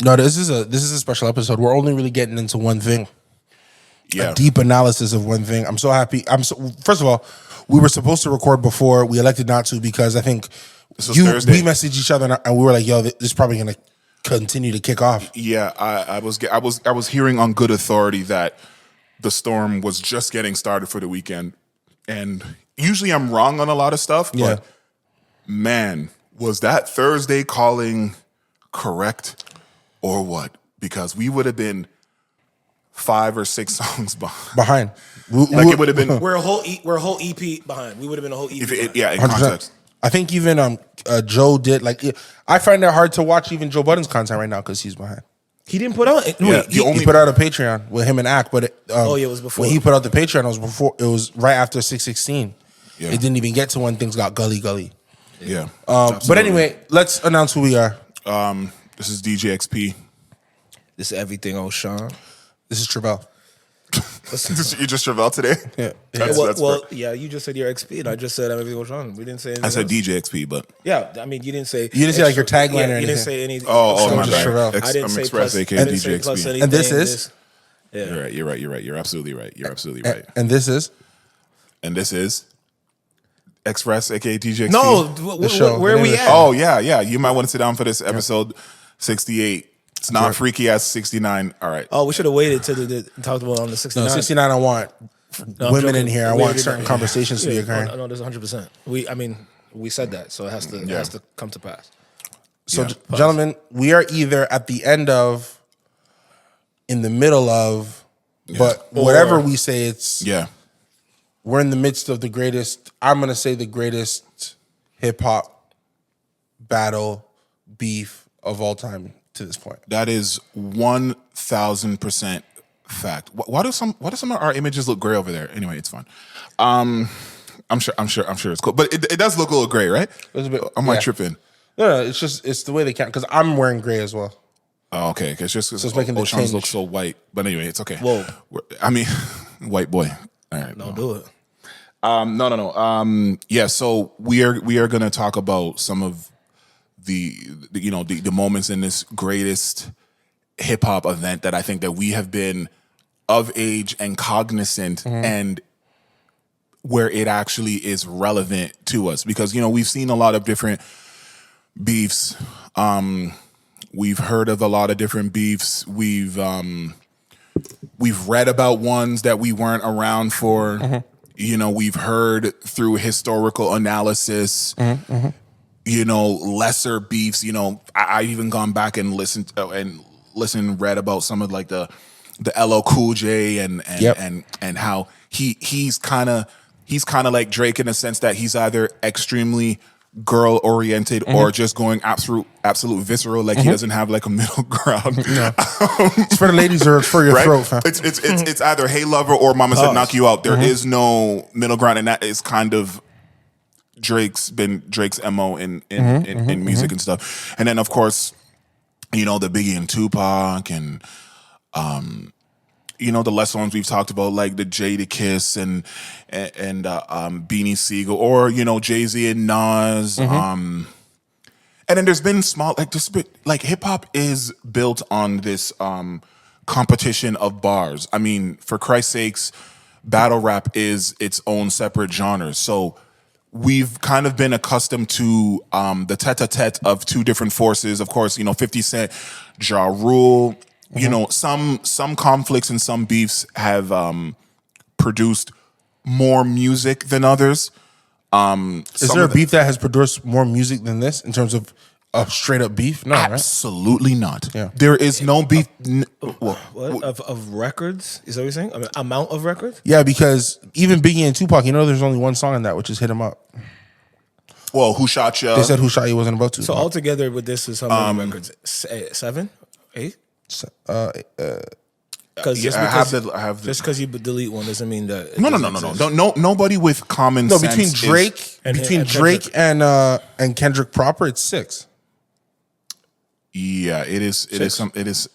No, this is a special episode. We're only really getting into one thing. Yeah. A deep analysis of one thing. I'm so happy. First of all, we were supposed to record before. We elected not to because I think we messaged each other and we were like, "Yo, this is probably going to continue to kick off." Yeah, I was hearing on good authority that the storm was just getting started for the weekend, and usually I'm wrong on a lot of stuff, but man, was that Thursday calling correct or what? Because we would have been 5 or 6 songs behind. It would have been. We're a whole EP behind. We would have been a whole EP. In context. I think even Joe did I find it hard to watch even Joe Budden's content right now because he's behind. He didn't put out. He put out a Patreon with him and Ack, but it was before. When he put out the Patreon, it was right after 616. Yeah. It didn't even get to when things got gully. Yeah. But anyway, let's announce who we are. This is DJXP. This is EverythingOShauN. This is Trivelle. You just Trivelle today? Yeah. You just said your XP, and I just said EverythingOShauN. We didn't say anything. I said else. DJXP, but yeah, I mean, you didn't say like your tagline or anything. You didn't say anything. Oh, my bad. Trivelle. I didn't say Express, plus, aka I didn't say plus DJXP. anything. And this is. Yeah. You're right. You're absolutely right. And this is. And this is Express, aka DJXP. No, where are we at? Oh yeah. You might want to sit down for this episode 68. It's not freaky as 69. All right. Oh, we should have waited till the talked about on the 69. No, 69. I want women in here. I want certain conversations to be occurring. No, there's 100%. We said that, so it has to come to pass. So, gentlemen, we are either at the end of, in the middle of, but whatever we say, we're in the midst of the greatest. I'm gonna say the greatest hip hop battle beef of all time to this point. That is 1,000% fact. Why do some of our images look gray over there? Anyway, it's fine. I'm sure it's cool, but it does look a little gray, right? It's a bit, am I tripping? No, it's the way they count because I'm wearing gray as well. Oh, okay. Because just so it's making the Oceans look so white, but anyway, it's okay. Whoa, I mean, white boy. All right, don't do it. No. Yeah. So we are gonna talk about some of the moments in this greatest hip hop event that I think that we have been of age and cognizant and where it actually is relevant to us because we've seen a lot of different beefs. We've heard of a lot of different beefs. We've read about ones that we weren't around for. We've heard through historical analysis. Lesser beefs. I've even gone back and read about some of like the LL Cool J and how he's kind of like Drake in the sense that he's either extremely girl oriented or just going absolute visceral, like he doesn't have like a middle ground. It's for the ladies or it's for your throat, fam. It's either hey lover or mama said knock you out. There is no middle ground, and that is kind of Drake's MO in music and stuff. And then of course, the Biggie and Tupac and the lesser ones we've talked about, like the Jadakiss and Beanie Siegel, or Jay-Z and Nas. And then there's been small like hip hop is built on this competition of bars. I mean, for Christ's sakes, battle rap is its own separate genre. So we've kind of been accustomed to the tete-a-tete of two different forces. Of course, 50 Cent, Ja Rule. Some conflicts and some beefs have produced more music than others. Is there a beef that has produced more music than this in terms of straight up beef? No, absolutely not. Yeah. There is no beef. Of records? Is that what you're saying? I mean, amount of records? Yeah, because even Biggie and Tupac, there's only one song in that, which is Hit 'Em Up. Well, Who Shot Ya? They said Who Shot Ya wasn't about to. So altogether with this is how many records? 7? 8? Because just because you delete one doesn't mean that no. Nobody with common sense. Between Drake and Kendrick proper, it's 6. Yeah, it is something. So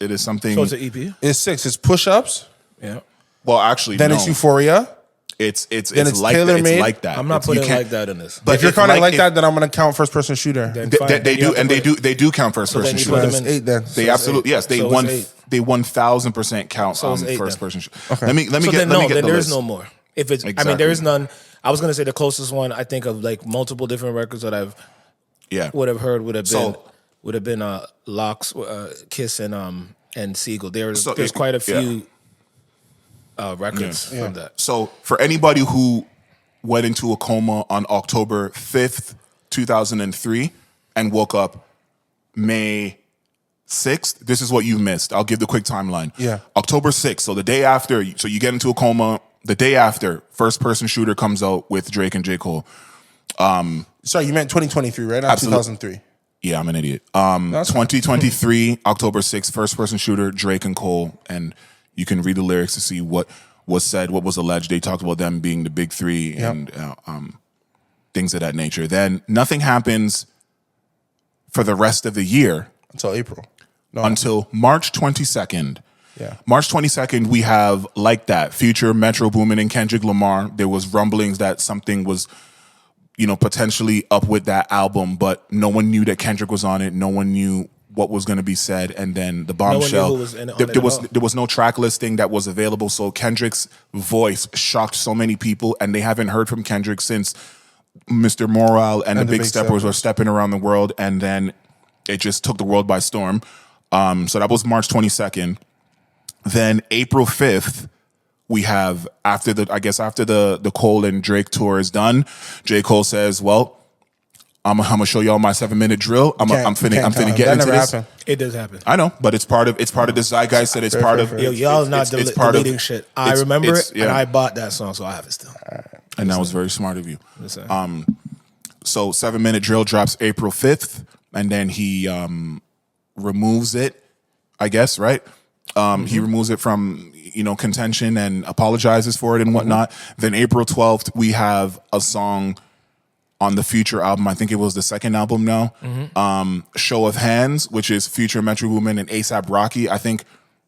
it's an EP. It's 6. It's Push Ups. Yeah. Well, actually, then it's Euphoria. It's it's like tailor-made? that. It's like that. I'm not putting you can't- like that in this. But if you're it's counting like if- that, then I'm gonna count first person shooter. Then They, fine. they Then you do, have to and put they do count first then person you shooter. put them That's in- 8 then. They it's absolutely 8. yes. They So won. it's 8. They 1000% count So it's 8 first then. person shooter. Let me So get. then Let me get then the there's list. no more. If it's, I mean, Exactly. there is none. I was gonna say the closest one I think of like multiple different records that I've Yeah. would have heard would have been So- Locks, Kiss, and Siegel. There's So, quite a yeah. few records from that. So for anybody who went into a coma on October 5th, 2003, and woke up May 6th, this is what you missed. I'll give the quick timeline. Yeah. October 6th, so the day after, so you get into a coma, the day after, first person shooter comes out with Drake and J. Cole. Sorry, you meant 2023, right? Not Absolute- 2003. Yeah, I'm an idiot. That's fine. 2023, October 6th, first person shooter, Drake and Cole, and you can read the lyrics to see what was said, what was alleged. They talked about them being the big three and things of that nature. Then nothing happens for the rest of the year Until April. No. until March 22nd. Yeah. March 22nd, we have Like That, Future, Metro Boomin, and Kendrick Lamar. There was rumblings that something was, potentially up with that album, but no one knew that Kendrick was on it. No one knew what was going to be said. And then the bombshell, who was in it on there, it there at was all. there was no track listing that was available. So Kendrick's voice shocked so many people, and they haven't heard from Kendrick since Mr. Morale and the Big Steppers were stepping around the world, and then it just took the world by storm. So that was March 22nd. Then April 5th, we have after the Cole and Drake tour is done, J. Cole says, "Well, I'm gonna show y'all my 7-minute drill. I'm finna get that into never this." happened. It does happen. I know, but it's part of the zeitgeist, and it's part of Yo, y'all not it's part of- deleting shit. I it's- remember it's- it, yeah. and I bought that song, so I have it still. and that was very smart of you. Listen. So 7-minute drill drops April 5th, and then he removes it, I guess, right? He removes it from contention and apologizes for it and whatnot. Then April 12th, we have a song on the Future album. I think it was the second album now. Show of Hands, which is Future, Metro Boomin, and A$AP Rocky. I think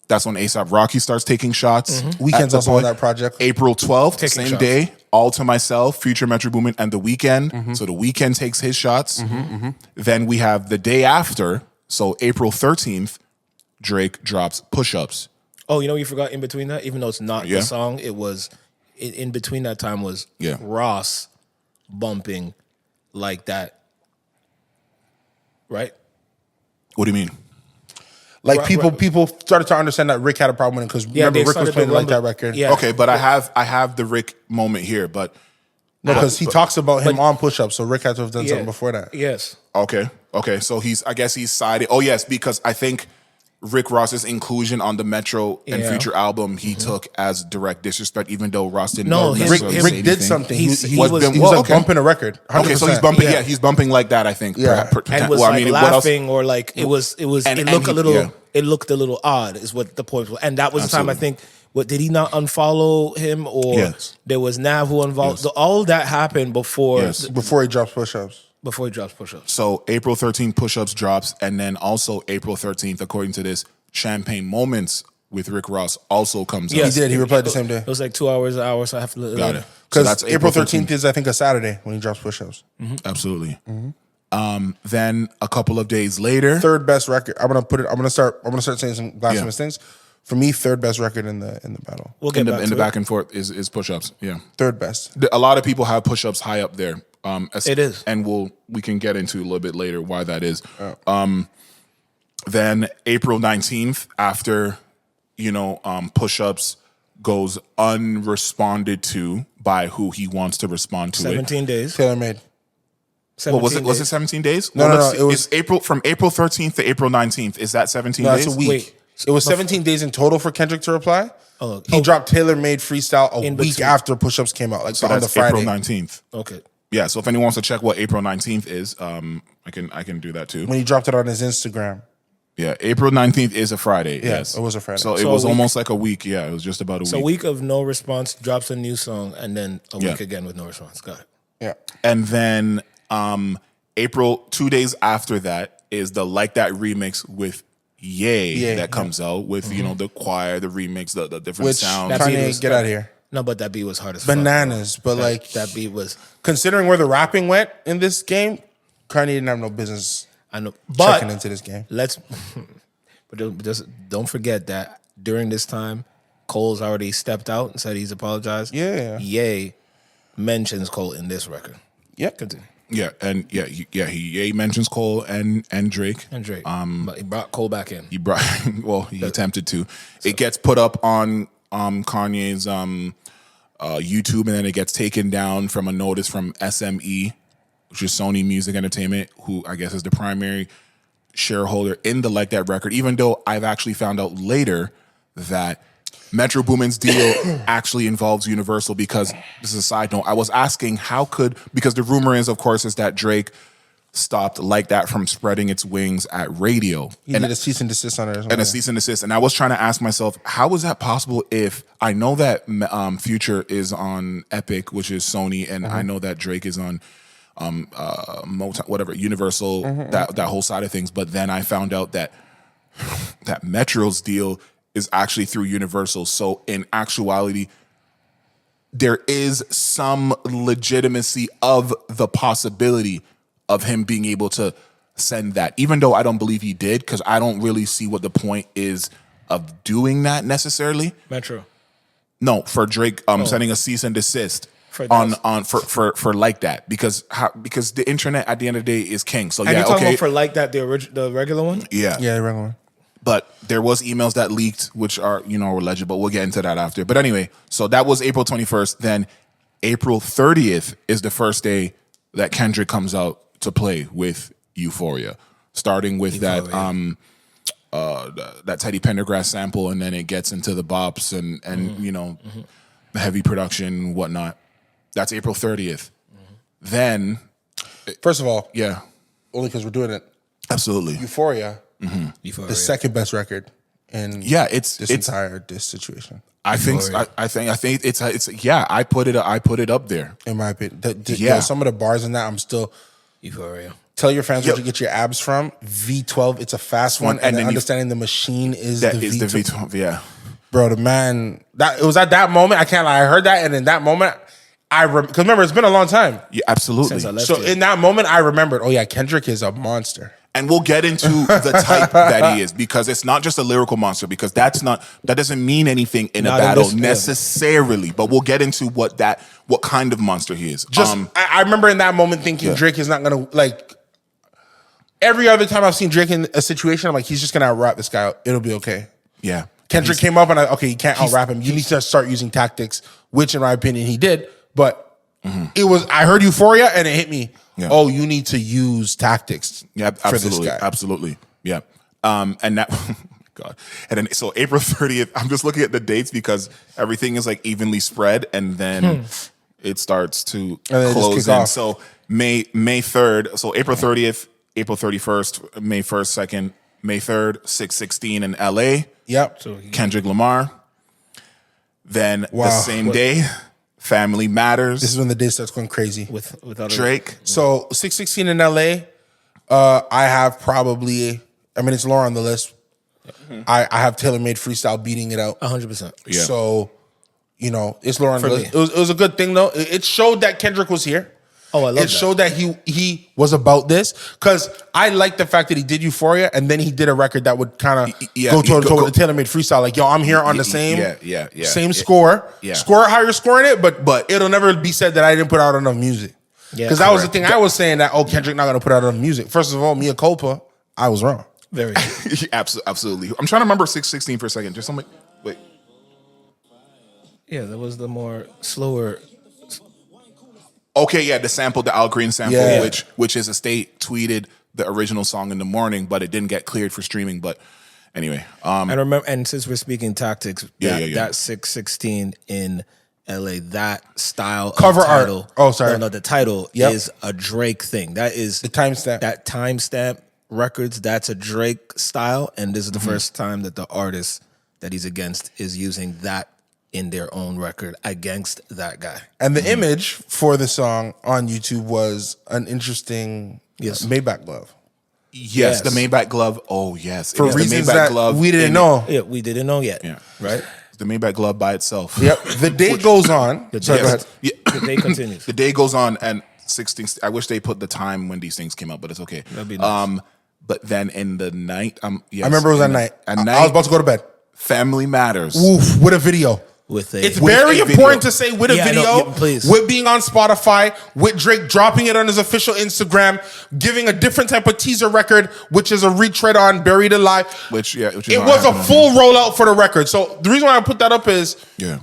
that's when A$AP Rocky starts taking shots. Weekend's At the also on point. that project. April 12th, Taking same shots. day, All to Myself, Future, Metro Boomin, and The Weeknd. So The Weeknd takes his shots. Then we have the day after, so April 13th, Drake drops Push Ups. Oh, you forgot in between that? Even though it's not Yeah. the song, it was in between that time was Yeah. Ross bumping Like That. Right? What do you mean? Like Right, people right. started to understand that Rick had a problem with it because Yeah, remember they Rick was started playing to like that rumble- record. Yeah. Okay, but I have the Rick moment here, but No, because he talks about him on push ups, so Rick had to have done something before that. Yes. okay. So I guess he's sided. Oh yes, because I think Rick Ross's inclusion on the Metro and Yeah. Future album he took as direct disrespect, even though Ross didn't. No, Rick his- Rick did something. He He's- was, he he was, was- like okay. bumping a record. 100%. Okay, so he's bumping. Yeah. Yeah, he's bumping like that. I think. Yeah. And was well, like I mean, what else? laughing or like it was And- it and looked he- a little yeah. it looked a little odd is what the point was. And that was the time I Absolutely. think what did he not unfollow him or Yes. there was Nav who unfollowed Yes. all that happened before Yes. Before he drops push ups. before he drops push ups. So April 13th, Push Ups drops, and then also April 13th, according to this, Champagne Moments with Rick Ross also comes Yes. out. He did. He replied the same day. It was like 2 hours, an hour, so I have to Got it. So Because that's April 13th is, I think, a Saturday when he drops push ups. Absolutely. Then a couple of days later, Third best record. I'm gonna start saying some blasphemous things. For me, third best record in the battle. We'll get in the, back in to the back it. and forth is Push Ups. Yeah. Third best. A lot of people have Push Ups high up there. It is. And we can get into a little bit later why that is. Then April 19th, after, Push Ups goes unresponded to by who he wants to respond to 17 days. Taylor made. What was it? 17 Was it days. 17 days? No, let's it see. was- It's from April 13th to April 19th. Is that 17 No, days? it's a week. Wait. It was 17 days in total for Kendrick to reply. Oh, He dropped Taylor Made Freestyle a In week between. after Push Ups came out, like So on the that's Friday. April 19th. Okay. Yeah, so if anyone wants to check what April 19th is, I can do that too. When he dropped it on his Instagram. Yeah, April 19th is a Friday. Yeah, yes. it was a Friday. So it So a was week. almost like a week. Yeah, it was just about a So week. week of no response, drops a new song, and then a Yeah. week again with no response. Got it. Yeah. And then April, 2 days after that, is the Like That remix with Ye Yeah, that comes out with, the choir, the remix, the different Which sounds. That beat Kanye, was- get out of here. No, but that beat was hard as fuck. bananas. But That beat was. considering where the rapping went in this game, Kanye didn't have no business. I know, checking into this game. But just don't forget that during this time, Cole's already stepped out and said he's apologized. Yeah. Ye mentions Cole in this record. Yep. Continue. Yeah, and he mentions Cole and Drake. And Drake. But he brought Cole back in. He attempted to. It gets put up on Kanye's YouTube, and then it gets taken down from a notice from SME, which is Sony Music Entertainment, who I guess is the primary shareholder in the Like That record, even though I've actually found out later that Metro Boomin's deal actually involves Universal, because this is a side note. I was asking because the rumor is, of course, is that Drake stopped Like That from spreading its wings at radio. He did a cease and desist on it. And a cease and desist. And I was trying to ask myself, how is that possible if I know that Future is on Epic, which is Sony, and I know that Drake is on Motown, whatever, Universal, that whole side of things. But then I found out that Metro's deal is actually through Universal. So in actuality, there is some legitimacy of the possibility of him being able to send that, even though I don't believe he did, because I don't really see what the point is of doing that necessarily. Metro. No, for Drake sending a cease and desist for Like That, because the internet at the end of the day is king. So and you're talking about for Like That, the regular one? Yeah, the regular one. But there was emails that leaked, which are alleged, but we'll get into that after. But anyway, so that was April 21st. Then April 30th is the first day that Kendrick comes out to play with Euphoria, starting with that Teddy Pendergrass sample, and then it gets into the bops and the heavy production and whatnot. That's April 30th. Then, first of all, yeah, only because we're doing it. Absolutely, Euphoria, the second best record in this situation. I think it's I put it up there in my opinion. Some of the bars in that I'm still Euphoria. Tell your fans where to get your abs from. V12, it's a fast one, and then understanding the machine is the V12. Yeah, bro, the man it was at that moment. I can't lie. I heard that, and in that moment, because remember, it's been a long time. Yeah, absolutely. So in that moment, I remembered. Oh yeah, Kendrick is a monster. And we'll get into the type that he is, because it's not just a lyrical monster, because that doesn't mean anything in a battle necessarily. But we'll get into what kind of monster he is. I remember in that moment thinking Drake is not gonna every other time I've seen Drake in a situation, I'm like, he's just gonna out-rap this guy. It'll be okay. Yeah. Kendrick came up and you can't out-rap him. You need to start using tactics, which in my opinion he did. But I heard Euphoria and it hit me. Yeah. Oh, you need to use tactics. Yeah, for this guy. Absolutely. Yeah. And that God. And then so April 30th, I'm just looking at the dates because everything is like evenly spread, and then it starts to close in. So May 3rd, so April 30th, April 31st, May 1st, 2nd, May 3rd, 6/16 in LA. Yep. So Kendrick Lamar. Then the same day, Family Matters. This is when the day starts going crazy. Without Drake. So 6/16 in LA. I have probably, it's lower on the list. I have Taylor Made Freestyle beating it out. 100%. Yeah. So, it's lower on the list. It was a good thing though. It showed that Kendrick was here. Oh, I love that. It showed that he was about this, because I like the fact that he did Euphoria and then he did a record that would kind of go toe-to-toe with the Taylor Made Freestyle. Like, yo, I'm here on the same score. Yeah. Score it how you're scoring it, but it'll never be said that I didn't put out enough music. Because that was the thing I was saying, that, Kendrick not going to put out enough music. First of all, mea culpa, I was wrong. Very good. Absolutely. I'm trying to remember 6/16 for a second. Just something. Wait. Yeah, that was the more slower. Okay, yeah, the sample, the Al Green sample, which is a State tweeted the original song in the morning, but it didn't get cleared for streaming. But anyway, I remember, and since we're speaking tactics, that 6/16 in LA, that style cover of title, art. Oh, sorry, no, the title is a Drake thing. That is the timestamp. That timestamp records. That's a Drake style, and this is the first time that the artist that he's against is using that in their own record against that guy. And the image for the song on YouTube was an interesting Maybach glove. Yes, the Maybach glove. Oh, yes. For reasons that glove we didn't know. Yeah, we didn't know yet. Yeah. Right? the Maybach glove by itself. Yep. The day goes on. The Sorry, day- go ahead. Yeah. The day continues. The day goes on, and 16. I wish they put the time when these things came out, but it's okay. That'd be nice. But then in the night, yes, I remember it was at night. At I night, was about to go to bed. Family Matters. Oof, with a video. It's very a important video. to say with a Yeah, video, no, yeah, please. with being on Spotify, with Drake dropping it on his official Instagram, giving a different type of teaser record, which is a retread on Buried Alive. Which is It not was a happening. full rollout for the record. So the reason why I put that up is Yeah.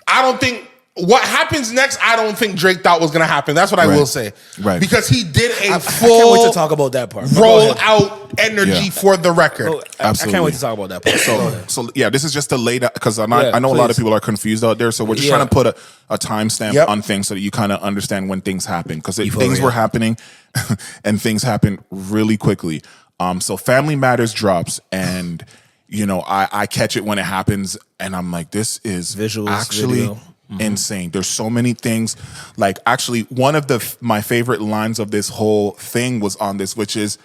I don't think what happens next, I don't think Drake thought was going to happen. That's what I Right. will say. Right. Because he did a I can't full wait to talk about that part. Go roll ahead. out energy Yeah. for the record. I Absolutely. can't wait to talk about that part. Go ahead. So yeah, this is just to lay that because I know Yeah, a lot of please. people are confused out there. So we're just Yeah. trying to put a timestamp Yep. on things so that you kind of understand when things happen because things Euphoria. were happening and things happen really quickly. So Family Matters drops and I catch it when it happens and I'm like, this is Visuals, actually video. insane. There's so many things. Like actually, one of my favorite lines of this whole thing was on this, which is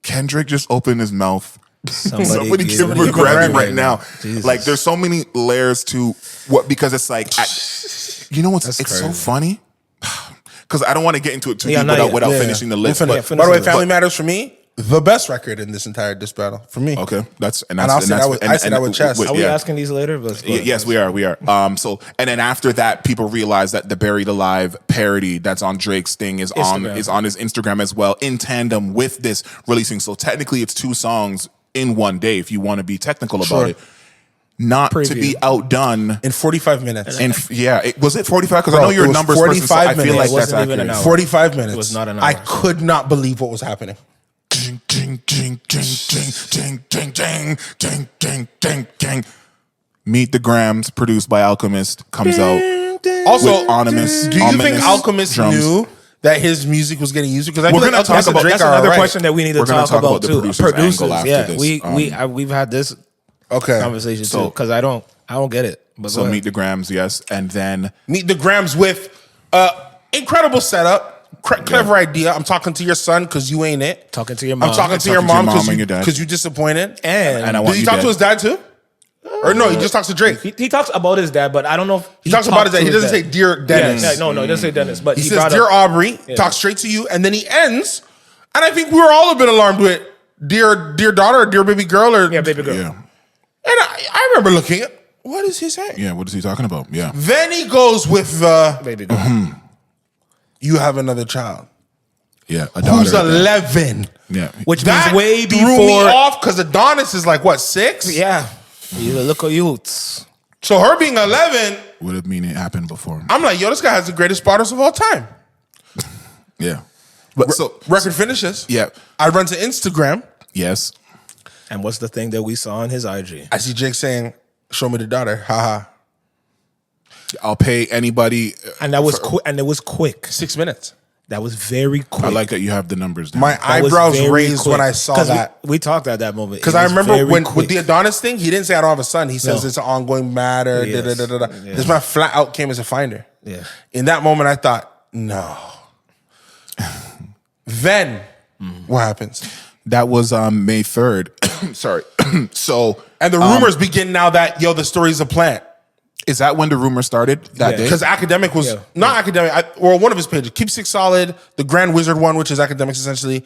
Kendrick just opened his mouth. Somebody give him a Grammy right now. Jesus. Like there's so many layers to what because it's like you know what's it's so crazy. funny because I don't want to get into it too Yeah, deep not yet. without Yeah. finishing the We'll list. finish. But, finish By the way, the Family but- Matters for me, the best record in this entire diss battle for me. okay, And I'll say that with- I say that with chest. Are we yeah. asking these later? Let's go. Yes, we are. We are. So, and then after that, people realize that the Buried Alive parody that's on Drake's thing is on his Instagram as well, in tandem with this releasing. So technically, it's 2 songs in one day. If you want to be technical about it, not to Preview. be outdone. In 45 minutes. And was it 45? Because I Bro, know you're it a was numbers person, so 45 I feel minutes. like It that's wasn't even accurate. an hour. 45 minutes. It was not an I hour. could not believe what was happening. Ding, ding, ding, ding, ding, ding, ding, ding, ding, ding, ding, ding. Meet the Grams, produced by Alchemist, comes out. Also, With ominous- do you think ominous Alchemist drums. knew that his music was getting used? Because I We're feel gonna like talk Alchemist and about- Drake That's are another alright. question that we need to We're gonna talk talk about about the too. producer's angle after yeah. this. We've had this Okay. conversation So- too because I don't get it. But So go ahead. Meet the Grams, yes. And then Meet the Grams with incredible setup, clever idea. I'm talking to your son because you ain't it. Talking to your mom. I'm talking to your Talking to your mom mom and your dad. because you disappointed. and I Did want he you talk dead. to his dad too? Or no, he just talks to Drake. he talks about his dad, but I don't know if He talks about his dad. He doesn't say dad. Dear Dennis. Yeah, no, he doesn't say Dennis. But He he says brought Dear up, Aubrey, talks straight to you, and then he ends. And I think we were all a bit alarmed with Dear daughter, or Dear baby girl, or yeah, baby girl. yeah, And I remember looking at what is he saying? yeah. What is he talking about? Yeah, Then he goes with the Baby girl. you have another child yeah. A who's daughter. 11. Yeah, Which That means way threw me before. off because Adonis is like what 6? Yeah. You look at youths. So her being 11, would have mean it happened before. I'm like, yo, this guy has the greatest spotters of all time. Yeah, but so Record finishes. yeah, I run to Instagram. yes. And what's the thing that we saw on his IG? I see Jake saying, "Show me the daughter." Haha. I'll pay anybody. And that was quick. And it was quick. 6 minutes. That was very quick. I like that you have the numbers down. My That was eyebrows very raised quick. when I saw 'Cause that. we talked at that moment. Because It I was remember very when quick. with the Adonis thing, he didn't say I don't have a son. He says No. it's an ongoing matter. Yes. Da, da, da, da, da. Yeah. This man flat out came as a finder. Yeah. In that moment, I thought, no. Then what happens? That was May 3rd. Sorry. So And the rumors begin now that the story's a plant. is that when the rumor started? That Yeah. day? Because Academic was Yeah. not Academic, or one of his pages, Keep Six Solid, the Grand Wizard one, which is Academics essentially,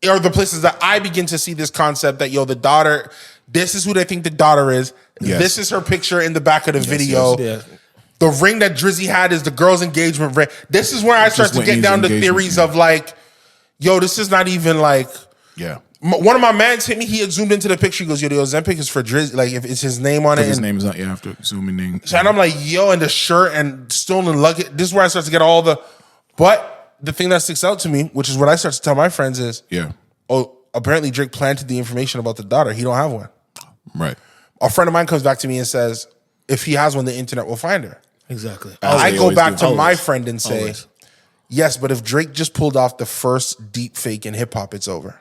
are the places that I begin to see this concept that the daughter, this is who they think the daughter is. Yes. This is her picture in the back of the video. Yeah. The ring that Drizzy had is the girl's engagement ring. This is where I start to get Whitney's down to engagement theories ring. of like, this is not even like. Yeah. One of my mans hit me. He had zoomed into the picture. He goes, the Ozempic is for Drizzy. Like, if it's his name on it. His and- name is not. You have to zoom in. and I'm like, and the shirt and stolen luggage. This is where I start to get all the. But the thing that sticks out to me, which is what I start to tell my friends, is, Yeah. apparently Drake planted the information about the daughter. He don't have one. Right. A friend of mine comes back to me and says, if he has one, the internet will find her. Exactly. As I they go always back do. to my Always. friend and say, Always. yes, but if Drake just pulled off the first deep fake in hip hop, it's over.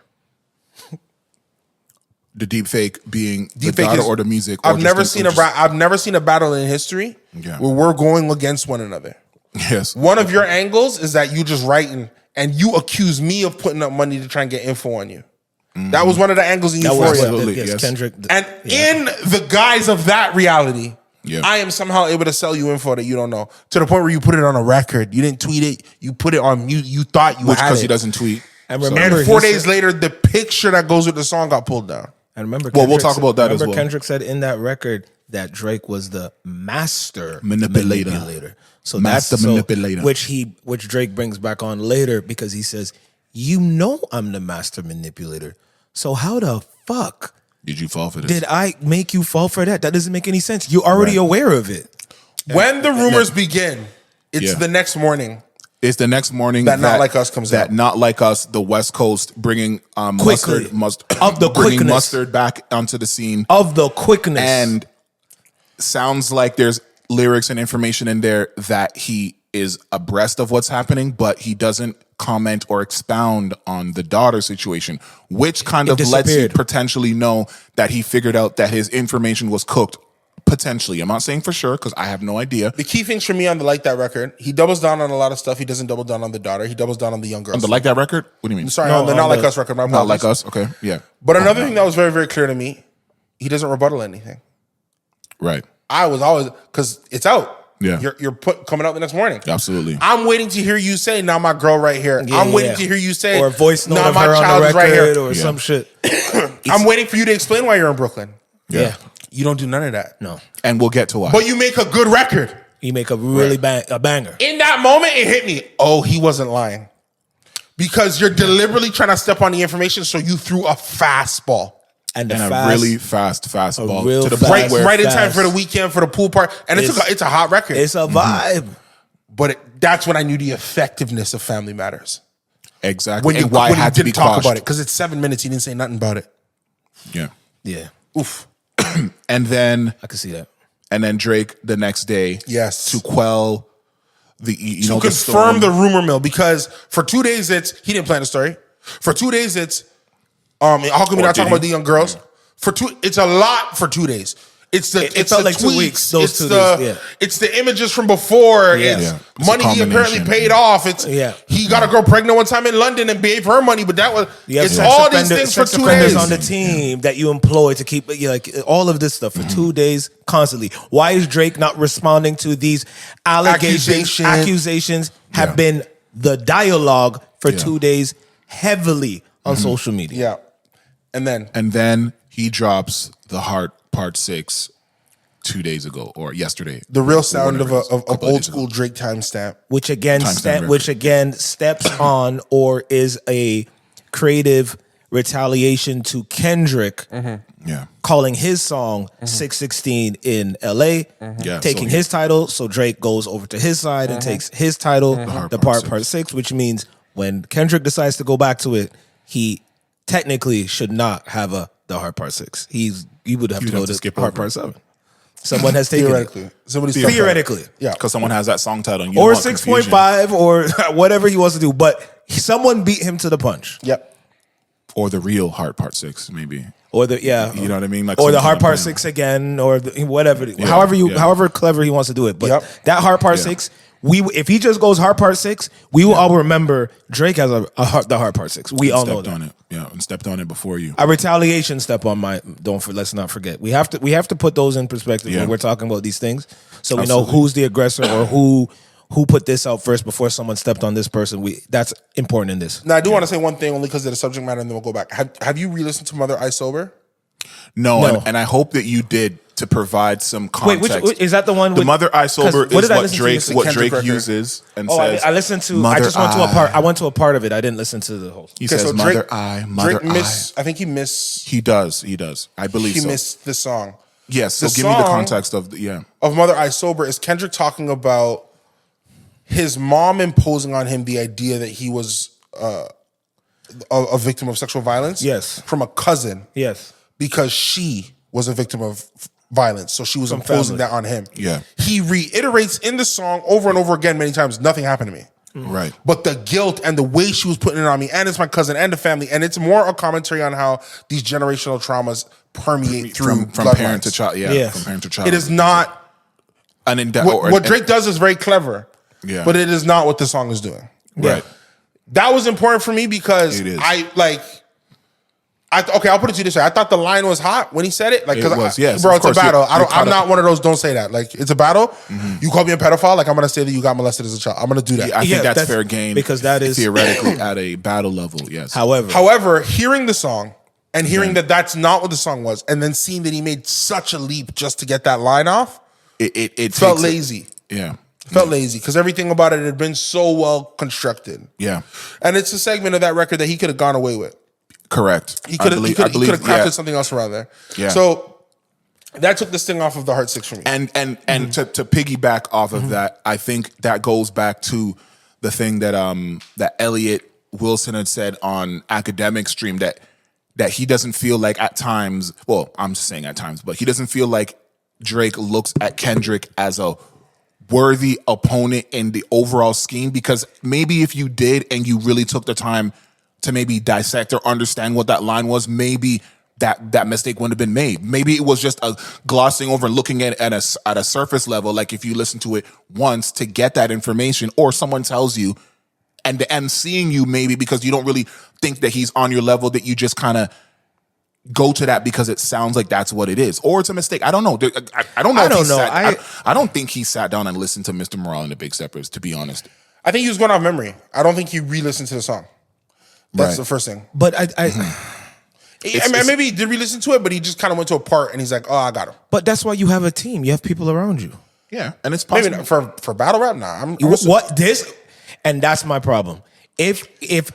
The deep fake being the Deep fake daughter is- or the music. or I've just never the- seen or a just- I've never seen a battle in history Yeah. where we're going against one another. Yes. One of your angles is that you just writing and you accuse me of putting up money to try and get info on you. That was one of the angles in Euphoria. Absolutely, yes. Kendrick. And in the guise of that reality, I am somehow able to sell you info that you don't know. To the point where you put it on a record. You didn't tweet it. You put it on mute. You thought you had it. Because he doesn't tweet. And remember, And 4 days later, the picture that goes with the song got pulled down. And remember, Well, we'll talk about that as well. Kendrick said in that record that Drake was the master manipulator. So Master that's manipulator. which Drake brings back on later because he says, "You know I'm the master manipulator. So how the fuck did you fall for this? did I make you fall for that? That doesn't make any sense. You're already aware of it." When the rumors begin, it's the next morning. It's the next morning that Not Like Us comes out. That Not Like Us, the West Coast, bringing mustard quickness. mustard back onto the scene of the quickness, and sounds like there's lyrics and information in there that he is abreast of what's happening, but he doesn't comment or expound on the daughter situation, which kind of lets you potentially know that he figured out that his information was cooked. Potentially. I'm not saying for sure because I have no idea. The key things for me on the Like That record, he doubles down on a lot of stuff. He doesn't double down on the daughter. He doubles down on the young girls. On the Like That record? What do you mean? I'm sorry, on the Not Like Us record. My Not Like Us? Okay, yeah. But another thing that was very, very clear to me, he doesn't rebuttal anything. Right. I was always, because it's out. Yeah. You're coming out the next morning. Absolutely. I'm waiting to hear you say, "Now my girl right here." I'm waiting to hear you say, or a voice note "Now of my her child on the record is right here," or some shit. I'm waiting for you to explain why you're in Brooklyn. Yeah. You don't do none of that. No. And we'll get to why. But you make a good record. You make a really a banger. In that moment, it hit me. Oh, he wasn't lying. Because you're deliberately trying to step on the information, so you threw a fastball. And a really fast ball to the point where right in time for the weekend for the pool party, and it's a hot record. It's a vibe. But that's when I knew the effectiveness of Family Matters. Exactly. When you, and why when I had you to be didn't talk quashed. about it, because it's 7 minutes, he didn't say nothing about it. Yeah. Yeah. Oof. And then I can see that. And then Drake the next day, to quell the to confirm the rumor mill, because for 2 days he didn't plan the story. For 2 days how come we not talking about the young girls? Yeah. It's a lot for 2 days. It's the it felt the like tweets. 2 weeks. Those it's 2 the days. Yeah. It's the images from before. Yeah. It's money he apparently paid off. It's he got a girl pregnant one time in London and gave her money, but that was it's all these things for 2 days on the team that you employ to keep like all of this stuff for 2 days constantly. Why is Drake not responding to these accusations have been the dialogue for 2 days heavily on social media. Yeah. And then he drops The Heart Part 6 2 days ago or yesterday. The real sound of old school Drake timestamp. Which again steps on or is a creative retaliation to Kendrick calling his song 616 in LA, taking his title. So Drake goes over to his side and takes his title, The Part 6, which means when Kendrick decides to go back to it, he technically should not have The Heart Part 6. He would have to go to skip Heart Part 7. Someone has taken theoretically. Theoretically. Yeah. Because someone has that song title. Or 6.5 or whatever he wants to do. But someone beat him to the punch. Yep. Or the real Heart Part 6, maybe. Or the you know what I mean? Like or the Heart Part 6 again, or whatever. Yeah. However clever he wants to do it. But that Heart Part 6, if he just goes Heart Part 6, we will all remember Drake has the Heart Part 6. We all know that. On it. Yeah, and stepped on it before you. A retaliation step on let's not forget. We have to put those in perspective when we're talking about these things. So we know who's the aggressor or who put this out first before someone stepped on this person. That's important in this. Now I do want to say one thing only because of the subject matter, and then we'll go back. Have you re-listened to Mother I Sober? No. And I hope that you did to provide some context. Wait, is that the one? The Mother I Sober is what Drake record? uses and says. I listened to. I just went to a part. I went to a part of it. I didn't listen to the whole. He says so Mother Drake, I, Mother Drake I think he missed. He does. I believe he so. missed the song. Yes. So give me the context of of Mother I Sober is Kendrick talking about his mom imposing on him the idea that he was a victim of sexual violence. Yes. From a cousin. Yes. Because she was a victim of violence. So she was imposing that on him. Yeah. He reiterates in the song over and over again many times, nothing happened to me. Right. But the guilt and the way she was putting it on me, and it's my cousin and the family, and it's more a commentary on how these generational traumas permeate through from parent to child. Yeah. From parent to child. It is not what Drake does is very clever. Yeah. But it is not what the song is doing. Right. That was important for me because Okay, I'll put it to you this way. I thought the line was hot when he said it. Like, it was, yes, bro, it's a battle. I'm not one of those. Don't say that. Like, it's a battle. Mm-hmm. You call me a pedophile. Like, I'm gonna say that you got molested as a child. I'm gonna do that. I think that's fair game because that is theoretically at a battle level. Yes. However, hearing the song and hearing that that's not what the song was, and then seeing that he made such a leap just to get that line off, it felt lazy. Felt lazy because everything about it had been so well constructed. Yeah, and it's a segment of that record that he could have gone away with. Correct. He could have crafted something else around there. Yeah. So that took the sting off of the Heart 6 for me. And to piggyback off of that, I think that goes back to the thing that that Elliot Wilson had said on Academic Stream that he doesn't feel like at times, well, I'm just saying at times, but he doesn't feel like Drake looks at Kendrick as a worthy opponent in the overall scheme, because maybe if you did and you really took the time to maybe dissect or understand what that line was, maybe that mistake wouldn't have been made. Maybe it was just a glossing over and looking at a surface level, like if you listen to it once to get that information, or someone tells you and seeing you maybe because you don't really think that he's on your level, that you just kind of go to that because it sounds like that's what it is, or it's a mistake. I don't know. I don't know. I don't think he sat down and listened to Mr. Morale and the Big Steppers, to be honest. I think he was going off memory. I don't think he re-listened to the song. That's the first thing. But maybe he did re-listen to it, but he just kind of went to a part and he's like, "Oh, I got him." But that's why you have a team. You have people around you. Yeah, and it's possible. Maybe for battle rap. Nah, and that's my problem. If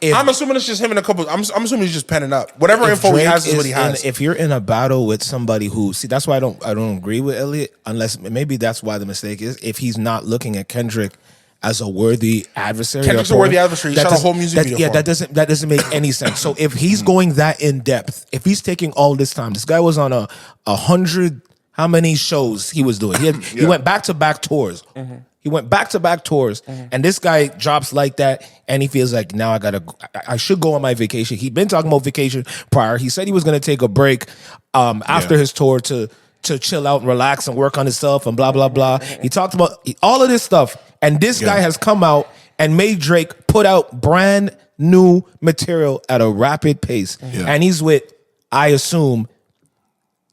I'm assuming it's just him and a couple. I'm assuming he's just penning up. Whatever info he has is what he has. If you're in a battle with somebody that's why I don't agree with Elliot, unless maybe that's why the mistake is if he's not looking at Kendrick as a worthy adversary. Kendrick's a worthy adversary. He shot a whole music video. Yeah, that doesn't make any sense. So if he's going that in depth, if he's taking all this time, this guy was on 100. How many shows he was doing? He went back to back tours. Mm-hmm. He went back to back tours, and this guy drops like that, and he feels like now I should go on my vacation. He'd been talking about vacation prior. He said he was going to take a break after his tour to chill out and relax and work on himself and blah blah blah. He talked about all of this stuff, and this guy has come out and made Drake put out brand new material at a rapid pace, and he's with, I assume,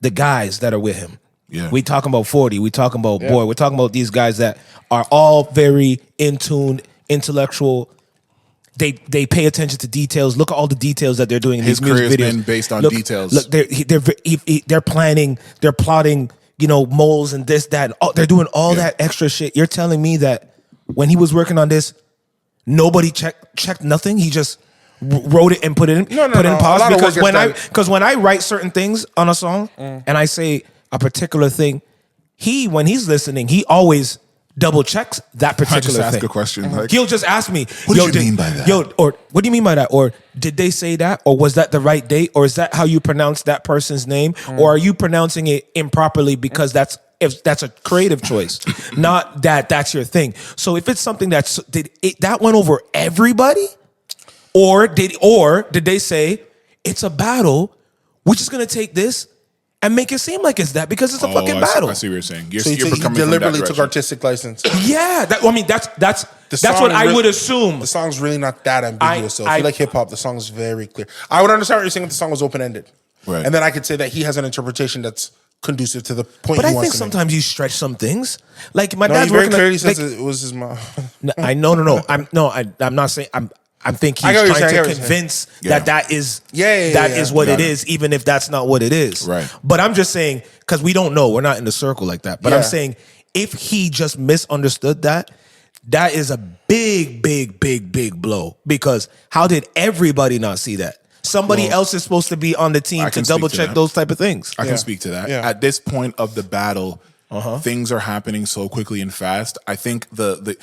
the guys that are with him. Yeah. We talking about 40. We talking about Boy. We're talking about these guys that are all very in tune, intellectual. They pay attention to details. Look at all the details that they're doing in these music videos. His career's been based on details. Look, they're planning. They're plotting. Moles and this, that. They're doing all that extra shit. You're telling me that when he was working on this, nobody checked nothing. He just wrote it and put it in pause. Because when I write certain things on a song and I say a particular thing, when he's listening, he always double checks that particular thing. Ask a question. Like, he'll just ask me, what do you mean by that? Or what do you mean by that? Or did they say that? Or was that the right date? Or is that how you pronounce that person's name? Or are you pronouncing it improperly because that's a creative choice, not that's your thing. So if it's something that went over everybody, or did they say it's a battle, we're just gonna take this and make it seem like it's that because it's a fucking battle. I see what you're saying. You're he deliberately took artistic license. Yeah, that's what I would assume. The song's really not that ambiguous. So if you like hip hop, the song's very clear. I would understand what you're saying if the song was open ended, right? And then I could say that he has an interpretation that's conducive to the point. But I think sometimes you stretch some things. Like my dad's he very working. Clearly says it was his mom. No. I'm not saying. I think he's trying to convince that is what it is, even if that's not what it is. Right. But I'm just saying, because we don't know, we're not in the circle like that. But I'm saying, if he just misunderstood that is a big blow. Because how did everybody not see that? Somebody else is supposed to be on the team to double check those type of things. I can speak to that. Yeah. At this point of the battle, things are happening so quickly and fast. I think the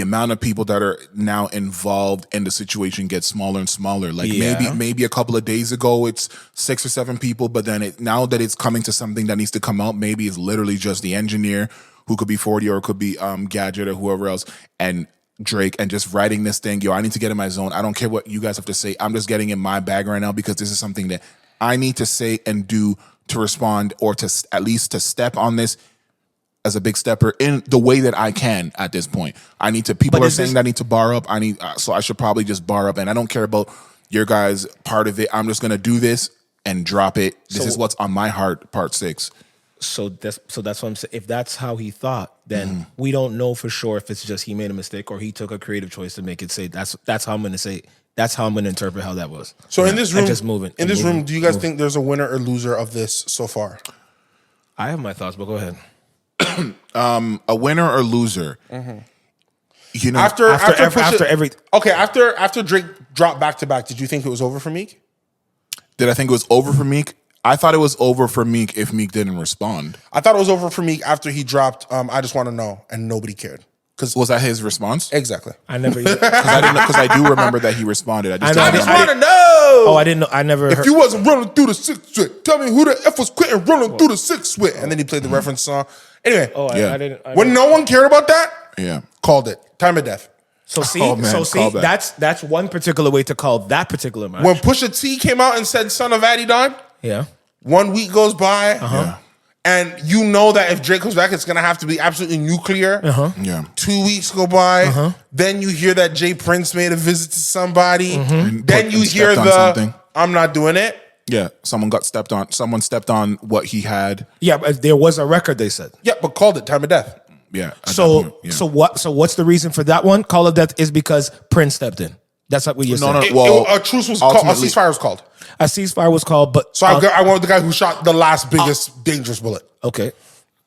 amount of people that are now involved in the situation gets smaller and smaller. Like maybe a couple of days ago it's 6 or 7 people, but then now that it's coming to something that needs to come out, maybe it's literally just the engineer who could be 40 or it could be Gadget or whoever else, and Drake, and just writing this thing. I need to get in my zone. I don't care what you guys have to say. I'm just getting in my bag right now because this is something that I need to say and do to respond, or to at least to step on this as a big stepper in the way that I can at this point. People are saying that I need to bar up. So I should probably just bar up, and I don't care about your guys' part of it. I'm just going to do this and drop it. This is what's on my heart, part 6. So that's what I'm saying. If that's how he thought, then we don't know for sure if it's just he made a mistake or he took a creative choice to make it say that's how I'm going to say. That's how I'm going to interpret how that was. So in this room, do you guys think there's a winner or loser of this so far? I have my thoughts, but go ahead. A winner or loser? You know, after Drake dropped back to back, did you think it was over for Meek? Did I think it was over for Meek? I thought it was over for Meek if Meek didn't respond. I thought it was over for Meek after he dropped I Just Want to Know, and nobody cared. Was that his response? Exactly. I never because I do remember that he responded. I just want to know. Oh, I didn't know. I never. If you wasn't rolling through the 6th with, tell me who the F was quitting rolling through the 6th with, and then he played the reference song. Anyway, I didn't. When no one cared about that, called it time of death. So that's one particular way to call that particular match. When Pusha T came out and said "Son of Addy Don," 1 week goes by. And you know that if Drake comes back, it's going to have to be absolutely nuclear. 2 weeks go by. Then you hear that Jay Prince made a visit to somebody. Then you hear I'm not doing it. Yeah, someone stepped on what he had. Yeah, but there was a record, they said. Yeah, but called it time of death. Yeah. So what's the reason for that one? Call of death is because Prince stepped in. That's what you're saying. A truce was called. A ceasefire was called. A ceasefire was called, but so I went with the guy who shot the last biggest dangerous bullet. Okay,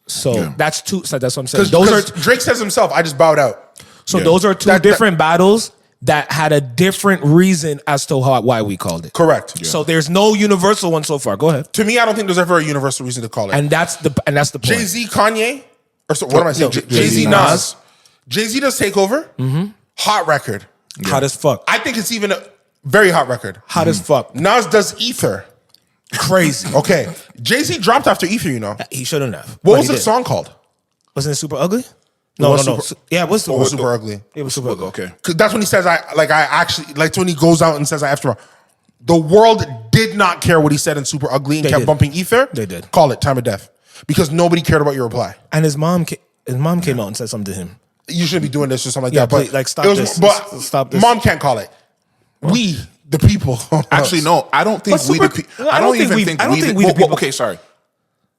so that's two. So that's what I'm saying. Because Drake says himself, "I just bowed out." So those are two different battles that had a different reason as to why we called it. Correct. So there's no universal one so far. Go ahead. To me, I don't think there's ever a universal reason to call it. And that's the point. Jay-Z, Kanye, or so, what am I saying? Jay-Z, Nas. Jay-Z does Takeover. Hot record. Hot as fuck. I think it's even a very hot record. Hot as fuck. Nas does Ether. Crazy. Okay. Jay-Z dropped after Ether, you know. He shouldn't have. What was the song called? Wasn't it Super Ugly? No. Yeah, it was Super Ugly. It was Super Ugly. Okay. Because that's when he says, that's when he goes out and says, I after. The world did not care what he said in Super Ugly and kept bumping Ether. They did. Call it time of death. Because nobody cared about your reply. And his mom came out and said something to him. You shouldn't be doing this or something like that. Please, but stop this. But stop this. Mom can't call it. We, the people. Actually, no. I don't think we the people. I don't even think we the people. Okay, sorry.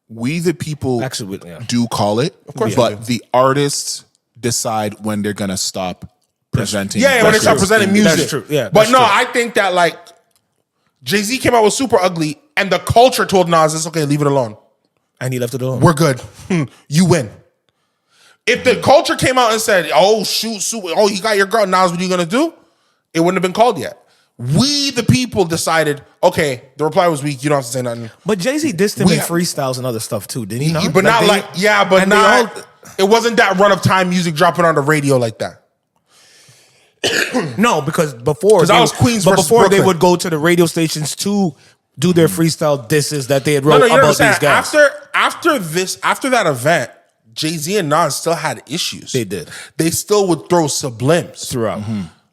We the people actually do call it, of course, but the artists decide when they're gonna stop presenting. Yeah, when they stop presenting music. That's true. Yeah, but no, I think that Jay-Z came out with Super Ugly, and the culture told Nas, "It's okay, leave it alone." And he left it alone. We're good. You win. If the culture came out and said, "Oh shoot, oh you got your girl, Nas, what are you gonna do?" It wouldn't have been called yet. We, the people, decided, okay, the reply was weak. You don't have to say nothing. But Jay-Z dissed him in freestyles and other stuff too, didn't he? Not? But not it wasn't that run of time music dropping on the radio like that. No, because before I was Queens versus before Brooklyn. they would go to the radio stations to do their freestyle disses that they had wrote about these guys. After that event, Jay-Z and Nas still had issues. They did. They still would throw sublims throughout.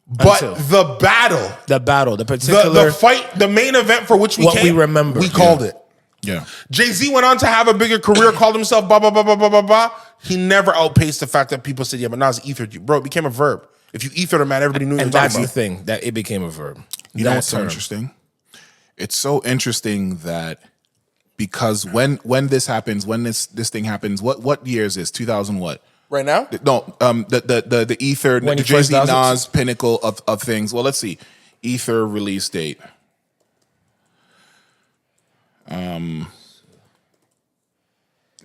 But the battle, the particular the fight, the main event for which we remember, we called it. Yeah. Jay-Z went on to have a bigger career, called himself blah, blah, blah, blah, blah, blah, blah. He never outpaced the fact that people said, yeah, but Nas ethered you. Bro, it became a verb. If you ethered a man, everybody knew what you were talking about. And that's the thing, that it became a verb. You know what's so interesting? It's so interesting that because when this happens, when this thing happens, what year is this? 2000 what? Right now? No, the Ether, the Jay-Z Nas pinnacle of things. Well, let's see. Ether release date.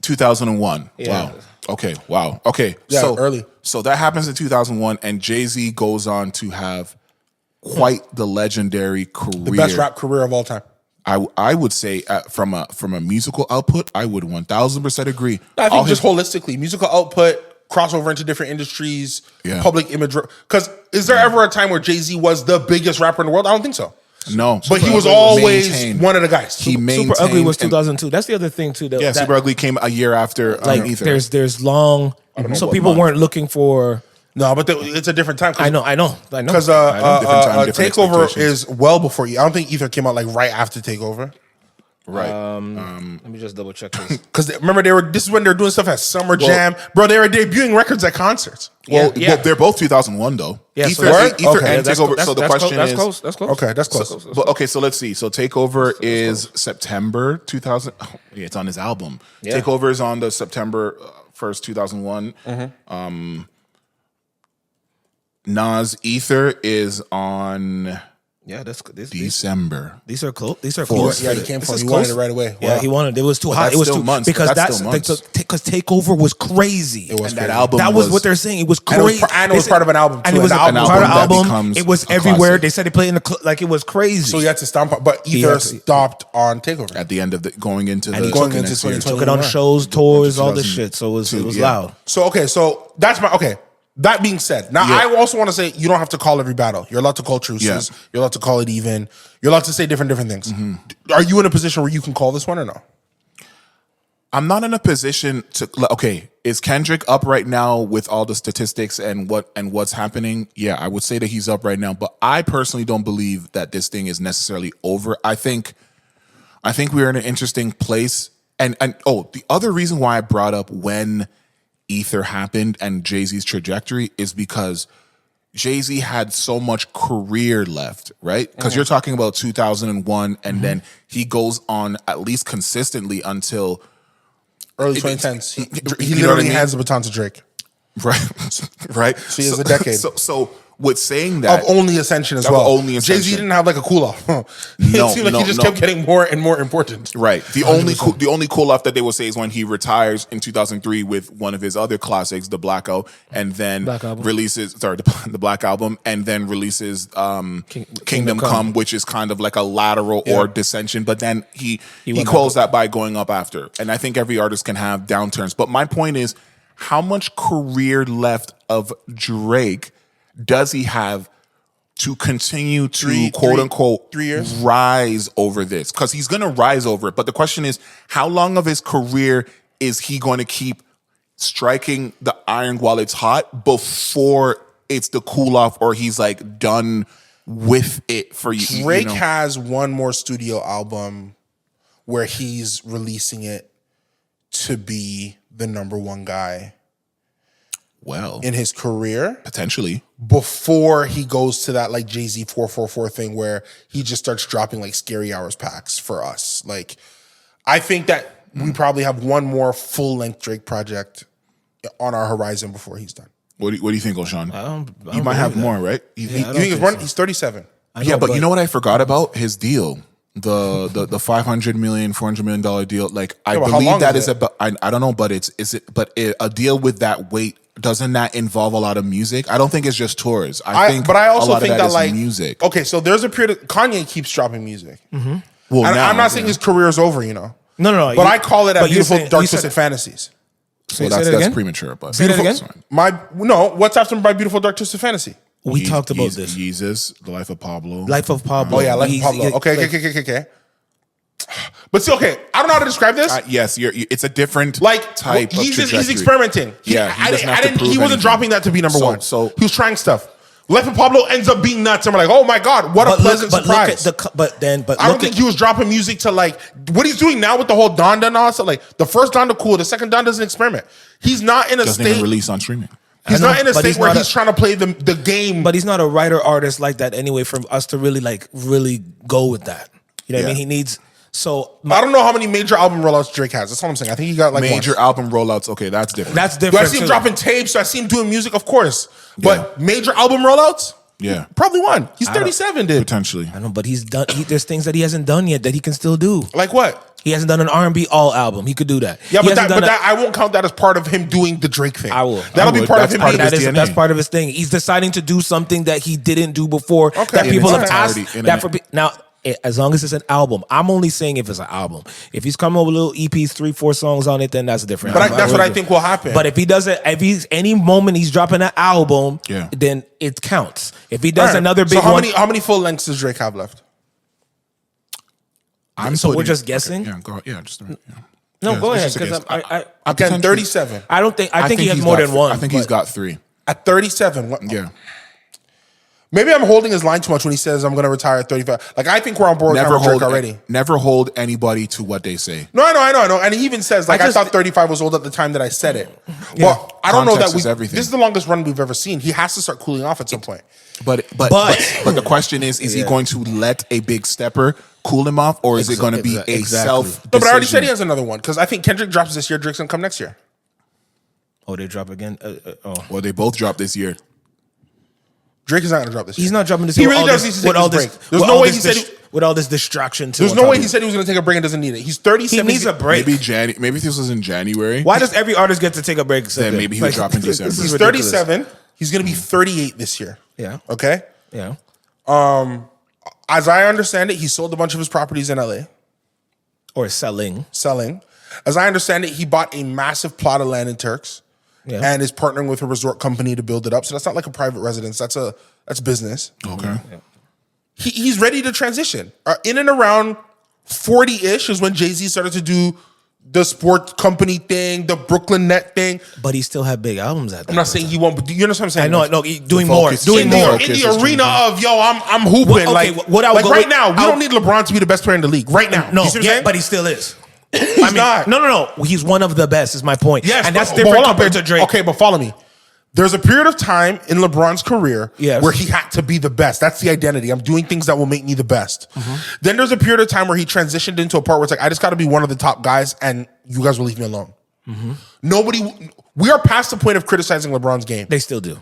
2001. Yeah. Wow. Okay. Wow. Okay. Yeah, so early. So that happens in 2001, and Jay-Z goes on to have quite the legendary career, the best rap career of all time. I would say from a musical output, I would 1000% agree. I think just holistically, musical output, crossover into different industries, public image. Because is there ever a time where Jay-Z was the biggest rapper in the world? I don't think so. No, but he was always one of the guys. Super Ugly was 2002. That's the other thing too. Super Ugly came a year after. Ether. There's long, so people weren't looking for. No, but it's a different time. I know. Because Takeover is well before you. I don't think Ether came out right after Takeover. Right. Let me just double check this. Because remember, this is when they're doing stuff at Summer Jam. Bro, they were debuting records at concerts. Well, they're both 2001 though. Yeah, Ether, so Ether and Takeover. So the question is, that's close. Okay, that's close. But okay, so let's see. So Takeover is September 2000. Oh, yeah, it's on his album. Yeah. Takeover is on the September 1st, 2001. Nas Ether is on that's December. These are close. These are He close. came from. He wanted it right away. Yeah, Wow. he wanted. It was too hot. that's It was still too months. because That's still months. because Takeover was crazy. It was And that crazy. album That was what they're saying. It was And it was crazy. par- and it was part of an album, And too. it was An part of album the that album. becomes It was a everywhere. classic. They said they played in the like it was crazy. So you had to stomp. But He Ether had to- stopped on Takeover. At the end of going into the going into next year. 2020. took it on shows, tours, all this 2002, shit. So it was yeah. loud. So okay, so that's my okay. That being said, now I also want to say you don't have to call every battle. You're allowed to call truces. Yeah. You're allowed to call it even. You're allowed to say different things. Are you in a position where you can call this one or no? I'm not in a position to. Okay, is Kendrick up right now with all the statistics and what's happening? Yeah, I would say that he's up right now. But I personally don't believe that this thing is necessarily over. I think we're in an interesting place. And the other reason why I brought up when Ether happened and Jay-Z's trajectory is because Jay-Z had so much career left, right? Because you're talking about 2001, and then he goes on at least consistently until Early 2010s. He you know what I literally mean? hands the baton to Drake. right. So he has a decade. So with saying that, Of only ascension as Of well. only Jay-Z ascension. didn't have like a cool off. It seemed like he just kept getting more and more important. right, the only cool off that they will say is when he retires in 2003 with one of his other classics, the Blackout, and then Black Album. releases the Black Album, and then releases Kingdom Come, which is kind of like a lateral or dissension. But then he quotes that by going up after. And I think every artist can have downturns. But my point is, how much career left of Drake does he have to continue to quote unquote 3 years rise over this? Because he's going to rise over it. But the question is, how long of his career is he going to keep striking the iron while it's hot before it's the cool off, or he's like done with it for you? Drake has one more studio album where he's releasing it to be the number one guy Well, in his career potentially. before he goes to that like Jay-Z 444 thing where he just starts dropping like Scary Hours packs for us. Like, I think that we probably have one more full-length Drake project on our horizon before he's done. What do you think, O'Shawn? I don't You might have believe more, right? You think he's one? He's 37. Yeah, but you know what I forgot about? His deal. The $500 million, $400 million deal. Like, I but how long believe that is is it? about, I don't know, but a deal with that weight, doesn't that involve a lot of music? I don't think it's just tours. I also think that is like music. Okay, so there's a period of, Kanye keeps dropping music. Well, And now, I'm not saying his career's over, you know. No. But I call it a but you beautiful, said- dark, you said- twisted fantasies. Say Well, that that's again? premature, but Say that again? What's after my beautiful, dark, twisted fantasy? We talked about this. Jesus, The Life of Pablo. Life of Pablo. Oh yeah, like Pablo. Okay. But see, okay, I don't know how to describe this. Yes, it's a different Like type of he's trajectory. experimenting. He doesn't have to prove He wasn't anything. dropping that to be number one. So he was trying stuff. Life of Pablo ends up being nuts, and we're like, oh my god, what a pleasant surprise. I don't think he was dropping music to like what he's doing now with the whole Donda and all that stuff. Like the first Donda cool, the second Donda's an experiment. He's not in a doesn't even state. release on streaming. He's not in a but state he's where not he's trying to play the game. But he's not a writer artist like that anyway. For us to really go with that, you know what I Yeah. mean? He needs. So I don't know how many major album rollouts Drake has. That's all I'm saying. I think he got like Major one. album rollouts. Okay, that's different. that's Do I different. see him too. dropping tapes? Do I see him doing music? Of course. But Yeah. major album rollouts? Yeah. Probably one. He's 37, dude. Potentially. I know, but he's done. There's things that he hasn't done yet that he can still do. Like what? He hasn't done an R&B all album. He could do that. Yeah, He but hasn't done I won't count that as part of him doing the Drake thing. I will. That'll I be would. part That's of him part being of his DNA. That's part of his thing. He's deciding to do something that he didn't do before. Okay. That In people its have entirety, asked. in That it. for now, as long as it's an album, I'm only saying if it's an album. If he's coming up with little EPs, 3-4 songs on it, then that's different. But that's what I think will happen. But if he doesn't, if he's any moment he's dropping an album, Yeah. then it counts. If he does All right. another big so how one, how many full lengths does Drake have left? we're just guessing. Okay, yeah, go. Yeah, just. Yeah. No, Yeah, go it's ahead. just a Because guess. Again, 37. I don't think. I think he has he's more got than one. I think he's got 3. At 37. Yeah. Maybe I'm holding his line too much when he says I'm going to retire at 35. Like, I think we're on board with Drake already. Never hold anybody to what they say. No, I know. And he even says, like, I thought 35 was old at the time that I said it. Yeah. Well, I don't know that this is the longest run we've ever seen. He has to start cooling off at some point. But the question is he going to let a big stepper cool him off, or is it going to be a self? No, but I already said he has another one because I think Kendrick drops this year. Drake's going to come next year. Oh, they drop again? Well, they both drop this year. Drake is not going to drop this year. He's not dropping this year. He really does need to take a break. There's no way he said with all this distraction. There's no way he said he was going to take a break and doesn't need it. He's 37. He needs a break. Maybe this was in January. Why does every artist get to take a break? Then maybe he would drop in December. He's 37. He's going to be 38 this year. Yeah. Okay? Yeah. As I understand it, he sold a bunch of his properties in LA. Or selling. As I understand it, he bought a massive plot of land in Turks. Yeah. And is partnering with a resort company to build it up. So that's not like a private residence. That's business. Okay. Yeah. He's ready to transition. In and around 40-ish is when Jay-Z started to do the sports company thing, the Brooklyn Net thing. But he still had big albums at that. I'm not saying he won't, but you understand what I'm saying? I know, doing more. In the arena of, yo, I'm hooping. Well, okay, right now, we don't need LeBron to be the best player in the league. Right now. No, but he still is. He's not. No. He's one of the best, is my point. Yes, and that's different compared to Drake. Okay, but follow me. There's a period of time in LeBron's career where he had to be the best. That's the identity. I'm doing things that will make me the best. Mm-hmm. Then there's a period of time where he transitioned into a part where it's like, I just got to be one of the top guys and you guys will leave me alone. Mm-hmm. We are past the point of criticizing LeBron's game. They still do.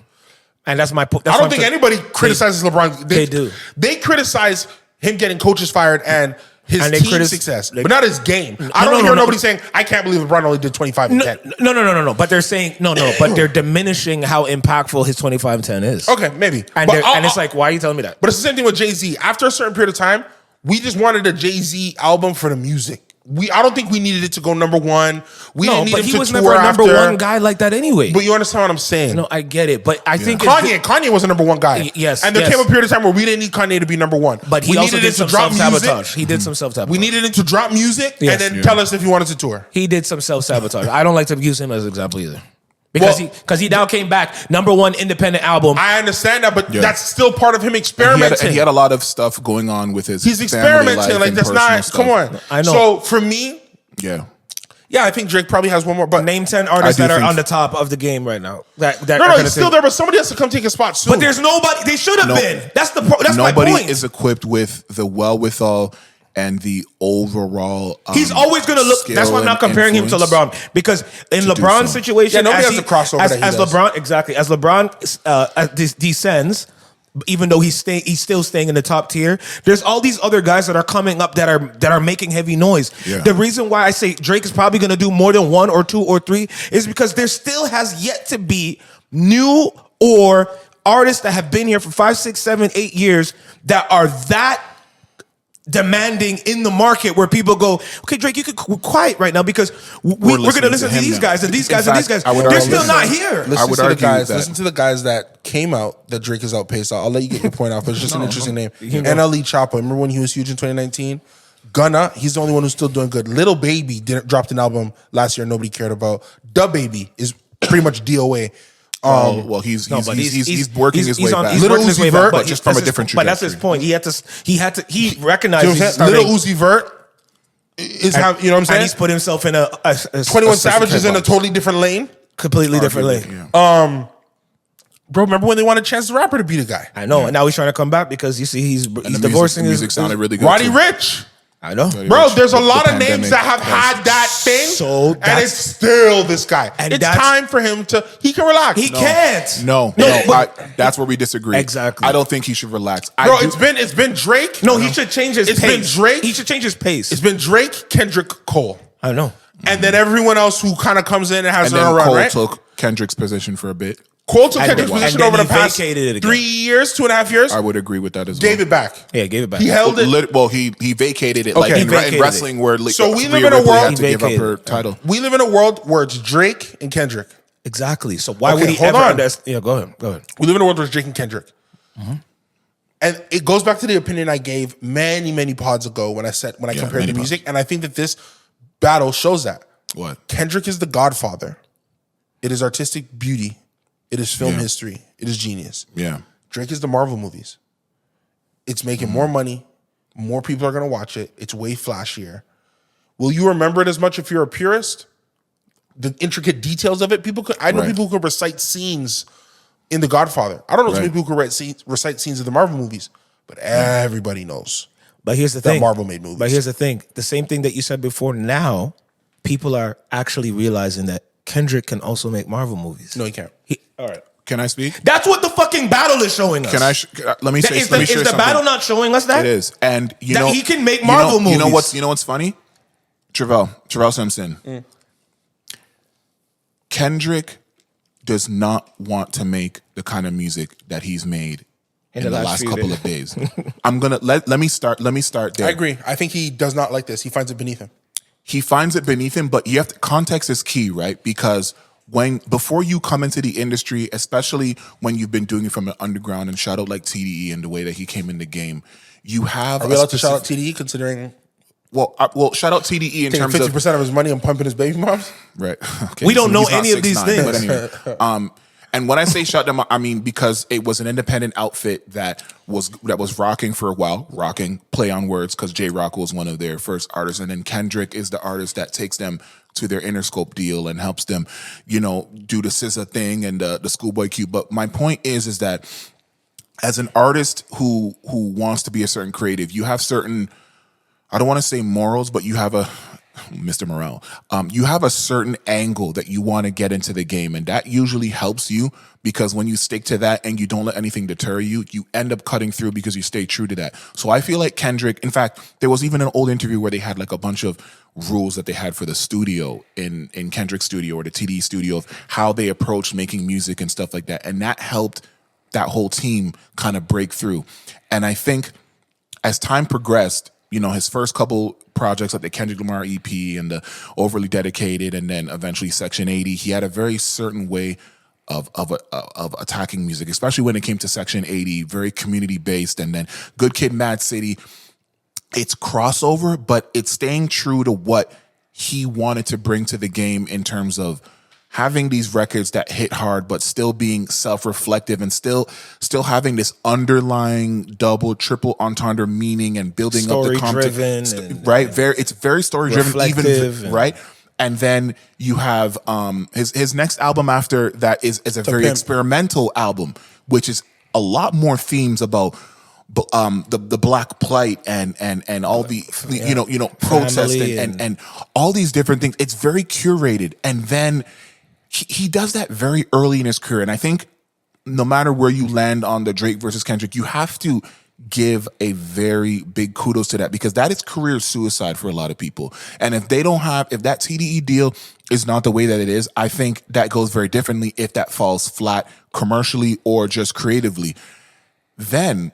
And that's my point. I don't think anybody criticizes LeBron. They do. They criticize him getting coaches fired and his team success, but not his game. I don't hear nobody saying, I can't believe LeBron only did 25 and 10. No. But they're saying, but they're diminishing how impactful his 25 and 10 is. Okay, maybe. And it's like, why are you telling me that? But it's the same thing with Jay-Z. After a certain period of time, we just wanted a Jay-Z album for the music. I don't think we needed it to go number one. We didn't need him to tour after. But he was never a number one guy like that anyway. But you understand what I'm saying? No, I get it. But I think Kanye was a number one guy. Yes. And there came a period of time where we didn't need Kanye to be number one. But he also did some self-sabotage. He did some self-sabotage. We needed him to drop music and then tell us if he wanted to tour. He did some self-sabotage. I don't like to use him as an example either. Because he now came back, number one independent album. I understand that, but that's still part of him experimenting. And he had a lot of stuff going on with his He's experimenting. Like, that's not, come on. I know. So for me, yeah, I think Drake probably has one more. But name 10 artists that are on the top of the game right now. No, he's still there, but somebody has to come take a spot soon. But there's nobody. They should have been. That's my point. Nobody is equipped with the wherewithal and the overall. He's always going to look. That's why I'm not comparing him to LeBron, because in LeBron's situation, nobody has the crossover as LeBron as LeBron descends. Even though he's still staying in the top tier, there's all these other guys that are coming up that are making heavy noise. Yeah. The reason why I say Drake is probably going to do more than 1 or 2 or 3 is because there still has yet to be new or artists that have been here for 5, 6, 7, 8 years that are that demanding in the market where people go, okay, Drake, you could quiet right now because we're going to listen to these guys and these guys and these guys. They're still not here. Listen to the guys that came out that Drake has outpaced. I'll let you get your point out, but it's just an interesting name. NLE Choppa. Remember when he was huge in 2019? Gunna, he's the only one who's still doing good. Lil Baby dropped an album last year nobody cared about. Da Baby is pretty much DOA. Well, he's working his way back. Little Uzi Vert, but just from a different trajectory. But that's his point. He recognized Little Uzi Vert is how, you know what I'm saying? And he's put himself in a 21 Savage is in a totally different lane. Completely different lane. Yeah. Bro, remember when they wanted Chance the Rapper to be the guy? I know, and now he's trying to come back because you see he's divorcing his music sounded really good. Roddy Rich. I know. Bro, there's a lot of names that have had that thing, and it's still this guy. And it's time for him to, he can relax. He can't. No, that's where we disagree. Exactly. I don't think he should relax. Bro, it's been Drake. No, he should change his pace. It's been Drake. He should change his pace. It's been Drake, Kendrick, Cole. I know. And then everyone else who kind of comes in and has their own run, right? Cole took Kendrick's position for a bit. Cole took Kendrick's position over the past 3 years, 2.5 years. I would agree with that as well. Gave it back. Yeah, gave it back. He held it. Well, he vacated it. Okay. Like in wrestling, where so we live in a world. Had to give up her title. We live in a world where it's Drake and Kendrick. Exactly. So why would he ever understand? Yeah, go ahead. We live in a world where it's Drake and Kendrick. Mm-hmm. And it goes back to the opinion I gave many pods ago when I compared the music, and I think that this battle shows that. What? Kendrick is the Godfather. It is artistic beauty. It is film history. It is genius. Yeah. Drake is the Marvel movies. It's making more money. More people are going to watch it. It's way flashier. Will you remember it as much if you're a purist? The intricate details of it. I know people who could recite scenes in The Godfather. I don't know too many people who could recite scenes of the Marvel movies, but everybody knows. But here's the thing. Marvel made movies. But here's the thing. The same thing that you said before. Now, people are actually realizing that Kendrick can also make Marvel movies. No, he can't. All right. Can I speak? That's what the fucking battle is showing us. Let me say something. Is the battle not showing us that? It is. And you that know he can make Marvel movies. You know what's funny? Trivelle Simpson. Kendrick does not want to make the kind of music that he's made in the last couple of days. I'm gonna let me start there. I agree. I think he does not like this. He finds it beneath him. He finds it beneath him, but context is key, right? Because before you come into the industry, especially when you've been doing it from an underground, and shout out like TDE and the way that he came in the game, you have. Are we allowed to shout out TDE considering? Well, shout out TDE in terms 50% of his money and pumping his baby moms. Right. Okay, we don't know any of these things. But anyway, and when I say shout them, I mean because it was an independent outfit that was rocking for a while. Rocking, play on words, because J Rock was one of their first artists, and then Kendrick is the artist that takes them to their Interscope deal and helps them, do the SZA thing and the Schoolboy Q. But my point is that as an artist who wants to be a certain creative, you have certain, I don't want to say morals, but you have Mr. Morale, you have a certain angle that you want to get into the game, and that usually helps you because when you stick to that and you don't let anything deter you, you end up cutting through because you stay true to that. So I feel like Kendrick, in fact, there was even an old interview where they had like a bunch of rules that they had for the studio in Kendrick's studio or the TD studio of how they approached making music and stuff like that, and that helped that whole team kind of break through. And I think as time progressed, his first couple projects like the Kendrick Lamar EP and the Overly Dedicated and then eventually Section 80, he had a very certain way of attacking music, especially when it came to Section 80, very community-based. And then Good Kid, Mad City, it's crossover, but it's staying true to what he wanted to bring to the game in terms of having these records that hit hard, but still being self-reflective and still having this underlying double, triple entendre meaning and building up the content, right? It's very story-driven, even right. And then you have his next album after that is a very experimental album, which is a lot more themes about the black plight and all the protesting and all these different things. It's very curated, and then he does that very early in his career. And I think no matter where you land on the Drake versus Kendrick, you have to give a very big kudos to that because that is career suicide for a lot of people. And if that TDE deal is not the way that it is, I think that goes very differently if that falls flat commercially or just creatively. Then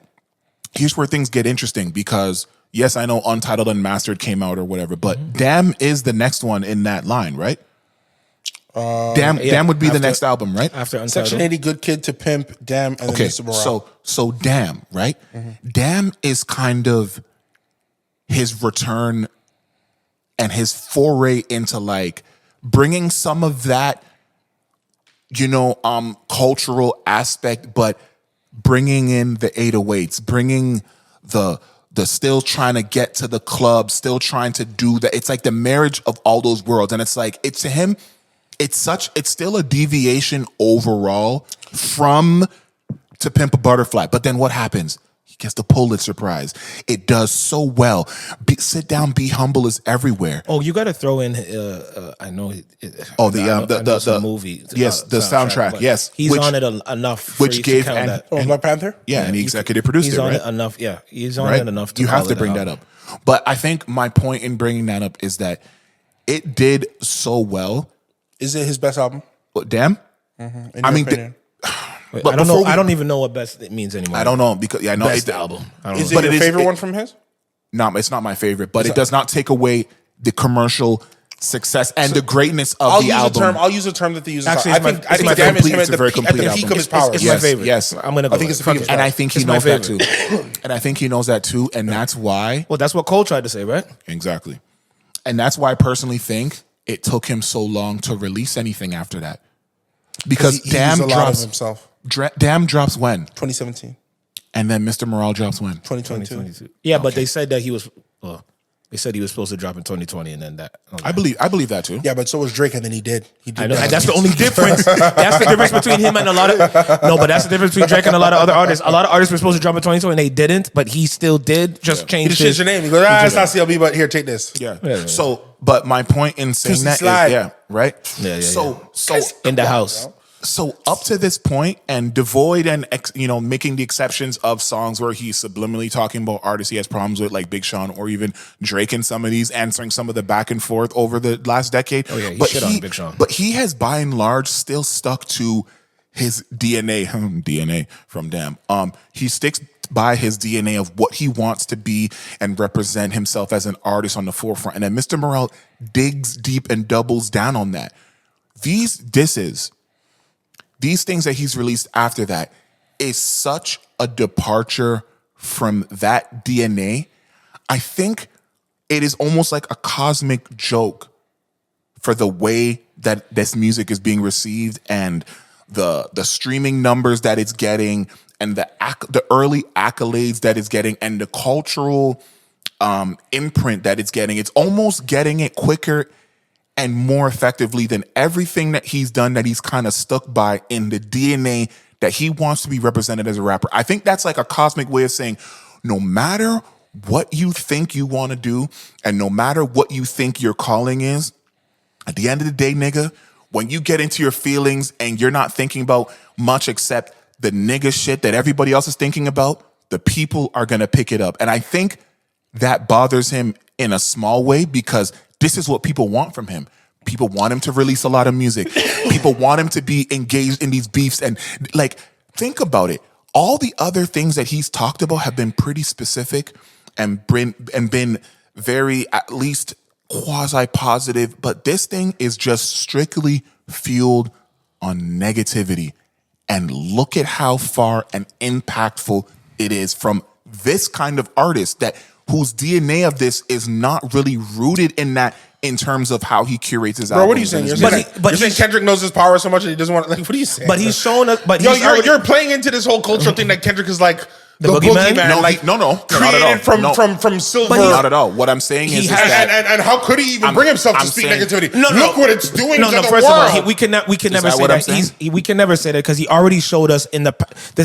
here's where things get interesting because yes, I know Untitled Unmastered came out or whatever, but Damn is the next one in that line, right? Damn would be the next album, right? After Untitled. Section 80, Good Kid to Pimp, Damn, and then Mr. Morale. So Damn, right? Damn is kind of his return and his foray into like bringing some of that, cultural aspect, but bringing in the 808s, bringing the still trying to get to the club, still trying to do that. It's like the marriage of all those worlds. And it's like, to him, it's still a deviation overall from To Pimp a Butterfly. But then what happens? He gets the Pulitzer Prize. It does so well. Sit Down, Be Humble is everywhere. Oh, you got to throw in. I know. The movie. Yes, the soundtrack. Yes, he's on it enough. Which gave Black Panther. Yeah, and he executive produced it. He's on it enough. Yeah, he's on it enough. You have to bring that up. But I think my point in bringing that up is that it did so well. Is it his best album? What, Damn? I mean, but I don't know. I don't even know what best it means anymore. I don't know because I know it's the album. Is it your favorite one from his? No, it's not my favorite, but it does not take away the commercial success and the greatness of the album. I'll use a term that they use. Actually, I think Damn is him at the peak of his powers. It's my favorite. Yes, I'm gonna go. I think it's the peak of his powers. And I think he knows that too. And I think he knows that too, and that's why. Well, that's what Cole tried to say, right? Exactly, and that's why I personally think it took him so long to release anything after that. Because he Damn used a lot of drops himself. Damn drops when? 2017. And then Mr. Morale drops when? 2022. Yeah, but they said that he was. They said he was supposed to drop in 2020, and then that. I believe that too. Yeah, but so was Drake, and then he did. I know, and that's the only difference. That's the difference between him and a lot of but that's the difference between Drake and a lot of other artists. A lot of artists were supposed to drop in 2020 and they didn't, but he still did. Just He changed just changed your name. He goes, it's not CLB, but here, take this. Yeah. So, but my point in saying that is, right? Yeah. So In the house. So up to this point, and devoid and making the exceptions of songs where he's subliminally talking about artists he has problems with, like Big Sean or even Drake, in some of these, answering some of the back and forth over the last decade. Oh yeah, he shit on Big Sean. But he has by and large still stuck to his DNA. DNA from Damn. He sticks by his DNA of what he wants to be and represent himself as an artist on the forefront. And then Mr. Morale digs deep and doubles down on that. These disses, these things that he's released after that, is such a departure from that DNA. I think it is almost like a cosmic joke for the way that this music is being received and the streaming numbers that it's getting and the early accolades that it's getting and the cultural imprint that it's getting. It's almost getting it quicker and more effectively than everything that he's done that he's kind of stuck by in the DNA that he wants to be represented as a rapper. I think that's like a cosmic way of saying, no matter what you think you want to do and no matter what you think your calling is, at the end of the day, nigga, when you get into your feelings and you're not thinking about much except the nigga shit that everybody else is thinking about, the people are going to pick it up. And I think that bothers him in a small way because this is what people want from him. People want him to release a lot of music. People want him to be engaged in these beefs. And like, think about it. All the other things that he's talked about have been pretty specific and been very, at least, quasi-positive. But this thing is just strictly fueled on negativity. And look at how far and impactful it is from this kind of artist whose DNA of this is not really rooted in that in terms of how he curates his albums. Bro, what are you saying? You're saying Kendrick knows his power so much that he doesn't want to, like, what are you saying? But he's showing us, you're playing into this whole cultural thing that Kendrick is like the boogeyman? boogeyman. No, like, not created at all. from silver. Not at all. What I'm saying is that... And how could he even bring himself to speak negativity? Look what it's doing to the first world. of all, we can never say that. We can never say that because he already showed us in the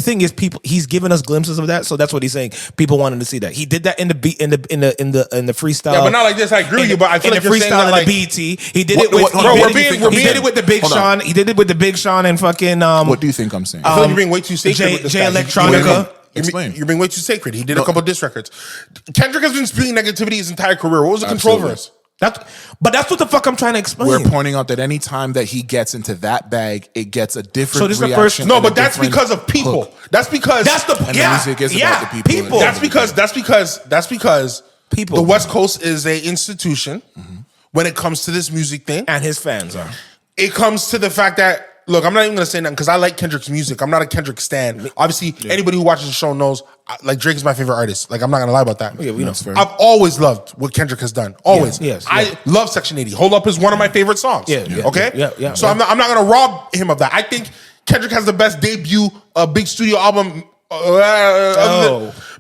thing is he's given us glimpses of that, so that's what he's saying. People wanted to see that. He did that in the freestyle. Yeah, but not like this. I agree with you, but I feel like you're saying that like BET. He did it with he did it with the Big Sean. He did it with the Big Sean and fucking What do you think I'm saying? I feel like you're being way too sacred with this J guy. Electronica. You're being way too sacred. He did a couple diss records. Kendrick has been spewing negativity his entire career. What was the control verse? But that's what the fuck I'm trying to explain. We're pointing out that any time that he gets into that bag, it gets a different this is the reaction. first. No, but that's because of people. Hook. That's because the music is about the people. That's because people. The West Coast is a institution when it comes to this music thing, and his fans are. It comes to the fact that. Look, I'm not even going to say nothing because I like Kendrick's music. I'm not a Kendrick stan. Obviously, anybody who watches the show knows, like, Drake is my favorite artist. Like, I'm not going to lie about that. Yeah, we know. I've always loved what Kendrick has done. Always. Yes. I love Section 80. Hold Up is one of my favorite songs. Okay? Yeah. So I'm not going to rob him of that. I think Kendrick has the best debut big studio album.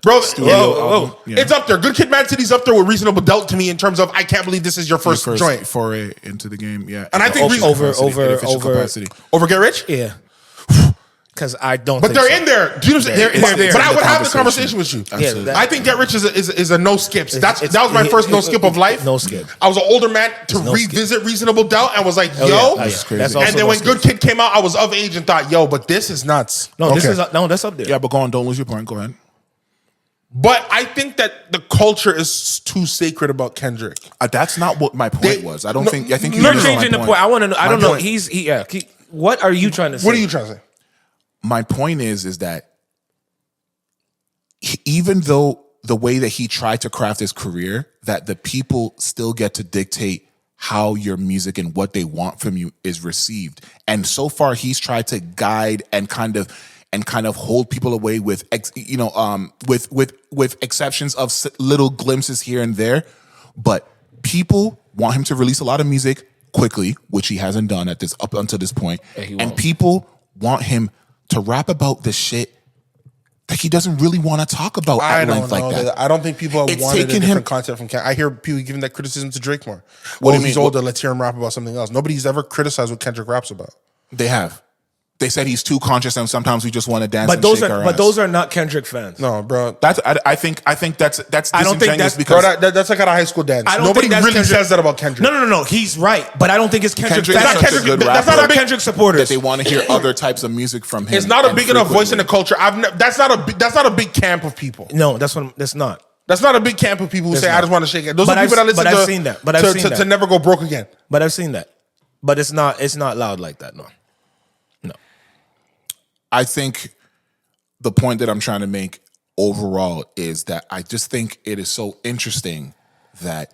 Bro, it's up there. Good Kid, Mad City's up there with Reasonable Doubt to me in terms of I can't believe this is your first joint foray into the game. Yeah, and I think over Get Rich. Yeah, because I don't. But they're in there. Do you know what I'm saying? But I would have the conversation with you. Yeah, I think Get Rich is a no skips. That was my first no skip of life. No skip. I was an older man to revisit Reasonable Doubt and was like, yo. That's crazy. And then when Good Kid came out, I was of age and thought, yo, but this is nuts. That's up there. Yeah, but go on. Don't lose your point. Go ahead. But I think that the culture is too sacred about Kendrick. That's not what my point was. I think you're changing the point. I want to know. I don't know. What are you trying to say? What are you trying to say? My point is that even though the way that he tried to craft his career, that the people still get to dictate how your music and what they want from you is received. And so far, he's tried to guide and kind of hold people away with exceptions of little glimpses here and there. But people want him to release a lot of music quickly, which he hasn't done up until this point. And people want him to rap about the shit that he doesn't really want to talk about at length like that. I don't think people have wanted a different content from Kendrick. I hear people giving that criticism to Drake more. What do you he's mean? older, let's hear him rap about something else. Nobody's ever criticized what Kendrick raps about. They have. They said he's too conscious, and sometimes we just want to dance. But those are not Kendrick fans. No, bro. I think that's I don't think that's because bro, that's like at a high school dance. Nobody really says that about Kendrick. No. He's right, but I don't think it's Kendrick. That's not a Kendrick supporters. That they want to hear other types of music from him. It's not a big enough voice in the culture. That's not a big camp of people. No, that's not. That's not a big camp of people who say, "I just want to shake it." Those are people that listen I've seen that. To never go broke again. But I've seen that. But it's not loud like that. No. I think the point that I'm trying to make overall is that I just think it is so interesting that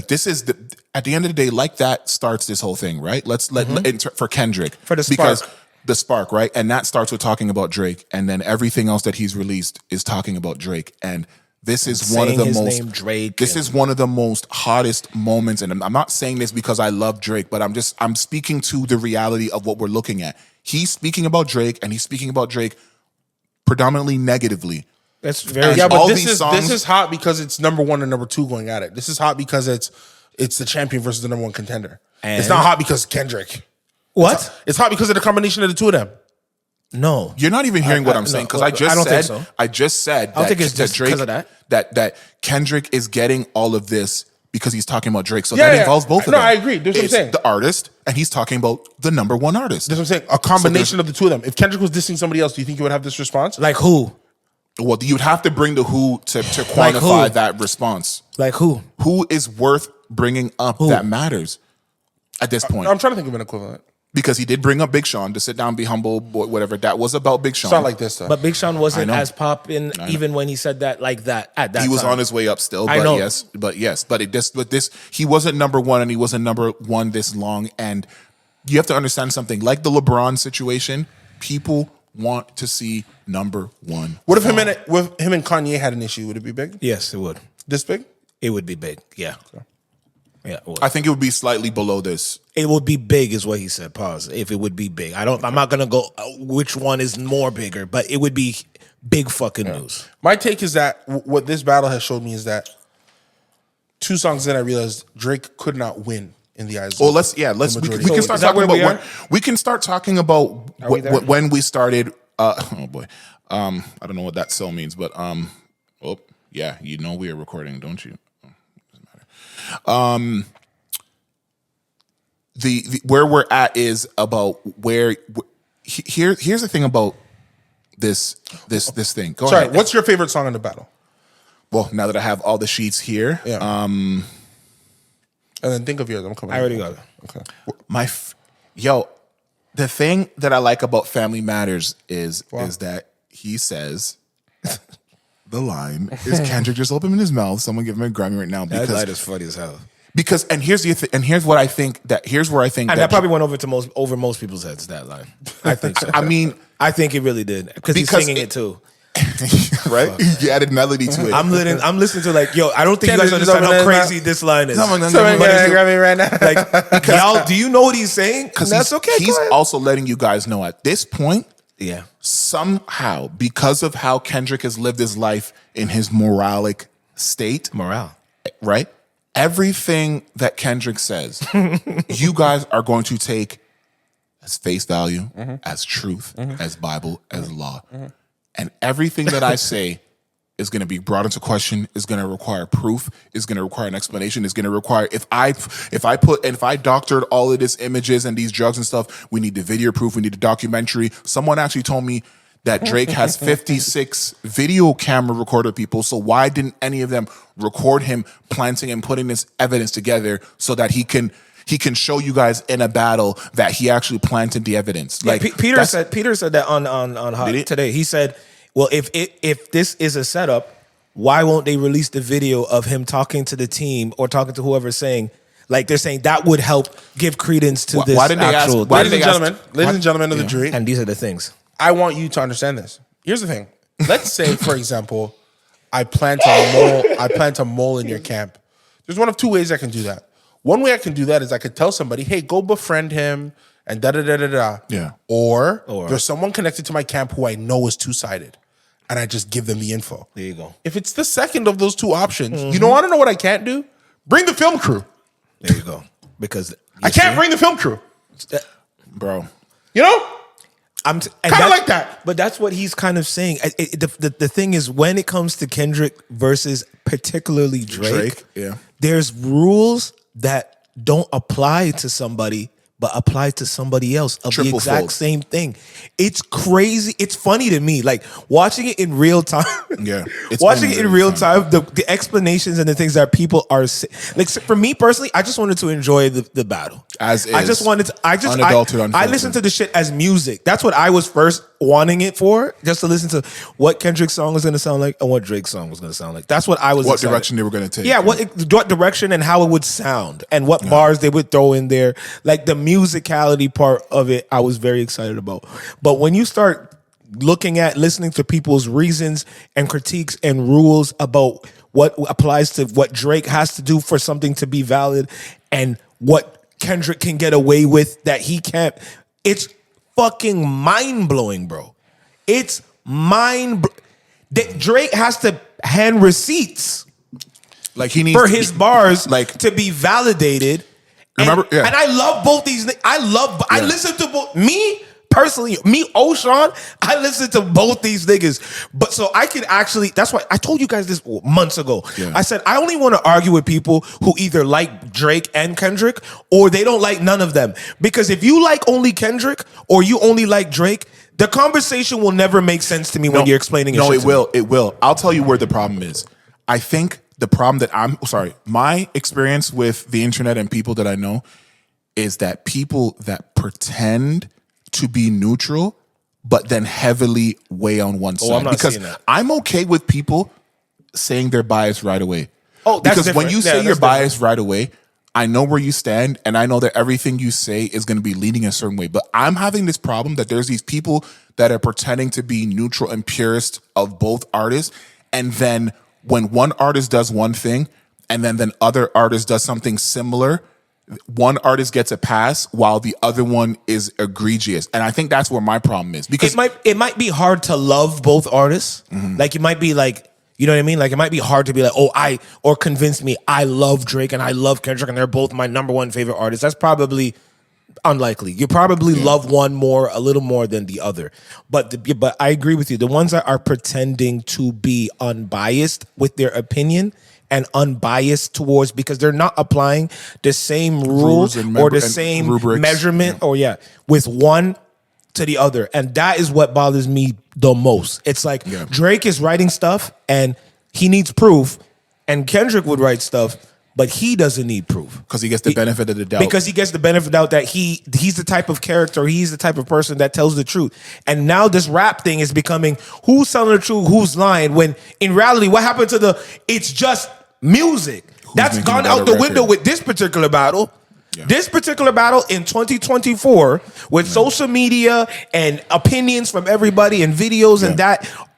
this is at the end of the day, like that starts this whole thing, right? For Kendrick, for the spark. Because the spark, right? And that starts with talking about Drake, and then everything else that he's released is talking about Drake. And this is one of the most Drake. This is one of the most hottest moments, and I'm not saying this because I love Drake, but I'm speaking to the reality of what we're looking at. He's speaking about Drake, and he's speaking about Drake predominantly negatively. That's very but this is hot because it's number one and number two going at it. This is hot because it's the champion versus the number one contender. And it's not hot because Kendrick. What? It's hot because of the combination of the two of them. No, you're not even hearing what I'm saying because I don't think so. I just said I don't think it's just Drake, because of that. That Kendrick is getting all of this because he's talking about Drake. So that involves both of them. No, I agree. That's what I'm saying. The artist, and he's talking about the number one artist. That's what I'm saying. A combination of the two of them. If Kendrick was dissing somebody else, do you think he would have this response? Like who? Well, you'd have to bring the who to quantify that response. Like who? Who is worth bringing up that matters at this point? I'm trying to think of an equivalent. Because he did bring up Big Sean to sit down, be humble, whatever. That was about Big Sean. It's not like this, though. But Big Sean wasn't as poppin' even when he said that like that at that time. He was on his way up still, but yes. He wasn't number one, and he wasn't number one this long. And you have to understand something. Like the LeBron situation, people want to see number one. What if him and Kanye had an issue? Would it be big? Yes, it would. This big? It would be big. Yeah. Okay. Yeah, I think it would be slightly below this. It would be big, is what he said. Pause. If it would be big, I'm not gonna go which one is more bigger, but it would be big fucking news. My take is that what this battle has showed me is that 2 songs in, I realized Drake could not win in the eyes. Well, we can start talking about we can start talking about when we started. Oh boy, I don't know what that cell means, but yeah, you know we are recording, don't you? The where we're at is about here's the thing about this thing. Go ahead. What's your favorite song in the battle? Well, now that I have all the sheets here, and then think of yours. I'm coming. I already got it. Okay. The thing that I like about Family Matters is that he says the line is Kendrick just opened his mouth. Someone give him a Grammy right now because that line is funny as hell. Because here's where I think that probably went over most people's heads. That line, I think so. I mean, I think it really did because he's singing it too. Right? He added melody to it. I'm listening to like, yo, I don't think you guys understand how crazy this line is. Someone grab me right now. Like, y'all, do you know what he's saying? Because that's okay. He's also letting you guys know at this point, yeah, somehow, because of how Kendrick has lived his life in his moralic state, right? Everything that Kendrick says, you guys are going to take as face value, as truth, as Bible, as law. And everything that I say is going to be brought into question, is going to require proof, is going to require an explanation, is going to require, if I doctored all of these images and these drugs and stuff, we need the video proof, we need the documentary. Someone actually told me that Drake has 56 video camera recorder people, so why didn't any of them record him planting and putting this evidence together so that he can show you guys in a battle that he actually planted the evidence? Yeah, like Peter said that on Hot today. He said, well, if this is a setup, why won't they release the video of him talking to the team or talking to whoever's saying, like they're saying that would help give credence to this actual. Ladies and gentlemen of the jury, and these are the things. I want you to understand this. Here's the thing. Let's say, for example, I plant a mole in your camp. There's one of 2 ways I can do that. One way I can do that is I could tell somebody, hey, go befriend him and da-da-da-da-da. Yeah. Or there's someone connected to my camp who I know is two-sided. And I just give them the info. There you go. If it's the second of those two options, you don't want to know what I can't do? Bring the film crew. There you go. Because I can't bring the film crew. Bro. You know? I'm kind of like that. But that's what he's kind of saying. The thing is, when it comes to Kendrick versus particularly Drake, there's rules that don't apply to somebody but apply to somebody else of the exact same thing. It's crazy. It's funny to me. Like watching it in real time. Yeah. Watching it in real time, the explanations and the things that people are like for me personally, I just wanted to enjoy the battle. As is. I just wanted to I listened to the shit as music. That's what I was first wanting it for, just to listen to what Kendrick's song was going to sound like and what Drake's song was going to sound like. That's what I was What direction they were going to take. Yeah, what direction and how it would sound and what bars they would throw in there. Like the musicality part of it, I was very excited about. But when you start listening to people's reasons and critiques and rules about what applies to what Drake has to do for something to be valid and what Kendrick can get away with that he can't, it's fucking mind-blowing, bro. It's that Drake has to hand receipts like he needs for his bars like to be validated. Remember, and I love both these. I listen to both. Me personally, O'Shaun, I listen to both these niggas. But so I can actually, that's why I told you guys this months ago. Yeah. I said, I only want to argue with people who either like Drake and Kendrick or they don't like none of them. Because if you like only Kendrick or you only like Drake, the conversation will never make sense to me when you're explaining it. No, it will. It will. I'll tell you where the problem is. I think the problem that my experience with the internet and people that I know is that people that pretend to be neutral, but then heavily weigh on one side. I'm not because seeing that. I'm okay with people saying they're biased right away. Oh, that's because different. when you say you're biased right away, I know where you stand, and I know that everything you say is going to be leaning a certain way. But I'm having this problem that there's these people that are pretending to be neutral and purist of both artists, and then when one artist does one thing, and then other artist does something similar, one artist gets a pass while the other one is egregious. And I think that's where my problem is. Because it might be hard to love both artists. Mm-hmm. Like it might be like, you know what I mean? Like it might be hard to be like, or convince me I love Drake and I love Kendrick and they're both my number one favorite artists. That's probably unlikely. You probably love one a little more than the other. But I agree with you. The ones that are pretending to be unbiased with their opinion and unbiased towards, because they're not applying the same rules or the same rubrics, measurement with one to the other. And that is what bothers me the most. It's like Drake is writing stuff and he needs proof, and Kendrick would write stuff, but he doesn't need proof. Because he gets the benefit of the doubt. Because he gets the benefit of the doubt that he's the type of character, he's the type of person that tells the truth. And now this rap thing is becoming who's telling the truth, who's lying, when in reality, what happened to it's just music. That's gone out the window with this particular battle. Yeah. This particular battle in 2024 with social media and opinions from everybody and videos and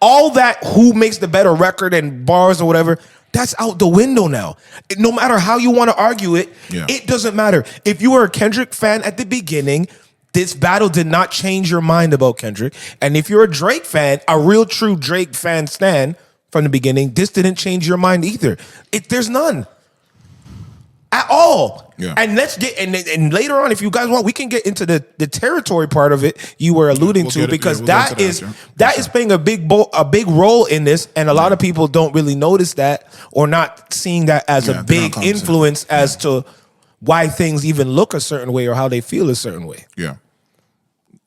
all that, who makes the better record and bars or whatever, that's out the window now. No matter how you want to argue it, it doesn't matter. If you were a Kendrick fan at the beginning, this battle did not change your mind about Kendrick. And if you're a Drake fan, a real true Drake fan stan from the beginning, this didn't change your mind either. There's none at all. Yeah. And let's get and later on, if you guys want, we can get into the territory part of it you were alluding to, because that is playing a big role in this, and a lot of people don't really notice that or not seeing that as a big influence as to why things even look a certain way or how they feel a certain way. Yeah.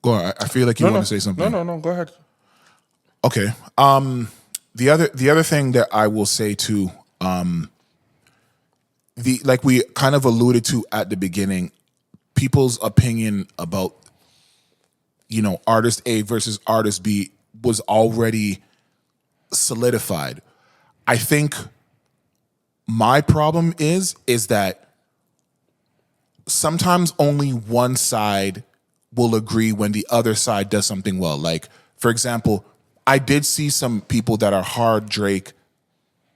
Go on. I feel like you want to say something. No. Go ahead. Okay. The other thing that I will say too, like we kind of alluded to at the beginning, people's opinion about, artist A versus artist B was already solidified. I think my problem is that sometimes only one side will agree when the other side does something well. Like, for example, I did see some people that are hard Drake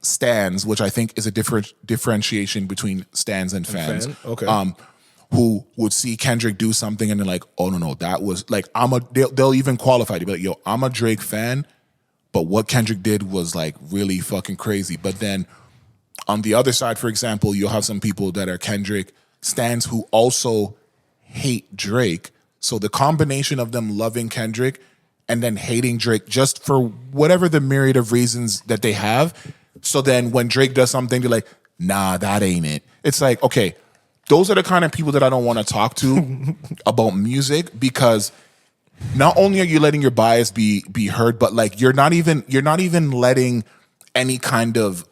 stans, which I think is a differentiation between stans and fans. Okay. Who would see Kendrick do something and they're like, oh no, that was like they'll even qualify to be like, yo, I'm a Drake fan, but what Kendrick did was like really fucking crazy. But then on the other side, for example, you'll have some people that are Kendrick stans who also hate Drake. So the combination of them loving Kendrick and then hating Drake just for whatever the myriad of reasons that they have. So then when Drake does something, they're like, nah, that ain't it. It's like, okay, those are the kind of people that I don't want to talk to about music, because not only are you letting your bias be heard, but like you're not even letting any kind of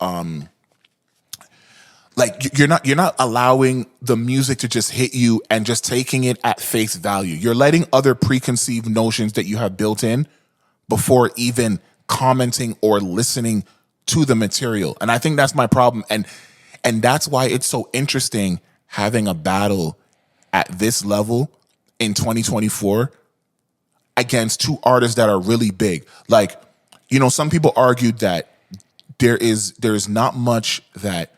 like you're not allowing the music to just hit you and just taking it at face value. You're letting other preconceived notions that you have built in before even commenting or listening to the material. And I think that's my problem. And that's why it's so interesting having a battle at this level in 2024 against two artists that are really big. Like, you know, some people argued that there's not much that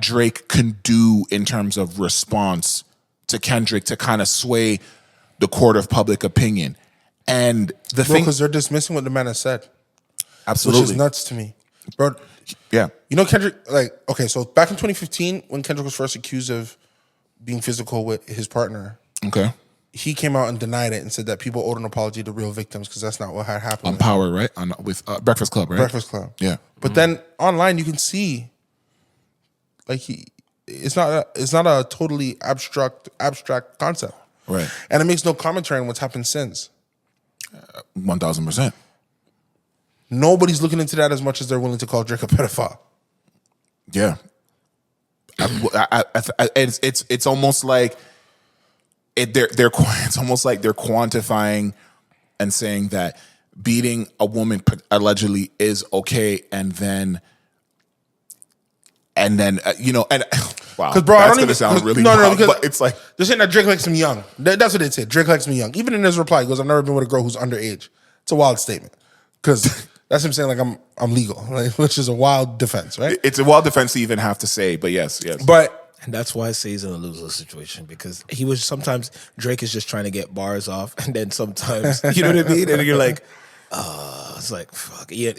Drake can do in terms of response to Kendrick to kind of sway the court of public opinion. And the thing, because they're dismissing what the man has said. Absolutely. Which is nuts to me. Bro, yeah. You know, Kendrick, like, okay, so back in 2015, when Kendrick was first accused of being physical with his partner, okay, he came out and denied it and said that people owed an apology to real victims because that's not what had happened. On Power, right? With Breakfast Club, right? Breakfast Club. Yeah. But then online you can see, like, it's not a totally abstract concept. Right. And it makes no commentary on what's happened since. 1000%. Nobody's looking into that as much as they're willing to call Drake a pedophile. Yeah, it's almost like it's almost like they're quantifying and saying that beating a woman allegedly is okay, and then you know, and wow, because bro, that's I don't gonna even sound really no, wild, because but it's like they're saying that Drake likes me young. That's what they said. Drake likes me young. Even in his reply, he goes, "I've never been with a girl who's underage." It's a wild statement because. That's him saying like I'm legal, like, which is a wild defense, right? It's a wild defense to even have to say, but yes. And that's why I say he's in a loser situation, because sometimes Drake is just trying to get bars off, and then sometimes, you know what I mean? And you're like, it's like, fuck. Yeah.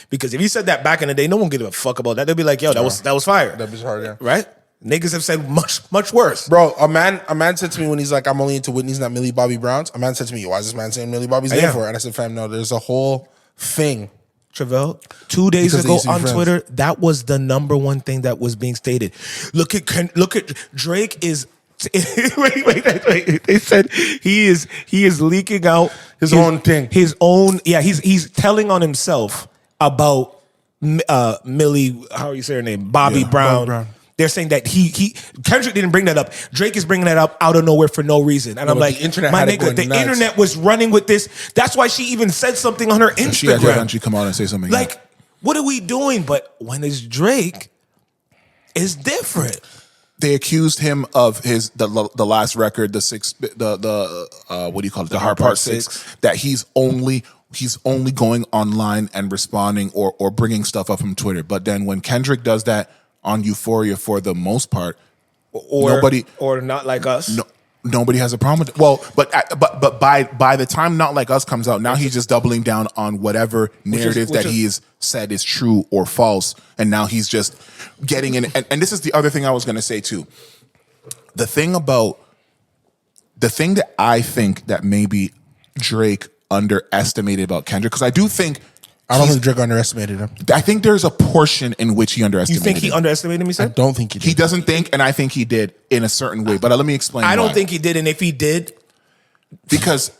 Because if you said that back in the day, no one give a fuck about that. They'll be like, yo, that was fire. That was hard, yeah. Right? Niggas have said much worse. Bro, a man said to me when he's like, I'm only into Whitney's, not Millie Bobby Brown's. A man said to me, why is this man saying Millie Bobby's name for it? And I said, fam, no, there's a whole thing. Trivelle, 2 days ago on Twitter, that was the number one thing that was being stated. Look at Drake is. Wait. They said he is leaking out his own thing. His own. Yeah, he's telling on himself about Millie. How you say her name? Bobby Brown. They're saying that Kendrick didn't bring that up. Drake is bringing that up out of nowhere for no reason. And I'm like, my nigga, the internet was running with this. That's why she even said something on her Instagram. She come out and say something. Like, what are we doing? But when it's Drake, it's different. They accused him of the last record, the what do you call it? The Hard Part 6, that he's only going online and responding or bringing stuff up from Twitter. But then when Kendrick does that on Euphoria, for the most part, or Not Like Us. Nobody has a problem with it. Well, but by the time Not Like Us comes out, now he's just doubling down on whatever narrative that he has said is true or false, and now he's just getting in. And this is the other thing I was going to say too. The thing that I think that maybe Drake underestimated about Kendrick, because I do think. I don't think Drake underestimated him. I think there's a portion in which he underestimated him. You think he underestimated him, he said? I don't think he did. He doesn't think, and I think he did in a certain way. But let me explain why. I don't think he did, and if he did... Because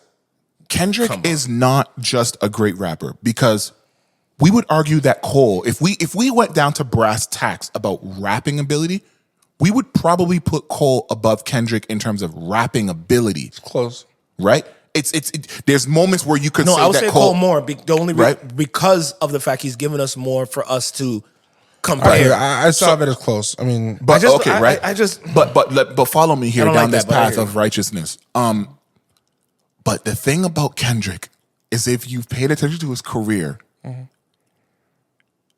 Kendrick is not just a great rapper. Because we would argue that Cole, if we went down to brass tacks about rapping ability, we would probably put Cole above Kendrick in terms of rapping ability. It's close. Right? There's moments where you could say that I would say Cole more, because of the fact he's given us more for us to compare. I saw it as close. I mean, but but follow me here down this path of righteousness. But the thing about Kendrick is, if you've paid attention to his career,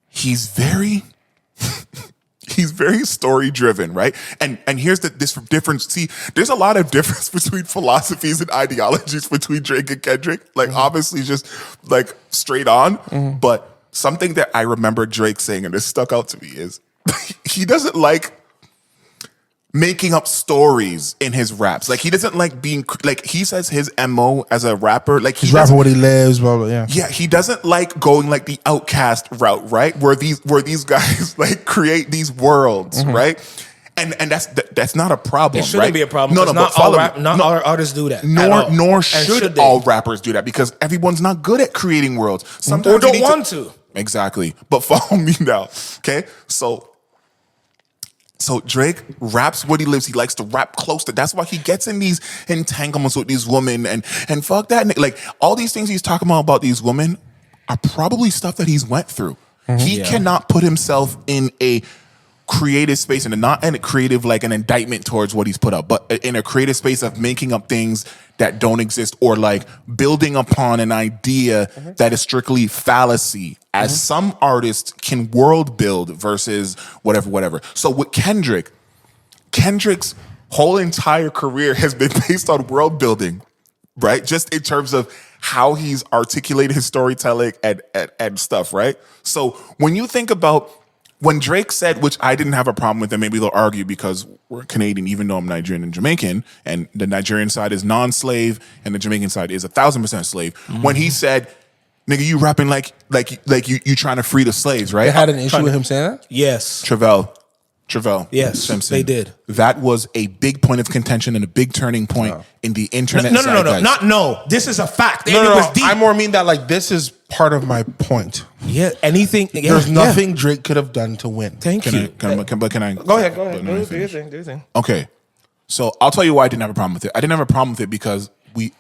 he's very story driven, right? And here's this difference. See, there's a lot of difference between philosophies and ideologies between Drake and Kendrick. Like obviously just like straight on. But something that I remember Drake saying, and this stuck out to me, is he doesn't like making up stories in his raps. Like he doesn't like being like, he says his MO as a rapper, like he's rapping what he lives, blah, blah, yeah. Yeah, he doesn't like going like the Outcast route, right? Where these guys like create these worlds, right? And that's not a problem. It shouldn't be a problem. No, not all artists do that. Nor should all rappers do that, because everyone's not good at creating worlds. Sometimes or don't want to. Exactly. But follow me now, okay? So Drake raps what he lives. He likes to rap close to. That's why he gets in these entanglements with these women and fuck that. Like all these things he's talking about these women are probably stuff that he's went through. He cannot put himself in a creative space, and not in a creative like an indictment towards what he's put up, but in a creative space of making up things that don't exist, or like building upon an idea that is strictly fallacy, as some artists can world build versus whatever. So with Kendrick's whole entire career has been based on world building, right? Just in terms of how he's articulated his storytelling and stuff, right? So when you think about when Drake said, which I didn't have a problem with, and maybe they'll argue because we're Canadian, even though I'm Nigerian and Jamaican, and the Nigerian side is non-slave and the Jamaican side is 1,000% slave. When he said, nigga, you rapping like you trying to free the slaves, right? They had an issue with him saying that? Yes. Trivelle. Yes, Simpson. they did. That was a big point of contention and a big turning point in the internet. No. This is a fact. No. I more mean that like this is part of my point. Yeah, anything. Yeah, There's nothing Drake could have done to win. Thank you. Can I? Go ahead. Do your thing. Okay, so I'll tell you why I didn't have a problem with it. I didn't have a problem with it because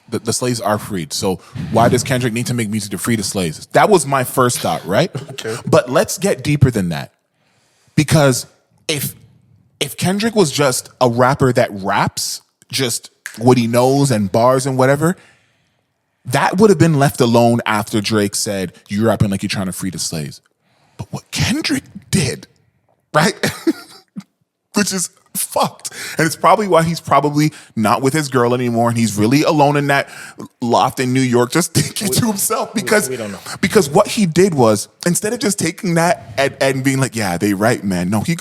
the slaves are freed. So why does Kendrick need to make music to free the slaves? That was my first thought, right? Okay. But let's get deeper than that, because if Kendrick was just a rapper that raps just what he knows and bars and whatever, that would have been left alone after Drake said, you're rapping like you're trying to free the slaves. But what Kendrick did, right? Which is fucked. And it's probably why he's probably not with his girl anymore, and he's really alone in that loft in New York just thinking to himself, because we don't know. Because what he did was, instead of just taking that and being like, yeah, they right, man. No, he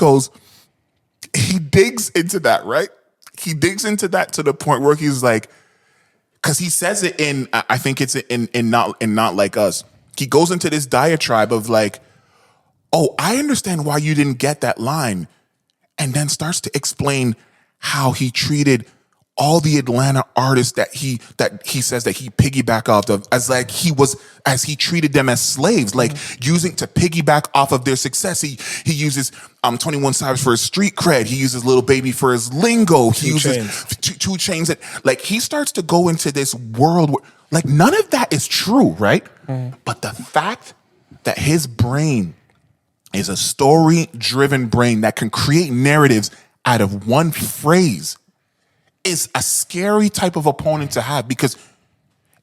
digs into that, right? He digs into that to the point where he's like, because he says it in, I think it's in Not Like Us. He goes into this diatribe of like, oh, I understand why you didn't get that line. And then starts to explain how he treated all the Atlanta artists that he says that he piggyback off of as he treated them as slaves, like using to piggyback off of their success. He uses 21 Savage for his street cred. He uses Lil Baby for his lingo. He uses 2 Chainz. That like he starts to go into this world where like none of that is true, right? But the fact that his brain is a story-driven brain that can create narratives out of one phrase is a scary type of opponent to have, because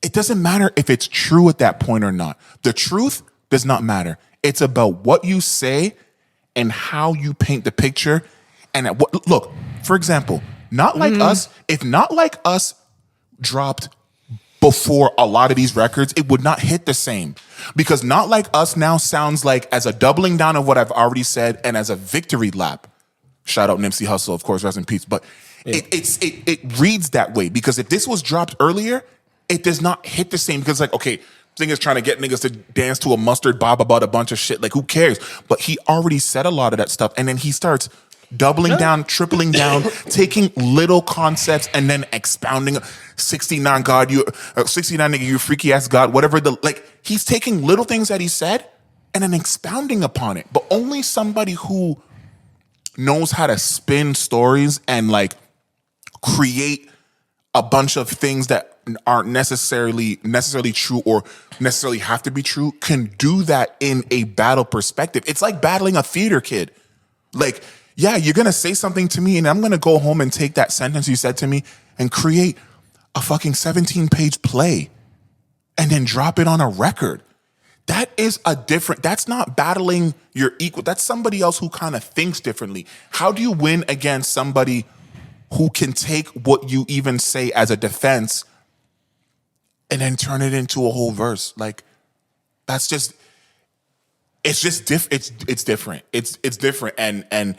it doesn't matter if it's true at that point or not. The truth does not matter. It's about what you say and how you paint the picture. And look, for example, Not Like Us, if Not Like Us dropped before a lot of these records, it would not hit the same, because Not Like Us now sounds like as a doubling down of what I've already said and as a victory lap. Shout out Nipsey Hussle, of course, rest in peace. But it reads that way, because if this was dropped earlier, it does not hit the same, because like, okay, thing is trying to get niggas to dance to a mustard bob about a bunch of shit. Like, who cares? But he already said a lot of that stuff, and then he starts doubling down, tripling down, taking little concepts and then expounding 69 God, 69 nigga, you freaky ass God, whatever he's taking little things that he said and then expounding upon it. But only somebody who knows how to spin stories and like create a bunch of things that aren't necessarily true or necessarily have to be true can do that in a battle perspective. It's like battling a theater kid. Like, yeah, you're going to say something to me and I'm going to go home and take that sentence you said to me and create a fucking 17-page play and then drop it on a record. That is that's not battling your equal. That's somebody else who kind of thinks differently. How do you win against somebody who can take what you even say as a defense and then turn it into a whole verse? Like, it's different. It's different. And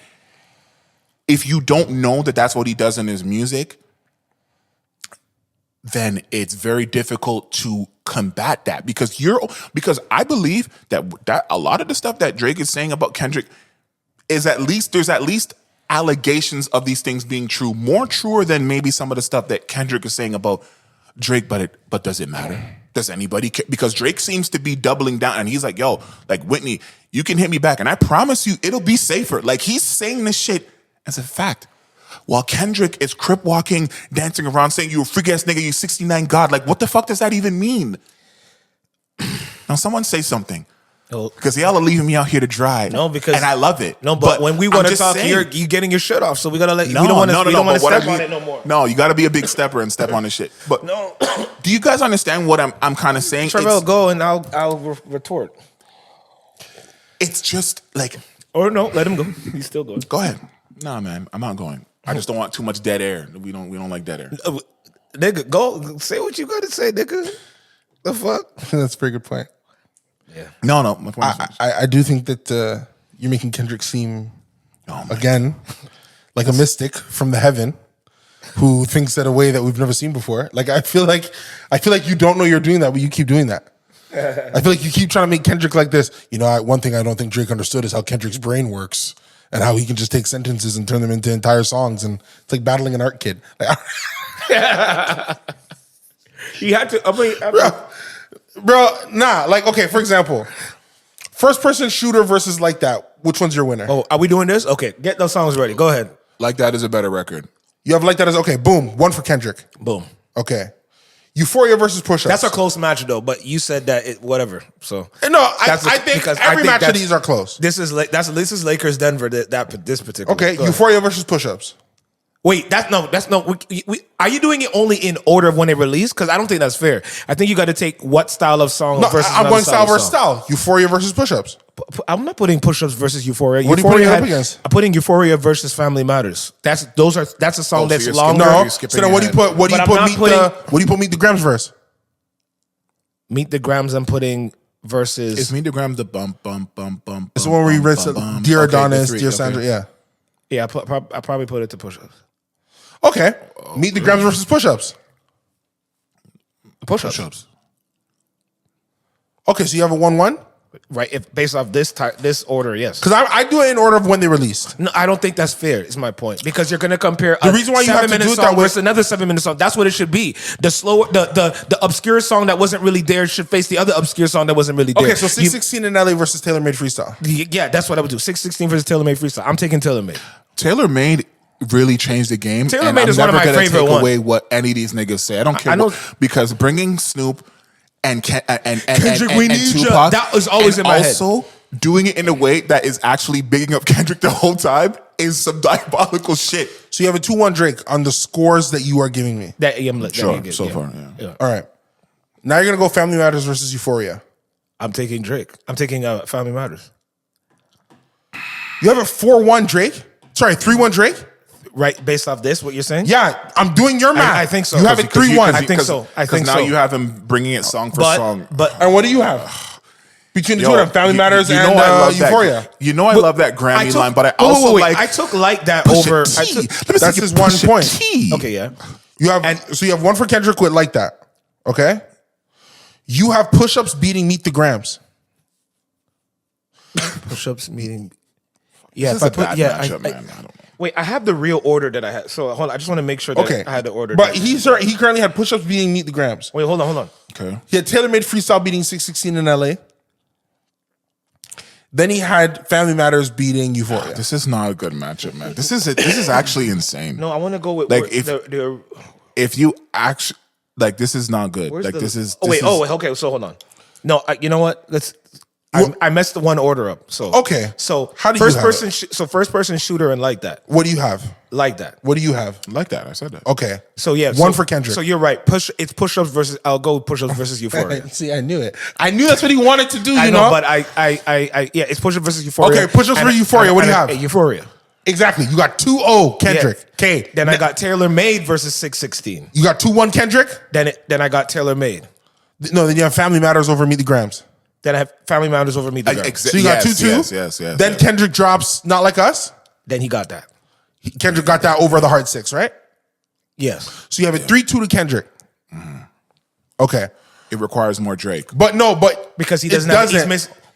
if you don't know that that's what he does in his music, then it's very difficult to combat that because I believe that a lot of the stuff that Drake is saying about Kendrick is there's at least allegations of these things being true, more truer than maybe some of the stuff that Kendrick is saying about Drake. But does it matter? Does anybody care? Because Drake seems to be doubling down, and he's like, "Yo, like Whitney, you can hit me back, and I promise you, it'll be safer." Like he's saying this shit as a fact. While Kendrick is crip walking, dancing around, saying you a freak ass nigga, you 69 God. Like, what the fuck does that even mean? Now, someone say something. Because y'all are leaving me out here to dry. No, because and I love it. No, but when we want to talk, you're getting your shit off. So we gotta let. No, we don't want to step on it no more. No, you got to be a big stepper and step on this shit. But no, do you guys understand what I'm kind of saying? Trivelle, go and I'll retort. It's just like, or no, let him go. He's still going. Go ahead. Nah, man, I'm not going. I just don't want too much dead air. We don't like dead air. Nigga, go say what you gotta say, nigga. The fuck? That's a very good point. Yeah. No. My point I do think that you're making Kendrick seem again like a mystic from the heaven who thinks in a way that we've never seen before. Like I feel like you don't know you're doing that, but you keep doing that. I feel like you keep trying to make Kendrick like this. You know, one thing I don't think Drake understood is how Kendrick's brain works. And how he can just take sentences and turn them into entire songs. And it's like battling an art kid. Like, you had to, bro, nah. Like, okay, for example, first person shooter versus Like That. Which one's your winner? Oh, are we doing this? Okay, get those songs ready. Go ahead. Like That is a better record. You have Like That as, okay, boom. One for Kendrick. Boom. Okay. Euphoria versus Push Ups. That's a close match though, but you said that whatever. So no, I think every match of these are close. This is Lakers Denver. This particular. Okay, Euphoria versus Push Ups. Wait, that's no. Are you doing it only in order of when they release? Because I don't think that's fair. I think you got to take what style of song versus. I'm going style versus style. Euphoria versus Push Ups. I'm not putting Push Ups versus Euphoria. What are you putting it up against? I'm putting Euphoria versus Family Matters. That's a song that's longer. No, so then what do you put? What do you put? Meet the Grams verse. Meet the Grams. I'm putting versus. Is Meet the Grams the bump bump bump bump? It's the one where you read Dear Adonis, Dear Sandra. Yeah. Yeah, I probably put it to Push Ups. Okay. Meet the Grams versus Push Ups. Push Ups. Okay, so you have a 1-1? Right, if based off this order, yes. Because I do it in order of when they released. No, I don't think that's fair. Is my point because you're going to compare the reason why you have to do it that way versus another 7-minute song. That's what it should be. The slower, the obscure song that wasn't really there should face the other obscure song that wasn't really there. Okay, so 616 in LA versus Taylor Made Freestyle. Yeah, that's what I would do. 616 versus Taylor Made Freestyle. I'm taking Taylor Made. Taylor Made really changed the game. Taylor Made is one of my favorite ones. Away what any of these niggas say. I don't care. Because bringing Snoop and Kendrick, we need Tupac, that was always in my head. Also, doing it in a way that is actually bigging up Kendrick the whole time is some diabolical shit. So you have a 2-1 Drake on the scores that you are giving me. So far. All right. Now you're gonna go Family Matters versus Euphoria. I'm taking Drake. I'm taking Family Matters. You have a 4-1 Drake. Sorry, 3-1 Drake. Right, based off this, what you're saying? Yeah, I'm doing your math. I think so. You have it 3-1. I think so. Now you have him bringing it song for song. And what do you have? Between the two of them, Family Matters and Euphoria. You know I love that Grammy line, but I also like... I took Like That over... That's his 1 point. Okay, yeah. So you have one for Kendrick with Like That. Okay? You have Push Ups beating Meet the Grams. Push Ups meeting... Yeah, this is a bad matchup, man. I don't know. Wait, I have the real order that I had. So hold on, I just want to make sure that I had the order. But he currently had Push Ups beating Meet the Grams. Wait, hold on. Okay. He had Taylor Made Freestyle beating 616 in LA. Then he had Family Matters beating Euphoria. This is not a good matchup, man. This is actually insane. No, I want to go with like if you actually like this is not good. Like this is. Okay. So hold on. No, you know what? I messed the one order up. So okay. So how do first you person? First person shooter and like that. What do you have? Like that. What do you have? Like that. I said that. Okay. So yeah, one for Kendrick. So you're right. It's push-ups versus. I'll go push-ups versus Euphoria. See, I knew it. I knew that's what he wanted to do. I you know, but yeah, it's push-ups versus Euphoria. Okay, push-ups for Euphoria. What do you have? Euphoria. Exactly. You got 2-0 Kendrick. Yeah. Okay. Then I got Taylor Made versus 616. You got 2-1 Kendrick. Then I got Taylor Made. No, then you have Family Matters over Meet the Grams. Then I have Family Matters over Meet the Grams. So you got 2-2. Yes. Then Kendrick drops Not Like Us. Then he got that. Kendrick got that over the Hard 6, right? Yes. So you have it 3-2 to Kendrick. Mm-hmm. Okay. It requires more Drake. But because he doesn't have.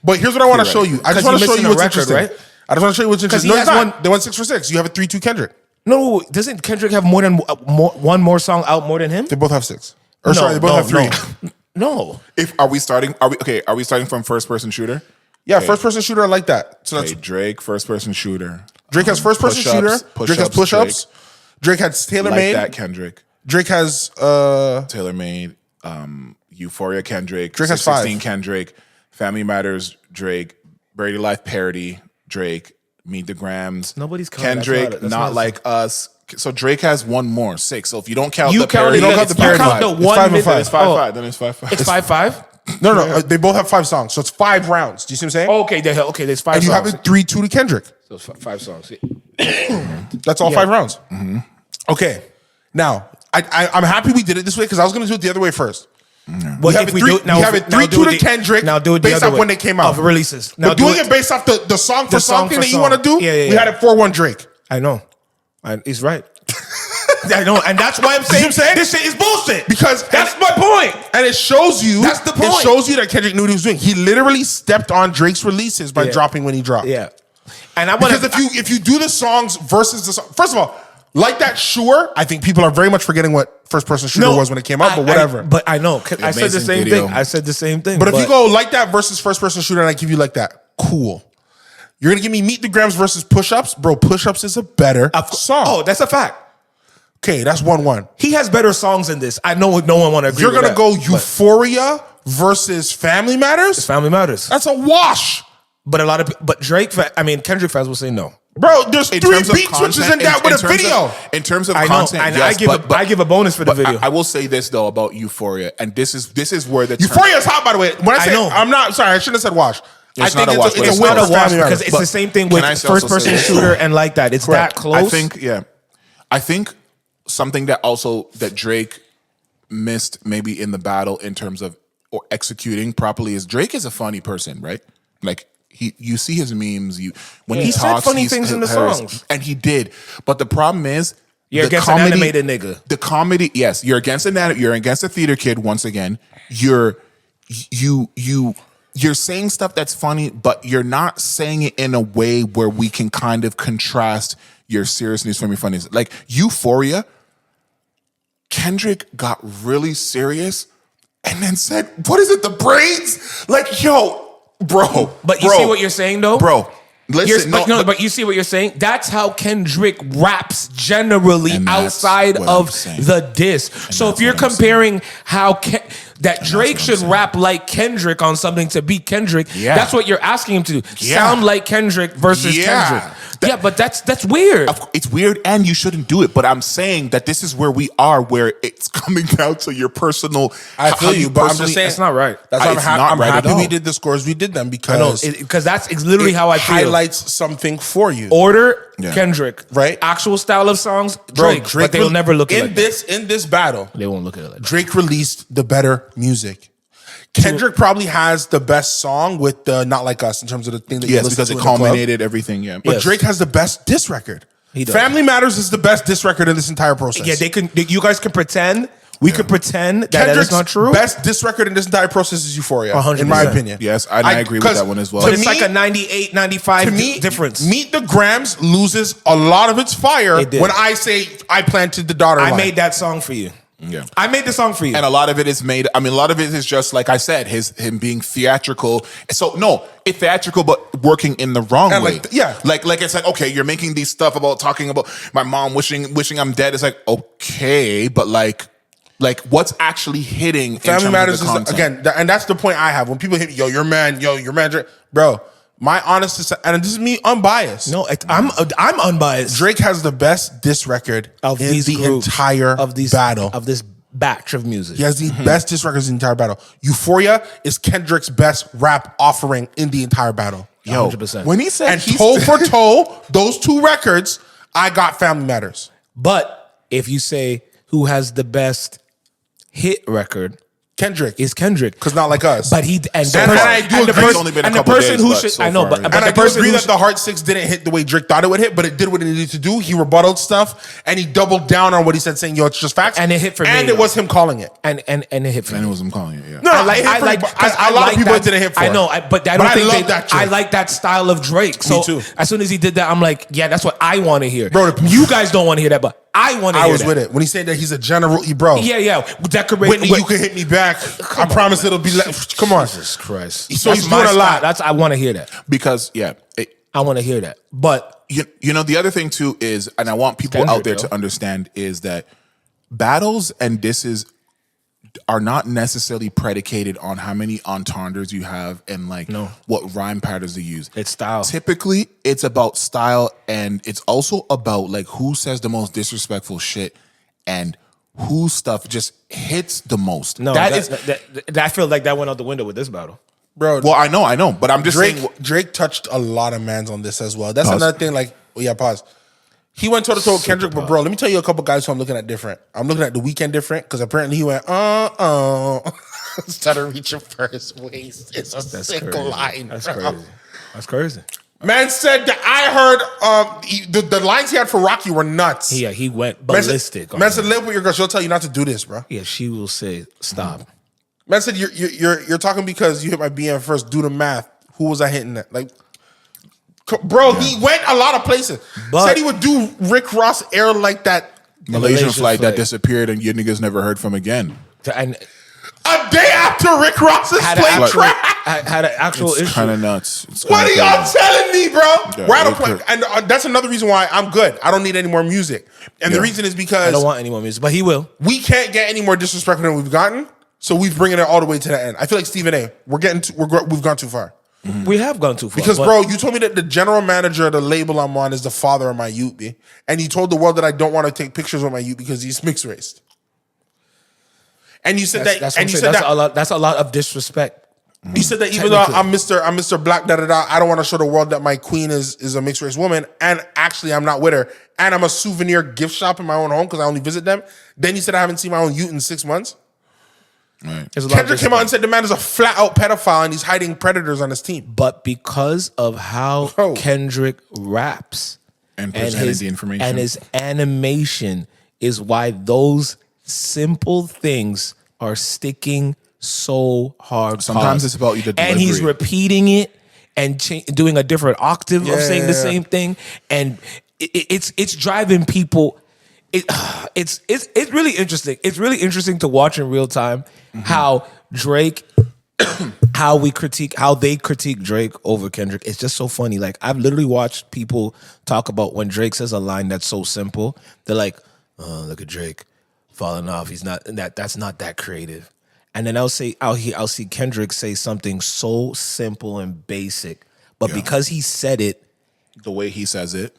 But here's what I want to show you. I just want to show you what's interesting. Right? I just want to show you what's interesting. No, it's not. They went 6 for 6. You have a 3-2 Kendrick. No, doesn't Kendrick have more than one more song out more than him? They both have 6. Or sorry, they both have 3. No. Are we starting from first person shooter? Yeah, first person shooter. I like that. So that's Drake, first person shooter. Drake has first person shooter. Drake has push ups. Drake has Taylor Made. Like that Kendrick. Drake has Taylor Made. Euphoria Kendrick. Drake has 16 5. Kendrick. Family Matters Drake. Brady Life Parody Drake. Meet the Grams. Nobody's counting. Kendrick. Not Like Us. So Drake has one more, 6. So if you don't count You the count parody, it, you don't count the parody. count the It's one 5 and minute- 5. It's 5-5. Then it's 5-5. It's 5-5. no. They both have 5 songs, so it's 5 rounds. Do you see what I'm saying? Okay, there's 5 and you songs. have it 3-2 to Kendrick. So it's 5 songs. That's all 5 rounds. Mm-hmm. Okay. Now I'm happy we did it this way because I was going to do it the other way first. Well, we have it 3-2 to Kendrick. Now do it based off when they came out of releases. Now but doing it based off the song for song thing that you want to do. Yeah. We had it 4-1 Drake. I know. He's right. I know, and that's why I'm saying, this shit is bullshit. Because that's my point. And it shows you. That's the point. It shows you that Kendrick knew what he was doing. He literally stepped on Drake's releases by dropping when he dropped. Yeah. And I want because if you do the songs versus the song, first of all, like that, sure. I think people are very much forgetting what first person shooter was when it came out, but whatever. But I know. I said the same thing. I said the same thing. But if you go like that versus first person shooter and I give you like that, cool. You're gonna give me Meet the Grams versus Push Ups, bro. Push Ups is a better song. Oh, that's a fact. Okay, that's 1-1. He has better songs than this. I know no one want to agree. You're gonna go Euphoria versus Family Matters. Family Matters. That's a wash. But Drake, Kendrick fans will say no. Bro, there's 3 beat switches in that with a video. In terms of I know, content, and yes, I give a bonus for the video. I will say this though about Euphoria, and this is where the Euphoria is hot, by the way. When I say know. I'm not sorry, I shouldn't have said wash. It's not a wash, but it's not a wash because it's the same thing with first person shooter and like that. It's that close. I think something that Drake missed maybe in the battle in terms of or executing properly is Drake is a funny person, right? Like you see his memes, he talks, said funny things in the songs, and he did. But the problem is you're against an animated nigga. The comedy, yes, you're against a theater kid. Once again, you're saying stuff that's funny, but you're not saying it in a way where we can kind of contrast your seriousness from your funniness. Like Euphoria, Kendrick got really serious and then said, "What is it? The braids?" Like, yo. Bro, but you see what you're saying though, bro. Listen, but you see what you're saying. That's how Kendrick raps generally outside of the diss. So if you're comparing how Drake should rap like Kendrick on something to beat Kendrick, that's what you're asking him to do. Sound like Kendrick versus Kendrick. But that's weird. It's weird, and you shouldn't do it. But I'm saying that this is where we are, where it's coming down to your personal. I feel you, but I'm just saying it's not right. That's why I'm happy we did the scores we did them because that's literally how I feel. Highlights something for you. Order Kendrick, right? Actual style of songs, Drake, but they'll never look at it in this battle. They won't look at it like that. Drake released the better music. Kendrick probably has the best song with the Not Like Us in terms of the thing that you listen to. Because it culminated everything. Yeah, but Drake has the best diss record. He does. Family Matters is the best diss record in this entire process. Yeah, you guys can pretend. We could pretend that is not true. Best diss record in this entire process is Euphoria, 100%. in my opinion. Yes, I agree with that one as well. But it's like a 98, 95 difference. Meet the Grams loses a lot of its fire when I say I planted the daughter line. I made that song for you. Yeah, I made the song for you, and a lot of it is made. I mean, a lot of it is just like I said, him being theatrical. So no, it's theatrical, but working in the wrong way. Like it's like okay, you're making these stuff about talking about my mom wishing I'm dead. It's like okay, but like Like what's actually hitting. Family Matters is again, and that's the point I have when people hit me. Your man, Drake, bro. My honest, and this is me unbiased. No, I'm unbiased. Drake has the best diss record of in these the groups, entire battle of this batch of music. He has the best diss records in the entire battle. Euphoria is Kendrick's best rap offering in the entire battle. Yo, 100%. When he said toe for toe, those two records, I got Family Matters. But if you say who has the best hit record, Kendrick is Kendrick, because not like us. But he and so the far. I do agree. It's only been a couple days, who but should so I know, far, but and I the do person agree who that the Heart 6 didn't hit the way Drake thought it would hit, but it did what it needed to do. He rebutted stuff and he doubled down on what he said, saying, "Yo, it's just facts." And it hit for me. And it was him calling it. And it hit for me. And it was him calling it. Yeah. No, a lot of people it didn't hit for. I know, but I don't think that I like that style of Drake. So too. As soon as he did that, I'm like, yeah, that's what I want to hear. Bro, you guys don't want to hear that, but I want to hear that. I was with it when he said that he's a general, bro. Yeah. Whitney, you can hit me back. I promise it'll be. Come on, Jesus Christ. So he's doing a lot. I want to hear that Because I want to hear that. But you know the other thing too is, and I want people out there to understand, is that battles and disses are not necessarily predicated on how many entendres you have and what rhyme patterns you use. It's style. Typically, it's about style, and it's also about like who says the most disrespectful shit and whose stuff just hits the most. No, that I feel like that went out the window with this battle. Bro, well, I know, but I'm just saying Drake touched a lot of mans on this as well. That's another thing. Like, pause. He went toe to toe with Kendrick, but bro, let me tell you a couple guys who I'm looking at different. I'm looking at The Weeknd different because apparently he went started reaching for his waist. It's a sick line. That's crazy. That's crazy. Man said that I heard the lines he had for Rocky were nuts. Yeah, he went ballistic. Man said, live with your girl. She'll tell you not to do this, bro. Yeah, she will say stop. Man said you're talking because you hit my BM first. Do the math. Who was I hitting at? Like, bro, he went a lot of places. But said he would do Rick Ross air like that. Malaysian flight that disappeared and you niggas never heard from again. And a day after Rick Ross's plane crash. Had an actual issue. It's kind of nuts. What are y'all telling me, bro? Yeah, we're at a point, and that's another reason why I'm good. I don't need any more music, and the reason is because I don't want any more music, but he will. We can't get any more disrespectful than we've gotten, so we've bringing it all the way to the end. I feel like Stephen A. We've gone too far. Mm-hmm. We have gone too far because, bro, you told me that the general manager of the label I'm on is the father of my youth, B, and you told the world that I don't want to take pictures with my youth because he's mixed race. And you said that's a lot of disrespect. You said that even though I'm Mr. Black, I don't want to show the world that my queen is a mixed race woman, and actually I'm not with her, and I'm a souvenir gift shop in my own home because I only visit them. Then you said I haven't seen my own youth in 6 months. Right. Kendrick came out and said the man is a flat out pedophile and he's hiding predators on his team. But because of how Kendrick raps and presented the information and his animation is why those simple things are sticking so hard. Sometimes it's about you the delivery. And he's repeating it and doing a different octave of saying the same thing, and it's driving people. It's really interesting. It's really interesting to watch in real time how Drake, how they critique Drake over Kendrick. It's just so funny. Like, I've literally watched people talk about when Drake says a line that's so simple, they're like, "Oh, look at Drake falling off. He's not that's not that creative." And then I'll see Kendrick say something so simple and basic, but because he said it the way he says it,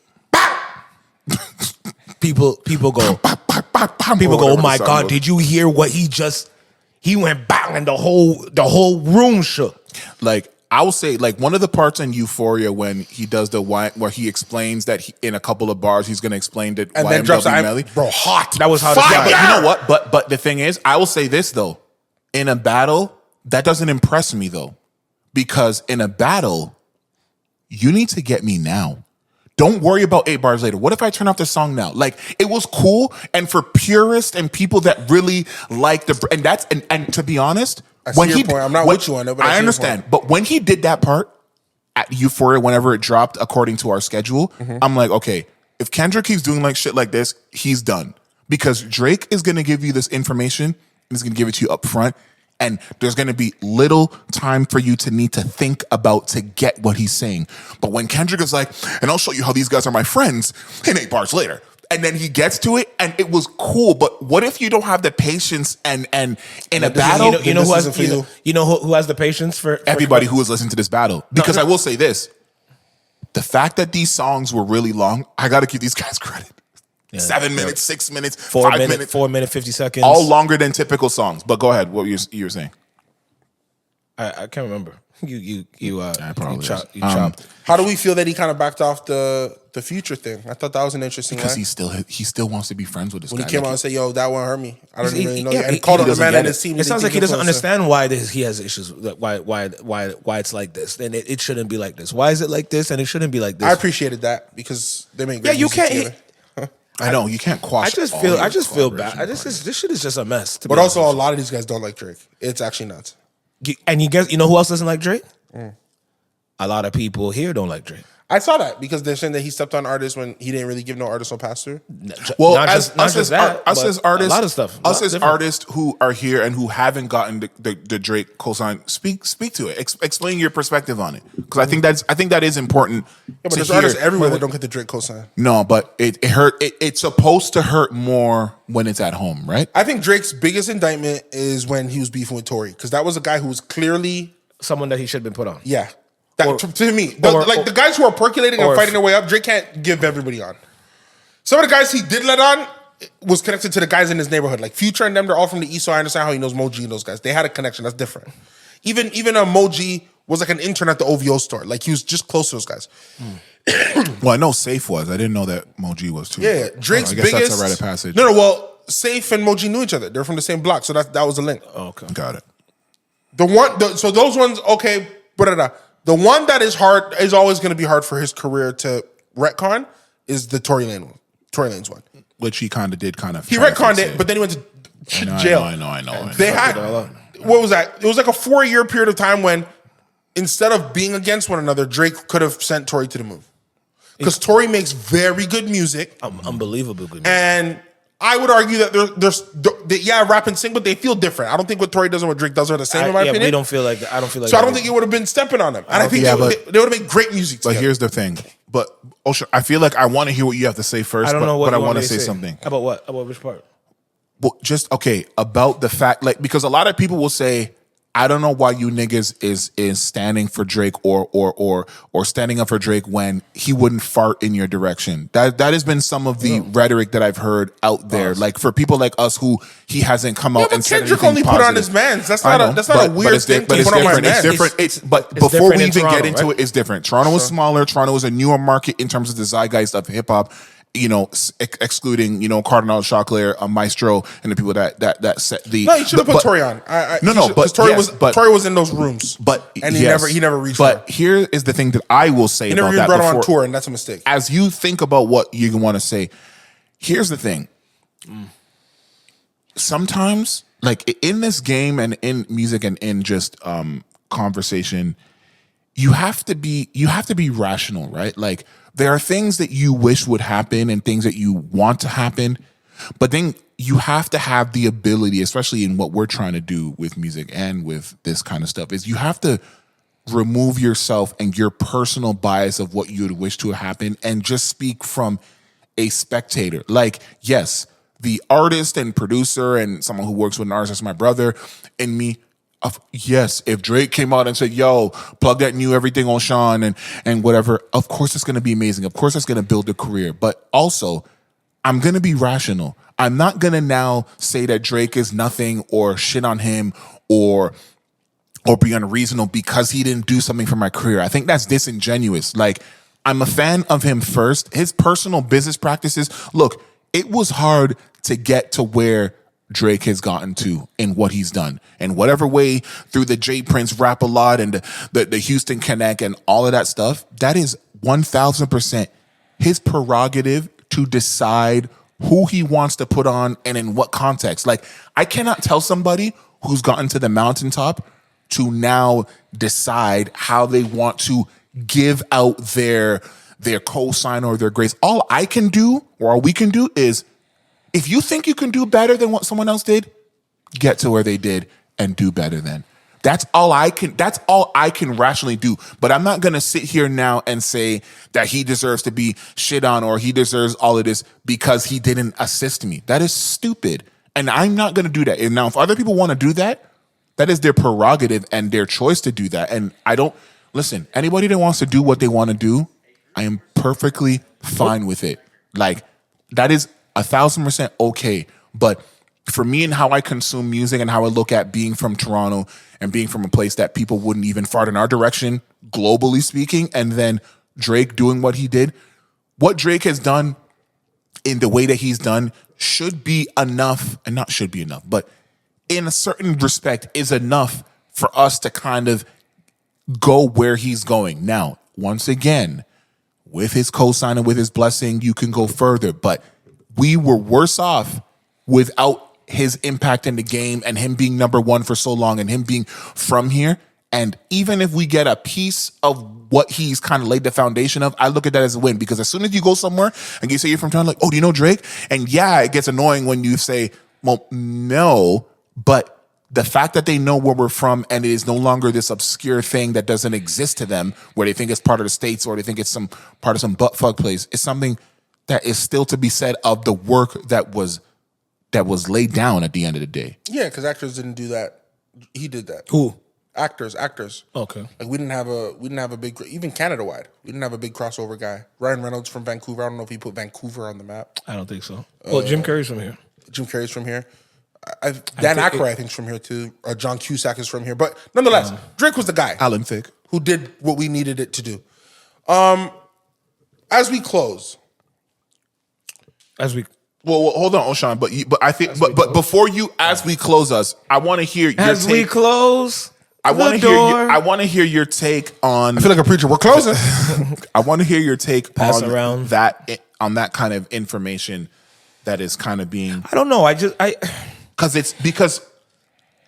people go, "Oh my God, did you hear what he went bang and the whole room shook." Like, I will say, like, one of the parts in Euphoria when he does where he explains that in a couple of bars he's going to explain that and then drops Melly. Bro, hot. That was how. But you know what? But the thing is, I will say this though. In a battle, that doesn't impress me though. Because in a battle, you need to get me now. Don't worry about 8 bars later. What if I turn off the song now? Like, it was cool, and for purists and people that really like and to be honest, I'm not with you on it, but I understand. But when he did that part at Euphoria, whenever it dropped according to our schedule, I'm like, okay, if Kendrick keeps doing like shit like this, he's done. Because Drake is gonna give you this information. He's going to give it to you up front, and there's going to be little time for you to need to think about to get what he's saying. But when Kendrick is like, and I'll show you how these guys are my friends, in 8 bars later, and then he gets to it, and it was cool. But what if you don't have the patience and in a battle? You know who has the patience for everybody who is listening to this battle? Because I will say this: the fact that these songs were really long, I got to give these guys credit. Yeah, 7 minutes, 6 minutes, 5 minutes, 4 minute 50 seconds, all longer than typical songs. But go ahead, what you were saying? I can't remember. You chopped. How do we feel that he kind of backed off the Future thing? I thought that was an interesting because line. he still wants to be friends with this guy. When he came out and said, "Yo, that one hurt me. I don't even know." And he called out the man and his team. It sounds like he doesn't understand why he has issues. Why it's like this, and it shouldn't be like this. Why is it like this, and it shouldn't be like this? I appreciated that because they make great music together. I know you can't quash. I just feel bad. This shit is just a mess. But also, a lot of these guys don't like Drake. It's actually nuts. And you know who else doesn't like Drake? A lot of people here don't like Drake. I saw that because they're saying that he stepped on artists when he didn't really give no artist no pass through. Well, us as artists, a lot of stuff. Us as artists who are here and who haven't gotten the Drake cosign, speak to it. Explain your perspective on it, because I think that is important. Yeah, but there's artists everywhere that don't get the Drake cosign. No, but it hurt. It's supposed to hurt more when it's at home, right? I think Drake's biggest indictment is when he was beefing with Tory, because that was a guy who was clearly someone that he should have been put on. Yeah. To me, the guys who are percolating and fighting their way up, Drake can't give everybody on. Some of the guys he did let on was connected to the guys in his neighborhood. Like Future and them, they're all from the East, so I understand how he knows Moji and those guys. They had a connection. That's different. Even Moji was like an intern at the OVO store. Like he was just close to those guys. Well, I know Safe was. I didn't know that Moji was too. Yeah, Drake's I guess biggest. That's a rite of passage. No. Well, Safe and Moji knew each other. They're from the same block, so that was a link. Oh, okay, got it. So those ones, okay. The one that is hard is always going to be hard for his career to retcon is the Tory Lanez one, which he kind of did. He retconned it, but then he went to jail. I know. They had what was that? It was like a 4-year period of time when instead of being against one another, Drake could have sent Tory to the moon because Tory makes very good music, unbelievable good music, and I would argue that they rap and sing, but they feel different. I don't think what Tory does and what Drake does are the same, in my opinion. We don't feel like that. I don't feel like so I don't think it would have been stepping on them. And I think they would have made great music together. But here's the thing. But Osha, I feel like I want to hear what you have to say first. I don't know what but I want to say something. About what? About which part? Well, just about the fact, because a lot of people will say, I don't know why you niggas is standing for Drake or standing up for Drake when he wouldn't fart in your direction. That has been some of the rhetoric that I've heard out there. Like for people like us who he hasn't come out and said anything Kendrick only positive. put on his mans. That's not a weird thing. But it's different. It's different. But before we even get into it, it's different. Toronto is smaller. Toronto is a newer market in terms of the zeitgeist of hip hop. Excluding Cardinal Chocolate, Maestro, and the people that set the. No, you should have put Tory on. But Tory was in those rooms. And he never reached. But here is the thing that I will say he about never that. Brought him on tour, and that's a mistake. As you think about what you want to say, here's the thing. Sometimes, like in this game and in music and in just conversation, you have to be rational, right? Like. There are things that you wish would happen and things that you want to happen, but then you have to have the ability, especially in what we're trying to do with music and with this kind of stuff, is you have to remove yourself and your personal bias of what you would wish to happen and just speak from a spectator. Like, yes, the artist and producer and someone who works with an artist, that's my brother, and me, yes, if Drake came out and said, yo, plug that new EverythingOShauN and whatever, of course it's going to be amazing. Of course it's going to build a career. But also, I'm going to be rational. I'm not going to now say that Drake is nothing or shit on him or be unreasonable because he didn't do something for my career. I think that's disingenuous. Like, I'm a fan of him first. His personal business practices, look, it was hard to get to where Drake has gotten to in what he's done. In whatever way, through the J Prince Rap A Lot and the Houston Connect and all of that stuff, that is 1,000% his prerogative to decide who he wants to put on and in what context. Like, I cannot tell somebody who's gotten to the mountaintop to now decide how they want to give out their cosign or their grace. All I can do, or all we can do, is if you think you can do better than what someone else did, get to where they did and do better then. That's all I can rationally do. But I'm not going to sit here now and say that he deserves to be shit on or he deserves all of this because he didn't assist me. That is stupid. And I'm not going to do that. And now, if other people want to do that, that is their prerogative and their choice to do that. And I don't, listen, anybody that wants to do what they want to do, I am perfectly fine with it. Like, that is 1,000% okay. But for me and how I consume music and how I look at being from Toronto and being from a place that people wouldn't even fart in our direction, globally speaking, and then Drake doing what he did, what Drake has done in the way that he's done should be enough, and not should be enough, but in a certain respect is enough for us to kind of go where he's going. Now, once again, with his cosign and with his blessing, you can go further, but we were worse off without his impact in the game and him being number one for so long and him being from here. And even if we get a piece of what he's kind of laid the foundation of, I look at that as a win, because as soon as you go somewhere and you say you're from town, like, oh, do you know Drake? And yeah, it gets annoying when you say, well, no, but the fact that they know where we're from and it is no longer this obscure thing that doesn't exist to them where they think it's part of the States or they think it's some part of some buttfuck place is something that is still to be said of the work that was laid down at the end of the day. Yeah, because actors didn't do that. He did that. Who? Actors. Okay. Like we didn't have a big, even Canada wide. We didn't have a big crossover guy. Ryan Reynolds from Vancouver. I don't know if he put Vancouver on the map. I don't think so. Well, Jim Carrey's from here. Jim Carrey's from here. Dan Aykroyd, I think, is from here too. John Cusack is from here. But nonetheless, Drake was the guy. Alan Thicke. Who did what we needed it to do. As we close. Well, hold on, O'Shaun. But I think, but before you, as we close us, I want to hear your as take. we close. I want to hear your take on. I feel like a preacher. We're closing. I want to hear your take Pass on around. that kind of information that is kind of being. I don't know. Because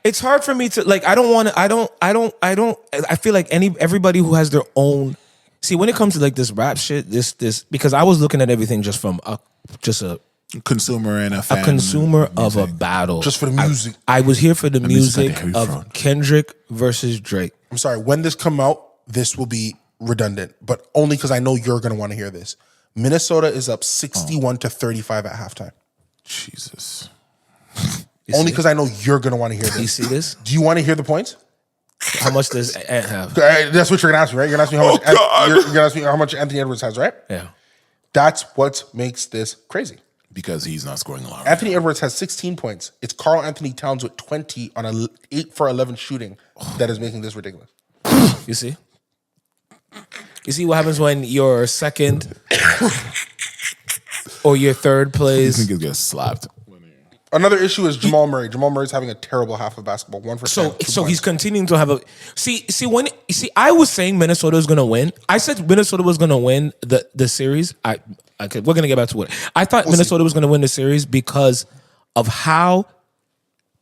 it's hard for me to like. I don't want to. I feel like everybody who has their own. See, when it comes to like this rap shit, this because I was looking at everything just from a consumer and a fan. A consumer of a battle. Just for the music. I was here for the music of Kendrick versus Drake. I'm sorry. When this come out, this will be redundant, but only because I know you're going to want to hear this. Minnesota is up 61-35 at halftime. Jesus. Only because I know you're going to want to hear this. You see this? Do you want to hear the points? How much does Ant have? That's what you're going to ask me, right? You're going to ask me how much. You're going to ask me how much Anthony Edwards has, right? Yeah. That's what makes this crazy. Because he's not scoring a lot. Anthony Edwards has 16 points. It's Karl Anthony Towns with 20 on a 8 for 11 shooting that is making this ridiculous. You see? You see what happens when your second or your third plays? These niggas get slapped. Another issue is Jamal Murray. Jamal Murray's having a terrible half of basketball. 1 for 10. So he's continuing to have a I was saying Minnesota was gonna win. I said Minnesota was gonna win the series. We're gonna get back to it. I thought Minnesota was gonna win the series because of how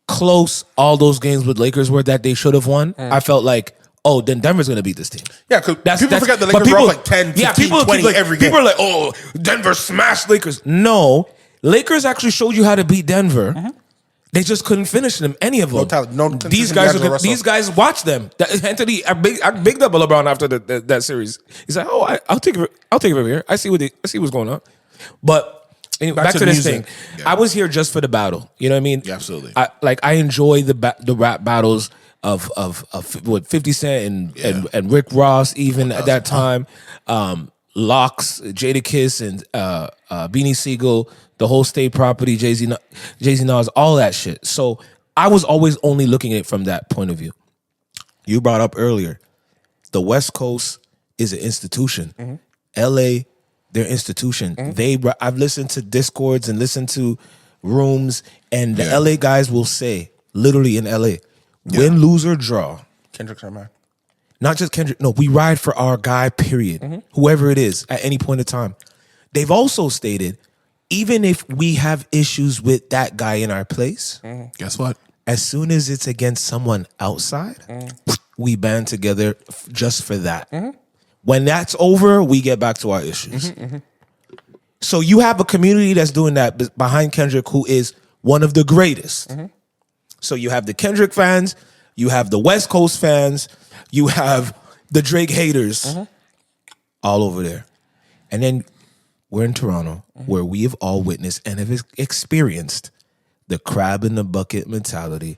close all those games with Lakers were that they should have won. I felt like, oh, then Denver's gonna beat this team. Yeah, because people forget the Lakers were up like 10, 15, 20 every game. People are like, oh, Denver smashed Lakers. No. Lakers actually showed you how to beat Denver. Mm-hmm. They just couldn't finish them. Any of them. These guys watch them. Anthony, I bigged up LeBron after that series. He's like, oh, I'll take it over here. I see what's going on. But anyway, back to this thing. Yeah. I was here just for the battle. You know what I mean? Yeah, absolutely. I enjoy the rap battles of what 50 Cent and Rick Ross even at that time. Locks, Jadakiss, and Beanie Siegel, the whole State Property, Jay-Z Nas, all that shit. So I was always only looking at it from that point of view. You brought up earlier, the West Coast is an institution. Mm-hmm. LA, they're an institution. Mm-hmm. I've listened to Discords and listened to rooms, and the LA guys will say, literally in LA, win, lose, or draw. Kendrick's our man. Not just Kendrick. No, we ride for our guy, period. Mm-hmm. Whoever it is at any point in time. They've also stated, even if we have issues with that guy in our place, guess what? As soon as it's against someone outside, we band together just for that. Mm-hmm. When that's over, we get back to our issues. Mm-hmm, mm-hmm. So you have a community that's doing that behind Kendrick, who is one of the greatest. Mm-hmm. So you have the Kendrick fans you have the West Coast fans, you have the Drake haters all over there. And then we're in Toronto, where we have all witnessed and have experienced the crab in the bucket mentality.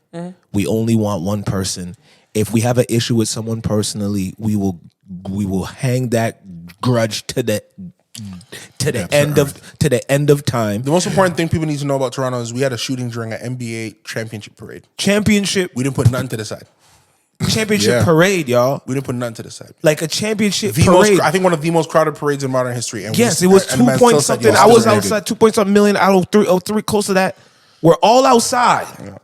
We only want one person. If we have an issue with someone personally, we will hang that grudge to the end of time. The most important thing people need to know about Toronto is we had a shooting during an NBA championship parade. We didn't put nothing to the side. Championship parade, y'all. We didn't put nothing to the side. Like a championship parade. I think one of the most crowded parades in modern history. And yes, it was 2 point something. I was outside, 2 point something million out of three, close to that. We're all outside. Yeah.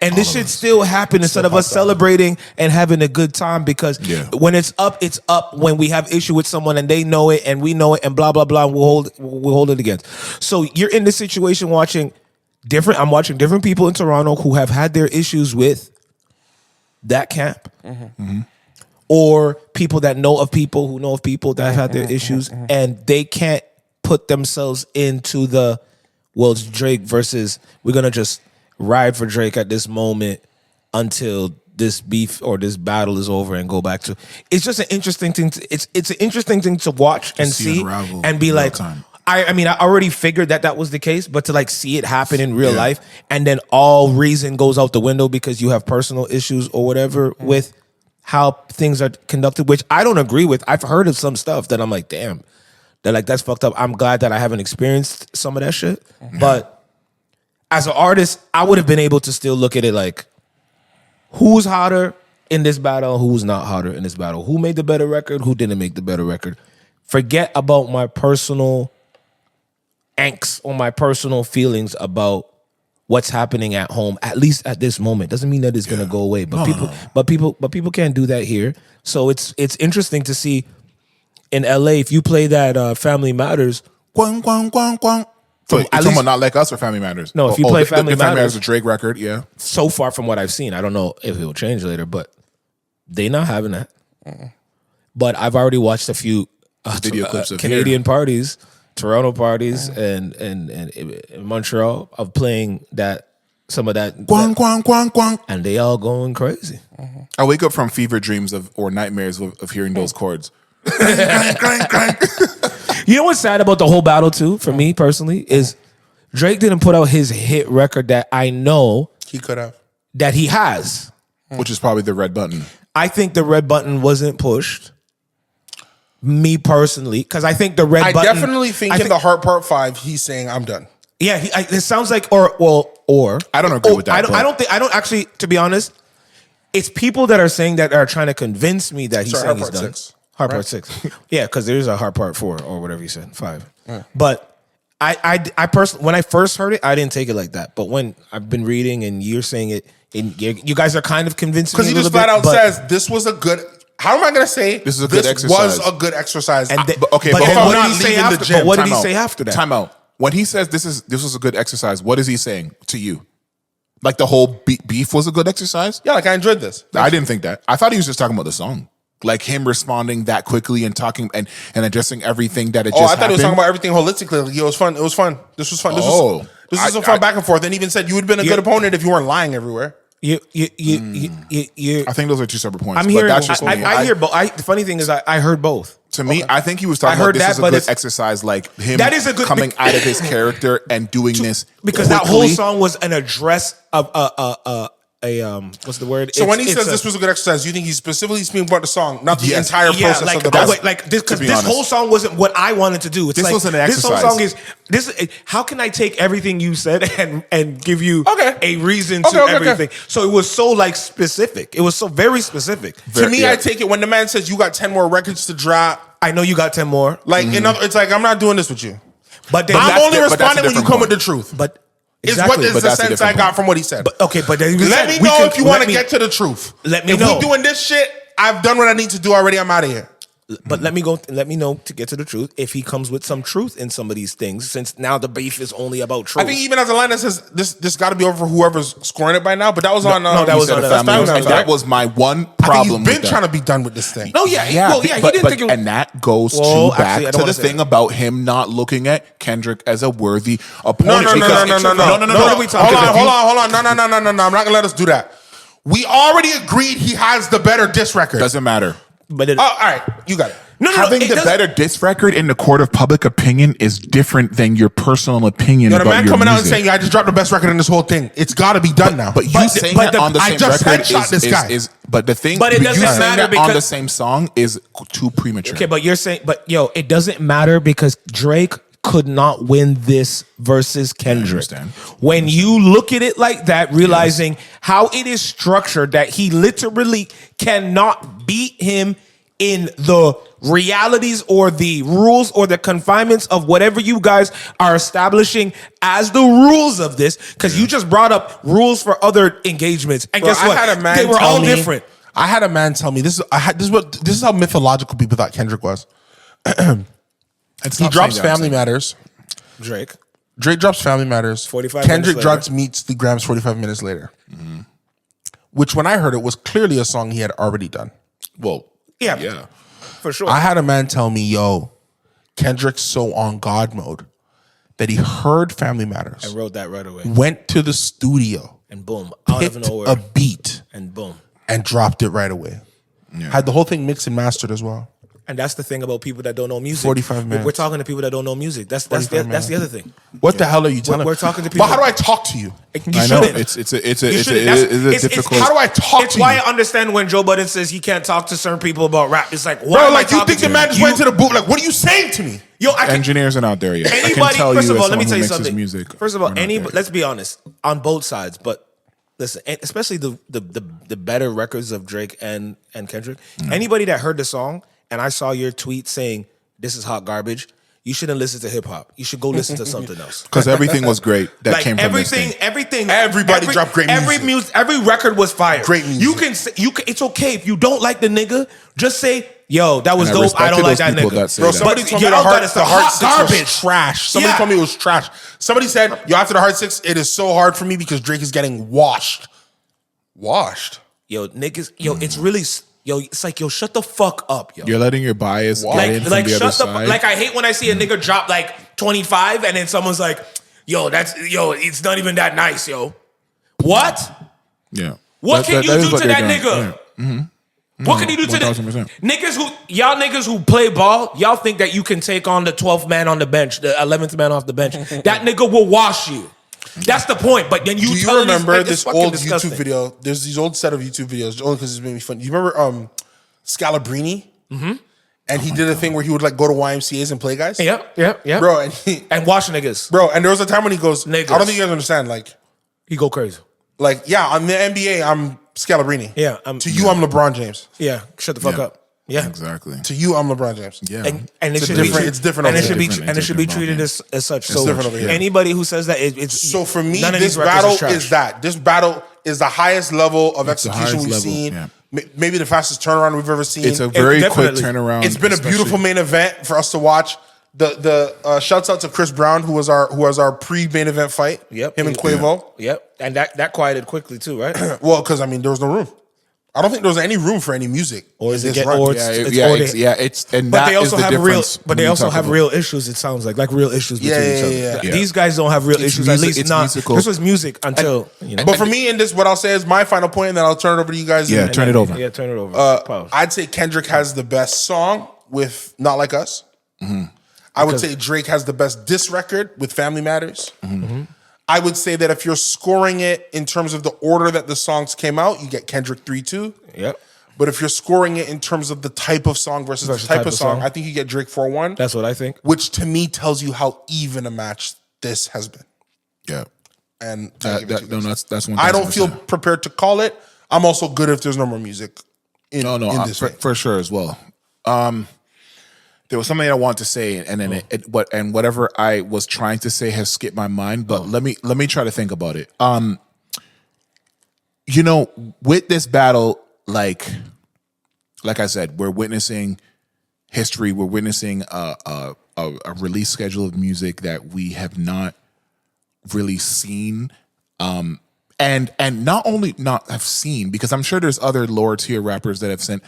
And this shit still happened instead of us celebrating and having a good time, because when it's up, it's up. When we have issue with someone and they know it and we know it and blah, blah, blah, we'll hold it against. So you're in this situation I'm watching different people in Toronto who have had their issues with that camp. Or people that know of people who know of people that have had their issues, and they can't put themselves into the, well, it's Drake versus we're going to just ride for Drake at this moment until this beef or this battle is over and go back to. It's just an interesting thing. It's an interesting thing to watch and see and be like, I mean, I already figured that was the case, but to like see it happen in real life, and then all reason goes out the window because you have personal issues or whatever with how things are conducted, which I don't agree with. I've heard of some stuff that I'm like, damn, that like that's fucked up. I'm glad that I haven't experienced some of that shit, but as an artist, I would have been able to still look at it like, who's hotter in this battle, who's not hotter in this battle, who made the better record, who didn't make the better record. Forget about my personal angst or my personal feelings about what's happening at home, at least at this moment. Doesn't mean that it's gonna go away. But people can't do that here. So it's interesting to see in LA, if you play that Family Matters. Quang, quang, quang, quang. So you're talking about Not Like Us or Family Matters? No, if you play Family Matters, is a Drake record, yeah. So far from what I've seen, I don't know if it will change later, but they not having that. But I've already watched a few video clips of Canadian parties, Toronto parties, and in Montreal of playing some of that. Quang, quang, quang, quang. And they all going crazy. I wake up from fever dreams or nightmares of hearing those chords. Clang, clang, clang. You know what's sad about the whole battle too, for me personally, is Drake didn't put out his hit record that I know he could have, that he has, which is probably the Red Button. I think the Red Button wasn't pushed. Me personally, because I think the Red Button. I definitely think in the Heart Part 5, he's saying I'm done. Yeah, it sounds like or I don't agree with that. I don't actually, to be honest, it's people that are saying that are trying to convince me that he's saying he's done. 6. Hard Part 6. Yeah, because there's a Hard Part 4 or whatever you said, 5. But I personally, when I first heard it, I didn't take it like that. But when I've been reading and you're saying it, and you guys are kind of convincing me a little bit. Because he just flat out says, this was a good, how am I going to say this is a good exercise? Was a good exercise. And but what did he say after that? Time out. When he says this was a good exercise, what is he saying to you? Like the whole beef was a good exercise? Yeah, like I enjoyed this. I didn't think that. I thought he was just talking about the song. Like him responding that quickly and talking and addressing everything that it just happened. I thought he was talking about everything holistically. Like, it was fun. It was fun. This was fun. This was a fun back and forth. And even said you would have been a good opponent if you weren't lying everywhere. I think those are two separate points. I'm hearing. But that's just I hear both. The funny thing is, I heard both. To me, I think he was talking about this is a good exercise, like him coming out of his character and doing this because that whole song was an address of what's the word? So when he says this was a good exercise, you think he's specifically speaking about the song, not the entire process of the battle? Because this whole song wasn't what I wanted to do. This was an exercise. This whole song is this. How can I take everything you said and give you a reason to everything? Okay. So it was so like specific. It was so very specific. To me, I take it when the man says you got 10 more records to drop. I know you got 10 more. Like it's like I'm not doing this with you. But I'm only responding when you come with the truth. But. Exactly. Is the sense I got from what he said. But let me know if you want to get to the truth. Let me know. If we're doing this shit, I've done what I need to do already. I'm out of here. But let me know to get to the truth if he comes with some truth in some of these things, since now the beef is only about truth. I think even as a line that says this got to be over for whoever's scoring it by now, but that was on that was on Family. That was my one problem. I think he's been trying to be done with this thing. No, he didn't think it. And that goes back to the thing about him not looking at Kendrick as a worthy opponent. No. Hold on. No. I'm not gonna let us do that. We already agreed he has the better diss record. Doesn't matter. But it, all right, you got it. Having the better diss record in the court of public opinion is different than your personal opinion. The man coming out and saying, "I just dropped the best record in this whole thing." It's got to be done now. But you saying that on the same record but the thing. But it doesn't matter because on the same song is too premature. Okay, but you're saying, it doesn't matter because Drake could not win this versus Kendrick. When you look at it like that, realizing how it is structured, that he literally cannot beat him in the realities or the rules or the confinements of whatever you guys are establishing as the rules of this, because you just brought up rules for other engagements, and guess what? They were all different. I had a man tell me this is how mythological people thought Kendrick was. He drops Family Matters. Drake drops Family Matters. 45 Kendrick minutes drops Meets the Grams 45 minutes later. Which, when I heard it, was clearly a song he had already done. Well, yeah, for sure. I had a man tell me, yo, Kendrick's so on God mode that he heard Family Matters. And wrote that right away. Went to the studio. And boom, out of nowhere. A beat. And boom. And dropped it right away. Yeah. Had the whole thing mixed and mastered as well. And that's the thing about people that don't know music. 45 minutes. We're talking to people that don't know music. That's the other thing. What the hell are you telling me? We're talking to people. But how do I talk to you? I know it's difficult. How do I talk to you? It's why I understand when Joe Budden says he can't talk to certain people about rap. It's like, why? Bro, like you think the man just went to the booth? Like, what are you saying to me? Yo, engineers are not there yet. Anybody, first of all, let me tell you something. Music, first of all, let's be honest, on both sides, but listen, especially the better records of Drake and Kendrick. Anybody that heard the song and I saw your tweet saying this is hot garbage, you shouldn't listen to hip hop. You should go listen to something else. Because everything was great that came from this thing. Everybody dropped great music. Every record was fire. Great music. You can. It's okay if you don't like the nigga. Just say, yo, that was dope. I don't like that nigga. Bro, somebody told me the Hard Six was trash. Somebody told me it was trash. Somebody said, yo, after the Hard Six, it is so hard for me because Drake is getting washed. Washed. Yo, niggas. Yo, it's really. Yo, it's like, yo, shut the fuck up, yo. You're letting your bias get in from the other side. Like, I hate when I see a nigga drop like 25 and then someone's like, it's not even that nice, yo. What? Yeah. What can you do to that nigga? Yeah. Mm-hmm. What can you do to that niggas who play ball? Y'all think that you can take on the 12th man on the bench, the 11th man off the bench? That nigga will wash you. That's the point. But then do you remember this old YouTube video? There's these old set of YouTube videos only because it's made me fun. You remember Scalabrini? Mm-hmm. And he did a thing where he would like go to YMCAs and play guys. Yep. Bro, and wash niggas. Bro, and there was a time when he goes, niggas. I don't think you guys understand. Like, he go crazy. Like, yeah, on the NBA, I'm Scalabrini. Yeah. I'm LeBron James. Yeah. Shut the fuck up. Yeah, exactly. To you, I'm LeBron James. Yeah, and it should different. It's different. And it should be treated as such. It's different over here. Anybody who says that it's so for me, this battle is the highest level of execution we've seen. Yeah. Maybe the fastest turnaround we've ever seen. It's a very quick turnaround. It's been a beautiful main event for us to watch. The shouts out to Chris Brown who was our pre-main event fight. Yep, him and Quavo. Yep, and that quieted quickly too, right? Well, because there was no room. I don't think there was any room for any music. Or is it this run. run. But they also have real. But they also have real issues. It sounds like real issues between each other. Yeah. These guys don't have real issues. Music, at least not. Musical. This was music until. But for me, in this, what I'll say is my final point, and then I'll turn it over to you guys. Yeah, turn it over. Yeah, turn it over. I'd say Kendrick has the best song with "Not Like Us." Mm-hmm. I would say Drake has the best diss record with "Family Matters." Mm-hmm. I would say that if you're scoring it in terms of the order that the songs came out, you get Kendrick 3-2. Yep. But if you're scoring it in terms of the type of song versus the type of song, I think you get Drake 4-1. That's what I think. Which to me tells you how even a match this has been. Yeah. And that's one. I don't feel prepared to call it. I'm also good if there's no more music. For sure as well. There was something I wanted to say, and then whatever I was trying to say has skipped my mind. But let me try to think about it. With this battle, like I said, we're witnessing history. We're witnessing a release schedule of music that we have not really seen, and not only not have seen, because I'm sure there's other lower tier rappers that have sent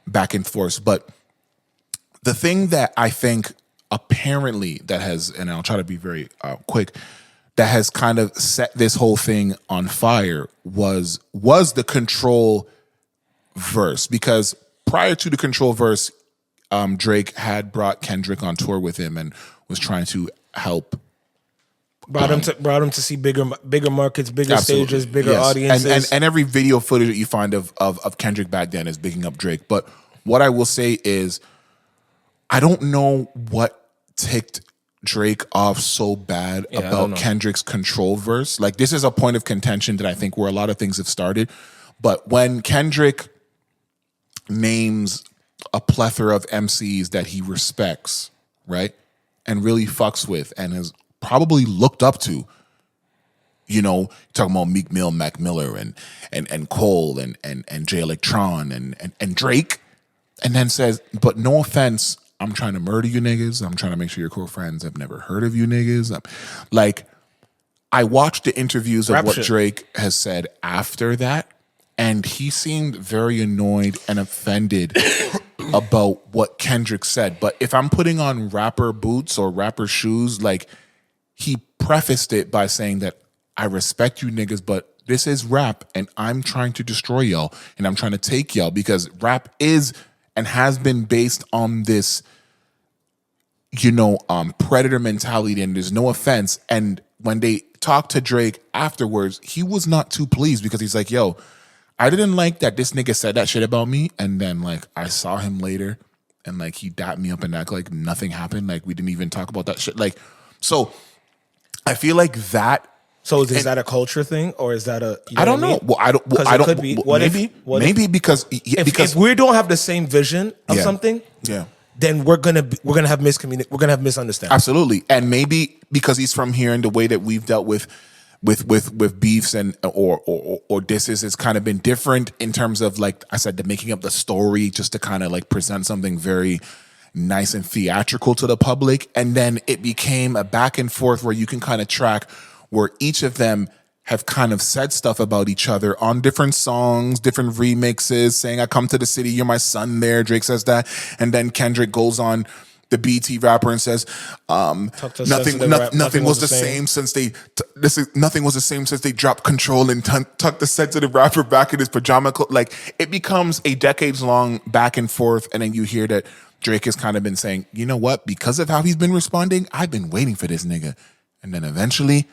back and forth, but the thing that I think apparently that has, and I'll try to be very quick, that has kind of set this whole thing on fire was the Control verse. Because prior to the Control verse, Drake had brought Kendrick on tour with him and was trying to help. Brought him to see bigger markets, bigger stages, bigger audiences. And every video footage that you find of Kendrick back then is bigging up Drake. But what I will say is, I don't know what ticked Drake off so bad about Kendrick's Control verse. Like, this is a point of contention that I think where a lot of things have started. But when Kendrick names a plethora of MCs that he respects, right, and really fucks with and has probably looked up to, you know, talking about Meek Mill, Mac Miller, and Cole and Jay Electron and Drake, and then says, but no offense, I'm trying to murder you niggas. I'm trying to make sure your cool friends have never heard of you niggas. Like, I watched the interviews of what Drake has said after that, and he seemed very annoyed and offended about what Kendrick said. But if I'm putting on rapper boots or rapper shoes, like, he prefaced it by saying that I respect you niggas, but this is rap and I'm trying to destroy y'all and I'm trying to take y'all, because rap is and has been based on this, you know, predator mentality, and there's no offense. And when they talked to Drake afterwards, he was not too pleased, because he's like, yo, I didn't like that this nigga said that shit about me, and then like I saw him later and like he dapped me up and act like nothing happened, like we didn't even talk about that shit. Like, so I feel like that. So is that a culture thing, or is that a? I don't know. Well, I don't. Well, I don't. Could be. Maybe because if we don't have the same vision of something, then we're gonna have misunderstanding. Absolutely, and maybe because he's from here and the way that we've dealt with beefs and or disses has kind of been different in terms of, like I said, the making up the story just to kind of like present something very nice and theatrical to the public, and then it became a back and forth where you can kind of track where each of them have kind of said stuff about each other on different songs, different remixes, saying, I come to the city, you're my son there. Drake says that. And then Kendrick goes on the BT rapper and says, nothing was the same since they dropped Control and tucked the sensitive rapper back in his pajama clothes. Like, it becomes a decades-long back and forth, and then you hear that Drake has kind of been saying, you know what, because of how he's been responding, I've been waiting for this nigga. And then eventually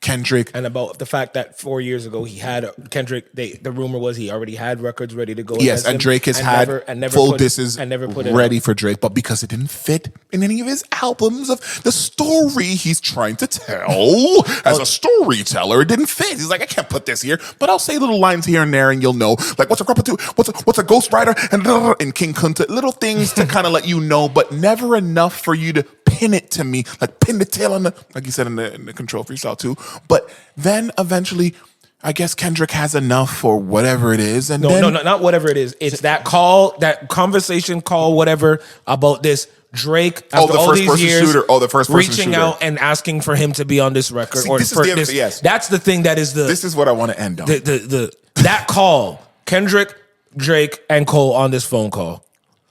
Kendrick, and about the fact that 4 years ago he had Kendrick. The rumor was he already had records ready to go. Yes, and Drake has had full disses ready for Drake, but because it didn't fit in any of his albums of the story he's trying to tell as a storyteller, it didn't fit. He's like, I can't put this here, but I'll say little lines here and there, and you'll know, like, what's a Crupper 2, what's a Ghost Rider, and King Kunta, little things to kind of let you know, but never enough for you to pin it to me, like pin the tail on the, like you said in the Control freestyle too. But then eventually, I guess Kendrick has enough for whatever it is, and no, not whatever it is. It's that call, that conversation call, whatever about this. Drake, after all these years, the first person reaching out and asking for him to be on this record. See, yes. That's the thing. That is the. This is what I want to end on. That call, Kendrick, Drake, and Cole on this phone call.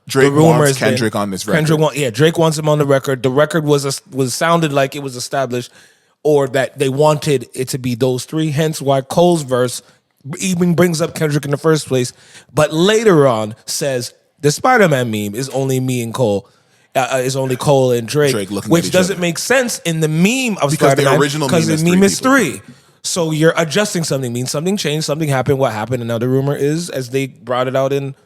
Drake wants Kendrick on this record. Drake wants him on the record. The record was sounded like it was established, or that they wanted it to be those three. Hence why Cole's verse even brings up Kendrick in the first place. But later on says the Spider-Man meme is only me and Cole. Is only Cole and Drake which doesn't make sense in the meme of Spider-Man, because the meme is three. So you're adjusting something. Means something changed, something happened. What happened? And now the rumor is, as they brought it out in.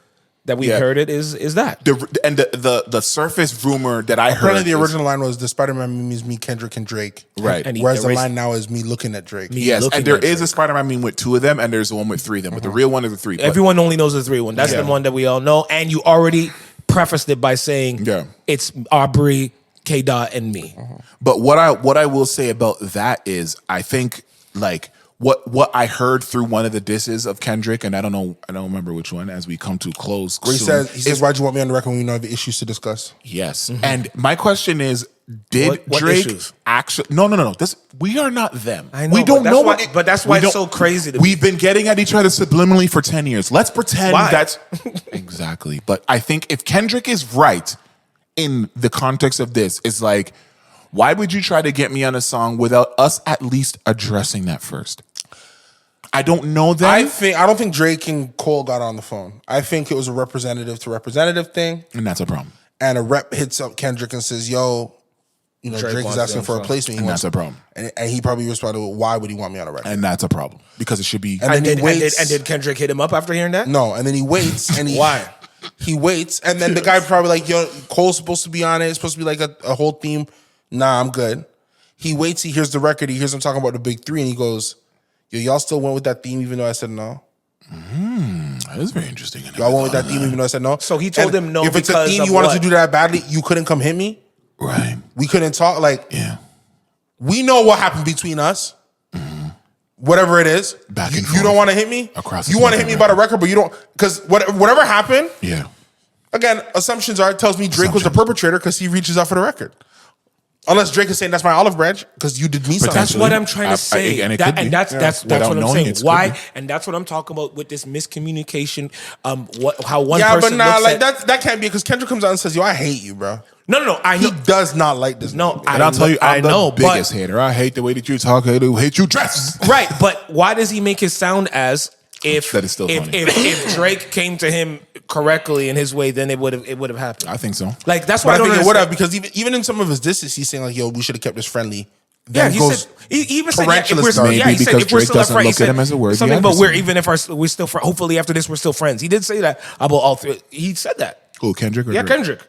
That we heard it is that the surface rumor that I heard. Apparently, the original line was the Spider-Man meme is me, Kendrick, and Drake. Right. Whereas the line now is me looking at Drake. Yes, and there is a Spider-Man meme with two of them, and there's one with three of them. But the real one is the three. Everyone only knows the three one. That's the one that we all know. And you already prefaced it by saying it's Aubrey, K. Dot, and me. But what I will say about that is, I think like. What I heard through one of the disses of Kendrick, and I don't remember which one, as we come to close. Where he says, why'd you want me on the record when you know the issues to discuss? Yes. And my question is, did Drake actually... No. We are not them. I know, we don't know what... But that's why it's so crazy to me. We've been getting at each other subliminally for 10 years. Let's pretend that's... Exactly. But I think if Kendrick is right in the context of this, it's like... Why would you try to get me on a song without us at least addressing that first? I don't know that. I don't think Drake and Cole got on the phone. I think it was a representative to representative thing. And that's a problem. And a rep hits up Kendrick and says, yo, you know, Drake is asking for a placement. And that's a problem. And he probably responded, well, why would he want me on a record? And that's a problem. Because it should be. And then he waits. And did Kendrick hit him up after hearing that? No, and then he waits. And Why? He waits. And then the guy probably like, yo, Cole's supposed to be on it. It's supposed to be like a whole theme. Nah, I'm good. He waits. He hears the record. He hears him talking about the big three. And he goes, yo, y'all still went with that theme even though I said no? That is very interesting. Y'all went with that theme even though I said no? So he told him no if it's a theme you wanted to do that badly, you couldn't come hit me? Right. We couldn't talk. Like, yeah. We know what happened between us. Whatever it is. Back and you forth. don't want to hit me? Across you want to hit me about a record, but you don't. Because whatever happened. Yeah. Again, assumptions are, it tells me Drake was the perpetrator because he reaches out for the record. Unless Drake is saying that's my olive branch because you did me something. That's what I'm trying to say. That's what I'm saying. Why? And that's what I'm talking about with this miscommunication. How one person looks like that can't be because Kendrick comes out and says, yo, I hate you, bro. No, I know. He does not like this. No, and I'll tell you, I'm the biggest hater. I hate the way that you talk. I hate you dress. Right, but why does he make it sound as if that is still funny. If Drake came to him correctly in his way, then it would have happened. I think so. Like that's why I think it would have because even in some of his disses, he's saying like, "Yo, we should have kept this friendly." Then he said he even said maybe because Drake doesn't look at him as a word. Something, but we're still hopefully after this we're still friends. He did say that about all three. He said that. Who, Kendrick? Yeah, Drake? Kendrick.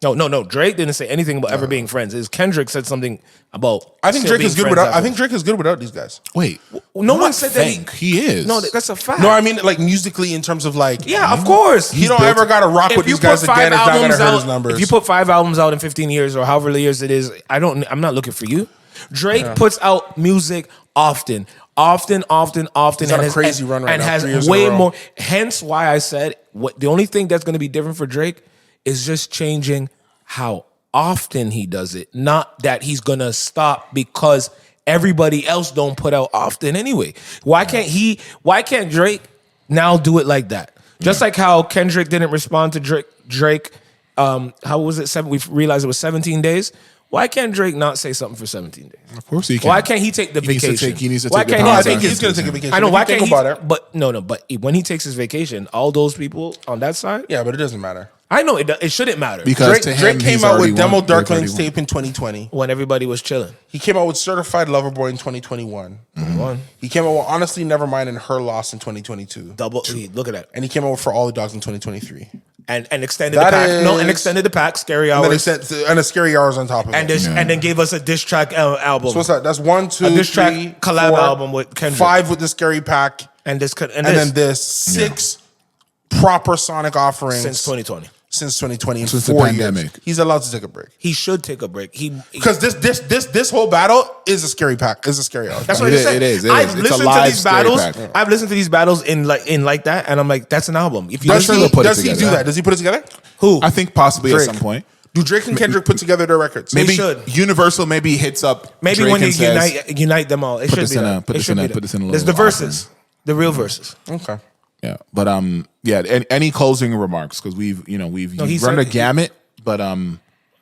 No. Drake didn't say anything about ever being friends. It's Kendrick said something about. I think Drake is good without. I think Drake is good without these guys. Wait, no one said that he is. No, that's a fact. No, I mean like musically in terms of like. Yeah, of course. He don't ever got to rock with these guys again. It's not gonna hurt his numbers. If you put 5 albums out in 15 years or however many years it is, I'm not looking for you. Drake puts out music often. He's on a crazy run right now. And has way more. Hence why I said the only thing that's going to be different for Drake is just changing how often he does it. Not that he's going to stop because everybody else don't put out often anyway. Why can't Drake now do it like that? Just like how Kendrick didn't respond to Drake. How was it? We realized it was 17 days. Why can't Drake not say something for 17 days? Of course he can. Why can't he take the vacation? He needs to why take can't I think he's going to take a vacation. I know. Why can't he? But when he takes his vacation, all those people on that side. Yeah, but it doesn't matter. I know it shouldn't matter because Drake came out with Demo Darkland's tape in 2020 when everybody was chilling. He came out with Certified Lover Boy in 2021. He came out with Honestly Nevermind and Her Loss in 2022. Look at that. And he came out with For All the Dogs in 2023. And extended the pack. And extended the pack. Scary Hours. And a Scary Hours on top of it. And then gave us a diss track album. So what's that? That's 1, 2, a diss track 3, collab 4, album with Kendrick. 5 with the Scary Pack. And then this 6 proper Sonic offerings since 2020. Since 2020, since 4 the pandemic. Years. He's allowed to take a break. He should take a break. Because this whole battle is a Scary Pack. Is a Scary Hours. That's what it is. I've listened to these battles. Pack. I've listened to these battles in like that, and I'm like, that's an album. If you does he do that? Does he put it together? Who? I think possibly Drake. at some point. Do Drake and Kendrick put together their records? Maybe should. Universal maybe hits up. Maybe Drake when and they unite them all. It should be that. Put this in a little. There's the verses, the real verses. Okay. Yeah, but any closing remarks because we've run a gamut, but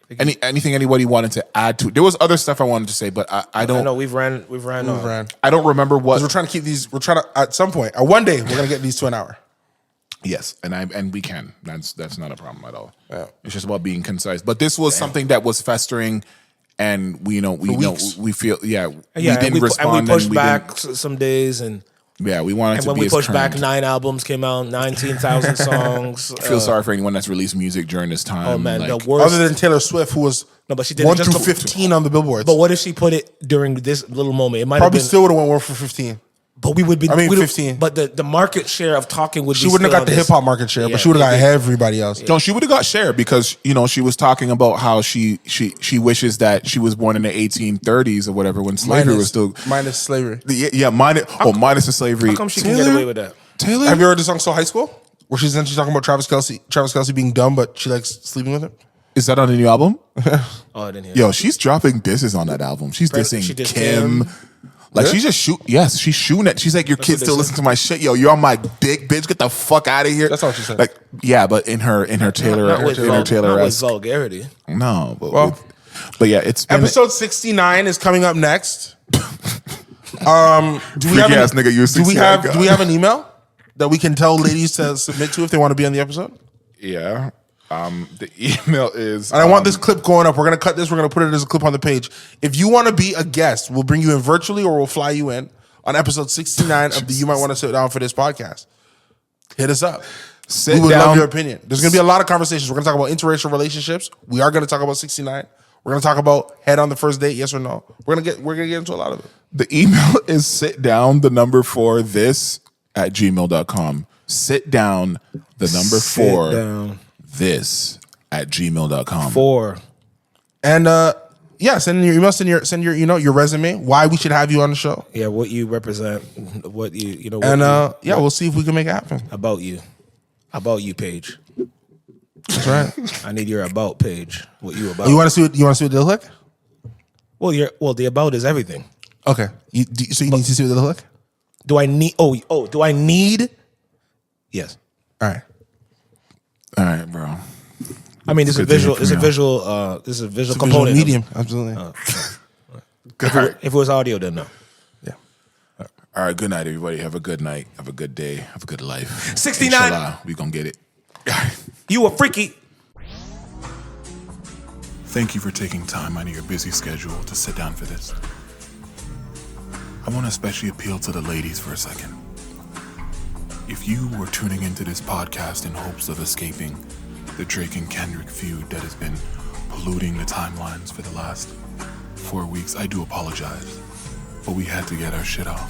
anything anybody wanted to add to? There was other stuff I wanted to say, but I don't. No, we've ran. I don't remember what we're trying to keep these. We're trying to at some point, one day, we're gonna get these to an hour. Yes, and we can. That's not a problem at all. Yeah. It's just about being concise. But this was something that was festering, and we feel we didn't respond and we pushed back some days and. Yeah, we wanted to be as when we pushed current. back, 9 albums came out, 19,000 songs. I feel sorry for anyone that's released music during this time. Oh man, like, the worst. Other than Taylor Swift, who was but she did 1 through 15 on the billboards. But what if she put it during this little moment? It might probably have been, still would have went 1 for 15. But we would be. 15. But the market share of talking would. She wouldn't have got the hip hop market share, but she would have got everybody else. No, she would have got share because she was talking about how she wishes that she was born in the 1830s or whatever when slavery was still minus slavery. Minus the slavery. How come she can get away with that? Taylor, have you heard the song "So High School"? Where she's talking about Travis Kelce being dumb, but she likes sleeping with him. Is that on the new album? Oh, I didn't hear. Yo, she's dropping disses on that album. She's dissing Kim. Like really? she's just she's shooting it. She's like, your kids still listen to my shit. Yo, you're on my dick, bitch. Get the fuck out of here. That's all she said. Like, yeah, but in her Taylor not with vulgarity. No, but But yeah, it's been episode 69 is coming up next. Do we have an email that we can tell ladies to submit to if they want to be on the episode? Yeah. The email is... And I want this clip going up. We're going to cut this. We're going to put it as a clip on the page. If you want to be a guest, we'll bring you in virtually or we'll fly you in on episode 69 of the You Might Want to Sit Down for This podcast. Hit us up. We would love your opinion. There's going to be a lot of conversations. We're going to talk about interracial relationships. We are going to talk about 69. We're going to talk about head on the first date, yes or no. We're going to get into a lot of it. The email is sitdown4this@gmail.com. Sit down this@gmail.com. 4. And send your email, send your your resume, why we should have you on the show. Yeah, what you represent, what you know. And we'll see if we can make it happen. About you page. That's right. I need your about page. What you about? You want to see what they look like? Well, the about is everything. Okay. So you need to see what they look like? Do I need? Do I need? Yes. All right, bro. I mean, this is a visual. This is a visual. This is a visual component. Medium, absolutely. If it was audio, then no. Yeah. All right. Good night, everybody. Have a good night. Have a good day. Have a good life. 69. Inshallah, we gonna get it. You a freaky. Thank you for taking time out of your busy schedule to sit down for this. I want to especially appeal to the ladies for a second. If you were tuning into this podcast in hopes of escaping the Drake and Kendrick feud that has been polluting the timelines for the last 4 weeks, I do apologize. But we had to get our shit off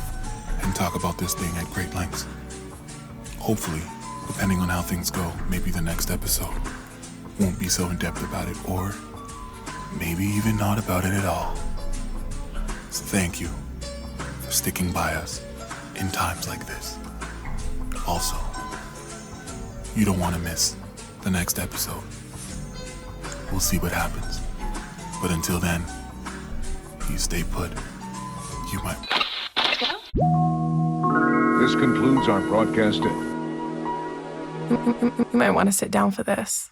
and talk about this thing at great lengths. Hopefully, depending on how things go, maybe the next episode won't be so in-depth about it, or maybe even not about it at all. So thank you for sticking by us in times like this. Also, you don't want to miss the next episode. We'll see what happens. But until then, you stay put. You might... This concludes our broadcast. You might want to sit down for this.